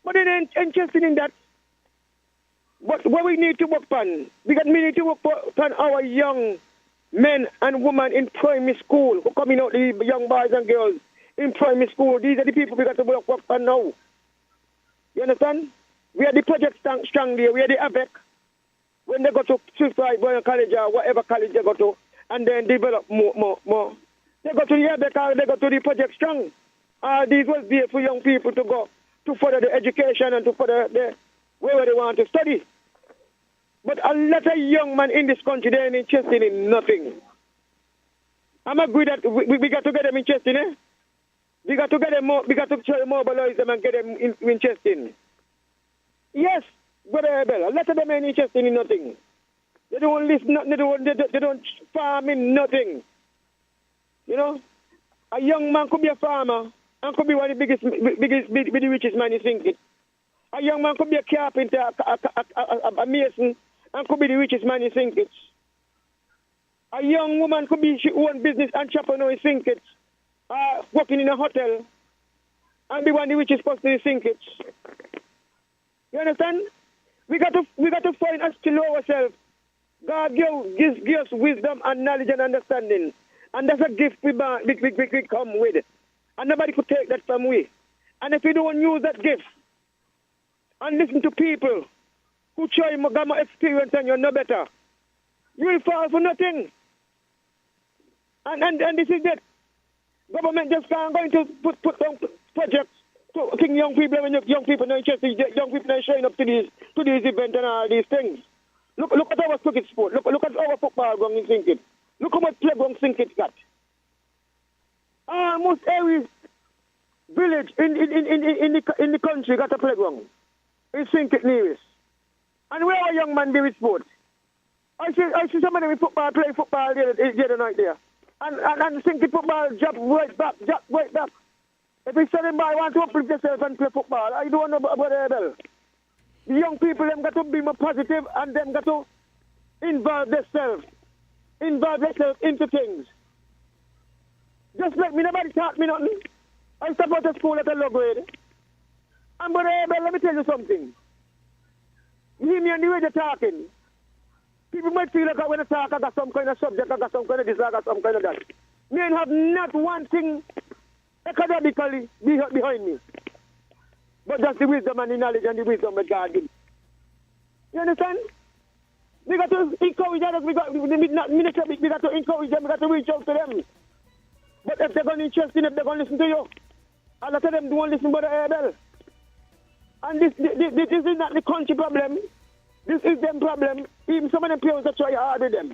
[SPEAKER 15] But they ain't interested in that. But what we need to work on, we need to work on our young men and women in primary school, who coming out, the young boys and girls in primary school. These are the people we got to work on now. You understand? We are the project strong there, we are the AVEC. When they go to Swift-Ride College or whatever college they go to, and then develop more. They go to the AVEC or they go to the project strong. These was there for young people to go to further the education and to further where they want to study. But a lot of young men in this country, they ain't interested in nothing. I'm agree that we got to get them interested, We got to get them more, we got to try to mobilize them and get them interested. Yes, Brother Abel, a lot of them ain't interested in nothing. They don't listen, they don't farm in nothing. You know? A young man could be a farmer and could be one of the richest man you think it. A young man could be a carpenter, a mason, and could be the richest man you think it. A young woman could be she own business entrepreneur you think it. Working in a hotel and be one of the richest person you think it. You understand? We got to find us to know ourselves. God gives us wisdom and knowledge and understanding. And that's a gift we come with. And nobody could take that from we. And if we don't use that gift and listen to people who try to get more experience and you're no better, you will fall for nothing. And this is it. Government just can't going to put down projects to think young people, when young people are interested, young people are showing up to these events and all these things. Look at our cricket sport. Look at our football going in Sinkit. Look how much playground Sinkit got. Almost every village in the country got a playground. In Sinkit nearest. And where are young man do with sport? I see some of them play football the other night there. And Sinkit football jump right back. If you send them by want to uplift yourself and play football, I don't know about the The young people them got to be more positive and them got to involve themselves into things. Just like me, nobody taught me nothing. I stopped out of school at a low grade. And but let me tell you something. You hear me on the way you're talking. People might feel like when I talk, I got some kind of subject, I got some kind of this, I got some kind of that. Me ain't have not one thing academically behind me. But that's the wisdom and the knowledge and the wisdom that God gives. You understand? We got to encourage others, we got to encourage them, we got to reach out to them. But if they're going to interest in it, they're going to listen to you. A lot of them don't listen to the Abel. And this is not the country problem. This is them problem. Even some of them parents that try hard with them.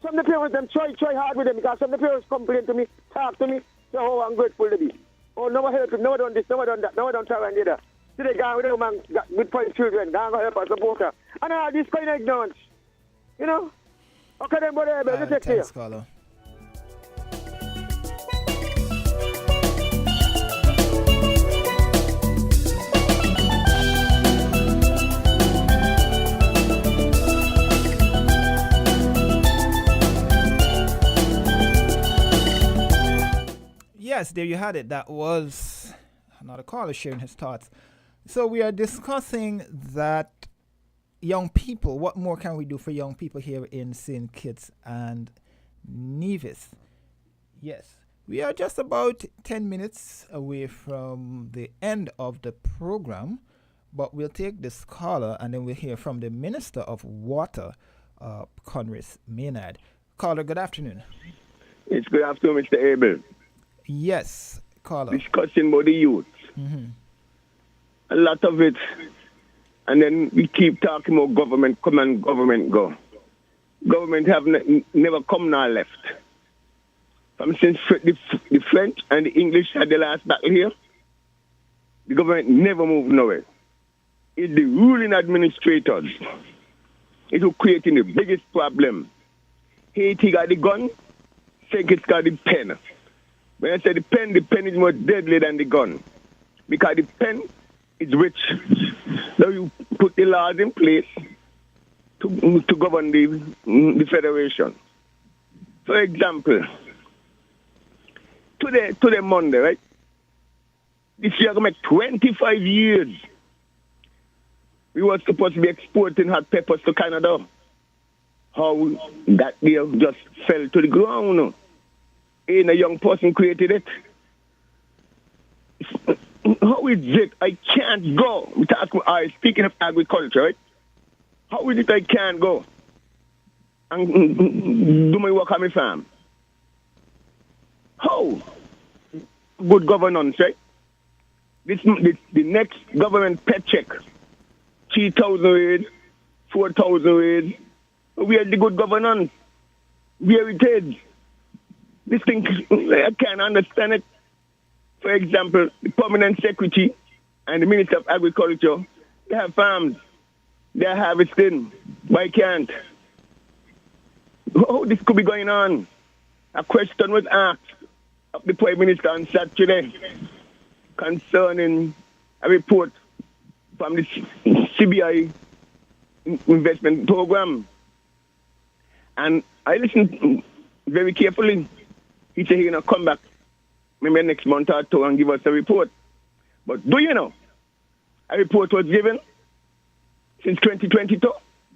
[SPEAKER 15] Some of the parents them try hard with them because some of the parents complain to me, talk to me, say, oh, I'm grateful to be. Oh, never help him, never done this, never done that, never done try and do that. So they go with them and with 5 children, go and help us support her. And all this kind of ignorance. You know? Okay, then, brother, you take care.
[SPEAKER 11] Thanks, caller. Yes, there you had it. That was another caller sharing his thoughts. So we are discussing that young people, what more can we do for young people here in St. Kitts and Nevis? Yes, we are just about 10 minutes away from the end of the program, but we'll take this caller and then we'll hear from the Minister of Water, Conris Maynard. Caller, good afternoon.
[SPEAKER 1] It's good afternoon, Mr. Abel.
[SPEAKER 11] Yes, caller.
[SPEAKER 1] Discussing about the youth.
[SPEAKER 11] Mm-hmm.
[SPEAKER 1] A lot of it. And then we keep talking about government come and government go. Government have never come nor left. Since the French and the English had the last battle here, the government never moved nowhere. It's the ruling administrators. It was creating the biggest problem. Haiti got the gun, St. Kitts got the pen. When I say the pen is more deadly than the gun. Because the pen is rich. So you put the laws in place to govern the federation. For example, today Monday, right? This year going to make 25 years. We were supposed to be exporting hot peppers to Canada. How that deal just fell to the ground. Ain't a young person created it. How is it I can't go? Speaking of agriculture, right? How is it I can't go and do my work on my farm? How? Good governance, right? The next government paycheck, 3,000 raids, 4,000 raids. We are the good governance. Where it is. This thing, I can't understand it. For example, the permanent secretary and the Minister of Agriculture, they have farms. They are harvesting. Why can't? How this could be going on? A question was asked of the Prime Minister on Saturday concerning a report from the CBI investment program. And I listened very carefully. He said he's going to come back maybe next month or two and give us a report. But do you know, a report was given since 2022,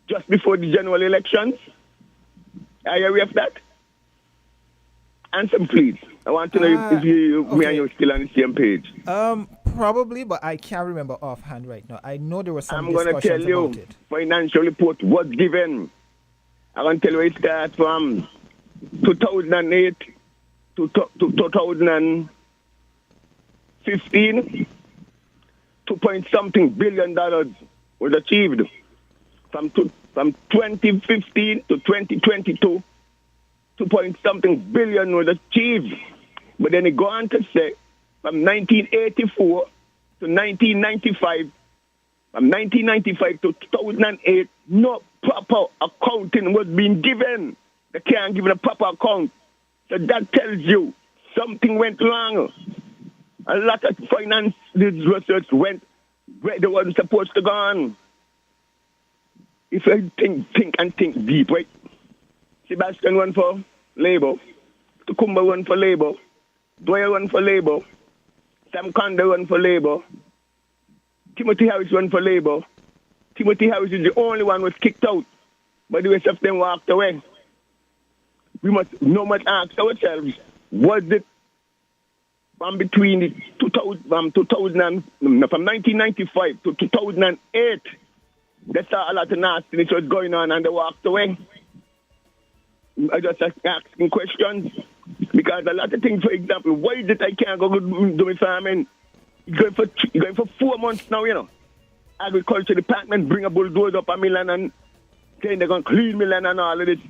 [SPEAKER 1] just before the general elections. Are you aware of that? Answer, please. I want to know if me and you are still on the same page.
[SPEAKER 11] Probably, but I can't remember offhand right now. I know there was some
[SPEAKER 1] discussions about it. I'm going to tell you, financial report was given. I'm going to tell you where it starts from 2008 to 2015. $2.something billion was achieved. From 2015 to 2022, $2.something billion was achieved. But then it go on to say, from 1984 to 1995, from 1995 to 2008, no proper accounting was being given. They can't give a proper account. So that tells you something went wrong. A lot of finance research went where they weren't supposed to go on. If I think deep, right? Sebastian won for Labour. Tukumba won for Labour. Dwyer won for Labour. Sam Conde won for Labour. Timothy Harris won for Labour. Timothy Harris is the only one who was kicked out but the rest of them walked away. We must ask ourselves, was it from between the 1995 to 2008, they saw a lot of nastiness was going on and they walked away? I just asking questions because a lot of things, for example, why is it I can't go do my farming? Going for 4 months now, you know. Agriculture department bring a bulldozer up a million and saying they're going to clean million and all of this.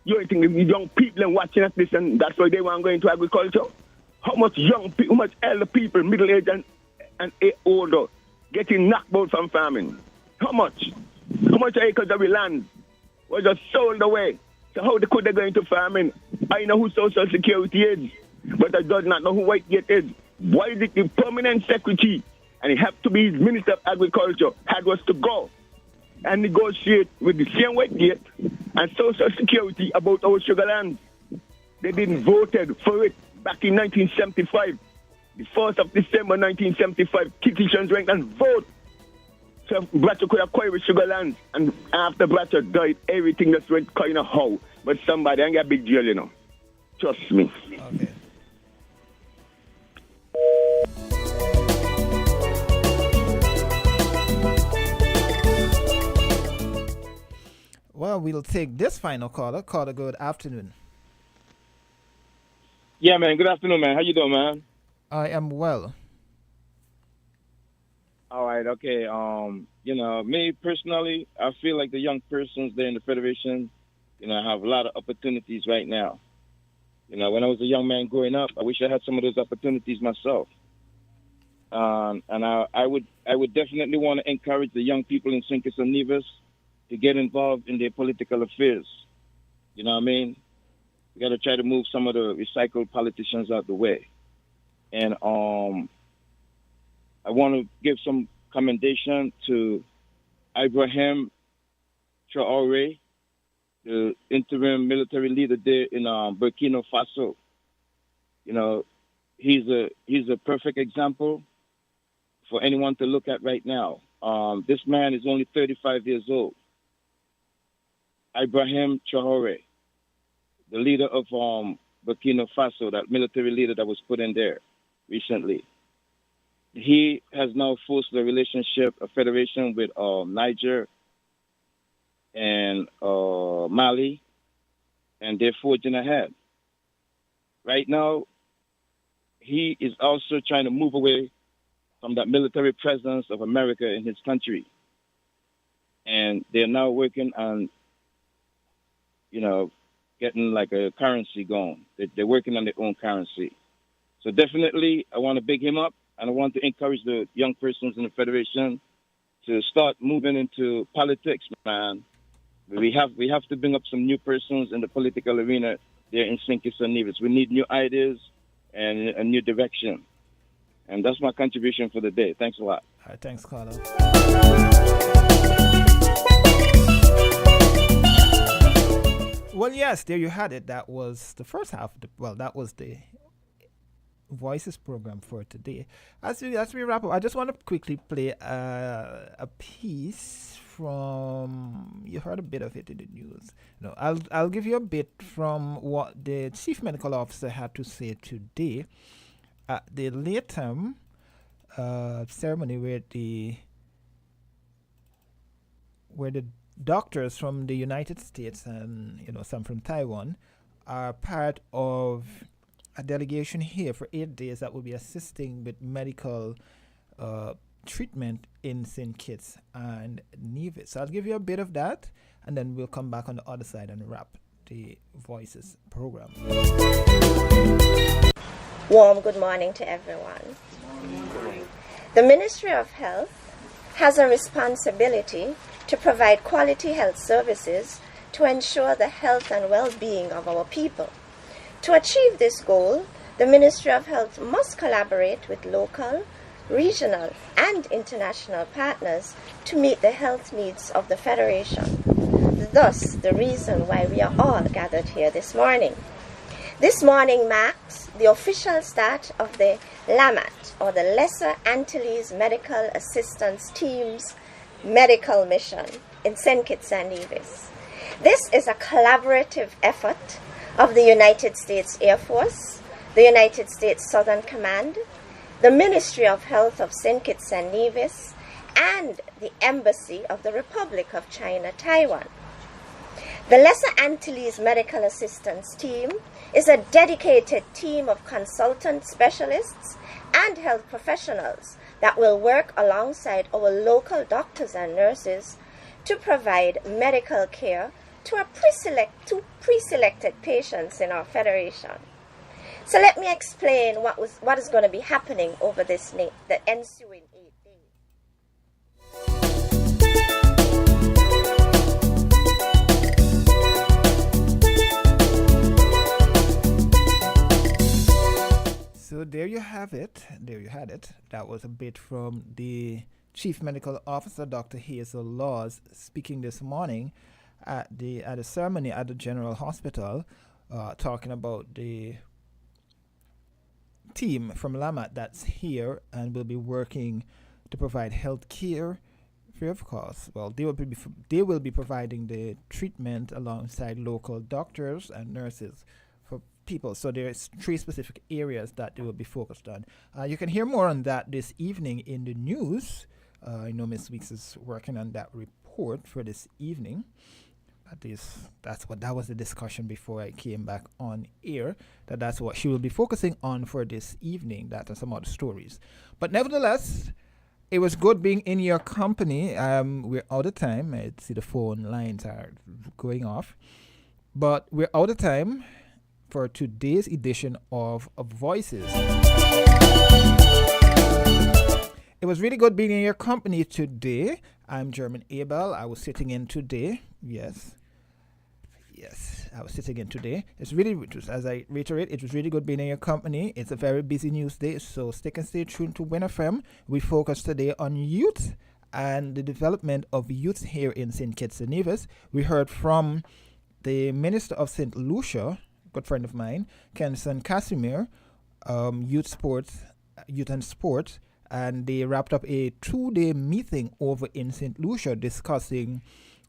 [SPEAKER 1] You think the young people are watching at this and that's why they want to go into agriculture? How much young people, how much elder people, middle age and older, getting knocked out from farming? How much? How much acres of land was just sold away? So how could they go into farming? I know who Social Security is, but I do not know who Whitegate is. Why is it the permanent secretary, and he have to be his Minister of Agriculture, had was to go and negotiate with the same Whitegate and Social Security about our sugar land? They didn't voted for it back in 1975. The 1st of December 1975, citizens went and voted. So Bratcher could acquire sugar land, and after Bratcher died, everything just went kind of how. But somebody ain't got a big deal, you know. Trust me.
[SPEAKER 11] Okay. Well, we'll take this final caller. Caller, good afternoon.
[SPEAKER 17] Yeah, man. Good afternoon, man. How you doing, man?
[SPEAKER 11] I am well.
[SPEAKER 17] All right, okay. Me personally, I feel like the young persons there in the Federation, have a lot of opportunities right now. When I was a young man growing up, I wish I had some of those opportunities myself. And I would definitely want to encourage the young people in St. Kitts and Nevis to get involved in their political affairs. You know what I mean? We got to try to move some of the recycled politicians out the way. And I want to give some commendation to Ibrahim Traoré, the interim military leader there in Burkina Faso. He's a perfect example for anyone to look at right now. This man is only 35 years old. Ibrahim Traoré, the leader of Burkina Faso, that military leader that was put in there recently. He has now forced a relationship, a federation with Niger and Mali, and they're forging ahead. Right now, he is also trying to move away from that military presence of America in his country. And they're now working on, getting like a currency going. They're working on their own currency. So definitely, I want to big him up, and I want to encourage the young persons in the Federation to start moving into politics, man. We have to bring up some new persons in the political arena there in St. Kitts and Nevis. We need new ideas and a new direction. And that's my contribution for the day. Thanks a lot.
[SPEAKER 11] All right, thanks, Carlo. Well, yes, there you had it. That was the first half. That was the Voices program for today. As we wrap up, I just want to quickly play a piece from. You heard a bit of it in the news. I'll give you a bit from what the chief medical officer had to say today at the late-term ceremony where the doctors from the United States and some from Taiwan are part of a delegation here for 8 days that will be assisting with medical treatment in St. Kitts and Nevis. So I'll give you a bit of that, and then we'll come back on the other side and wrap the Voices program.
[SPEAKER 18] Warm good morning to everyone. The Ministry of Health has a responsibility to provide quality health services to ensure the health and well-being of our people. To achieve this goal, the Ministry of Health must collaborate with local, regional, and international partners to meet the health needs of the Federation. Thus, the reason why we are all gathered here this morning. This morning marks the official start of the LAMAT, or the Lesser Antilles Medical Assistance Team's medical mission in St. Kitts and Nevis. This is a collaborative effort of the United States Air Force, the United States Southern Command, the Ministry of Health of St. Kitts and Nevis, and the Embassy of the Republic of China, Taiwan. The Lesser Antilles Medical Assistance Team is a dedicated team of consultant specialists and health professionals that will work alongside our local doctors and nurses to provide medical care to pre-selected patients in our federation. So let me explain what is going to be happening over the ensuing 8 days.
[SPEAKER 11] So there you have it. There you had it. That was a bit from the Chief Medical Officer, Dr. Hazel Laws, speaking this morning at a ceremony at the General Hospital, talking about the team from LAMAT that's here and will be working to provide health care free of cost. Well, they will be providing the treatment alongside local doctors and nurses for people. So there's 3 specific areas that they will be focused on. You can hear more on that this evening in the news. I know Ms. Weeks is working on that report for this evening. That was the discussion before I came back on air. That's what she will be focusing on for this evening. That and some other stories. But nevertheless, it was good being in your company. We're out of time. I see the phone lines are going off, but we're out of time for today's edition of Voices. It was really good being in your company today. I'm German Abel. I was sitting in today. Yes, I was sitting in today. As I reiterate, it was really good being in your company. It's a very busy news day, so stick and stay tuned to Win FM. We focus today on youth and the development of youth here in St. Kitts and Nevis. We heard from the Minister of St. Lucia, good friend of mine, Kenson Casimir, youth and sport, and they wrapped up a 2-day meeting over in St. Lucia discussing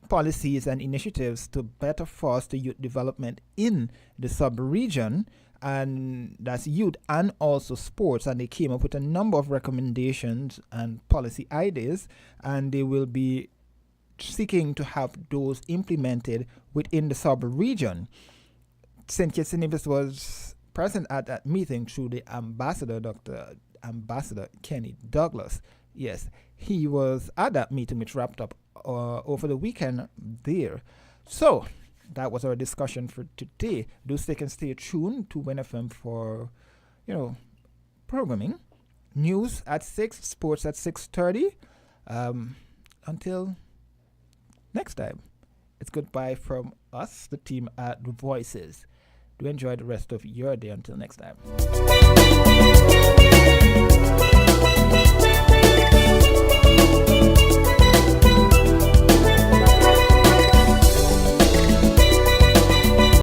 [SPEAKER 11] policies and initiatives to better foster youth development in the sub-region, and that's youth and also sports. And they came up with a number of recommendations and policy ideas, and they will be seeking to have those implemented within the sub-region. St. Kitts and Nevis was present at that meeting through the ambassador, Dr. Ambassador Kenny Douglas. Yes, he was at that meeting, which wrapped up over the weekend there. So that was our discussion for today. Do stick and stay tuned to Win FM for, programming. News at 6, sports at 6:30. Until next time, it's goodbye from us, the team at The Voices. Do enjoy the rest of your day until next time.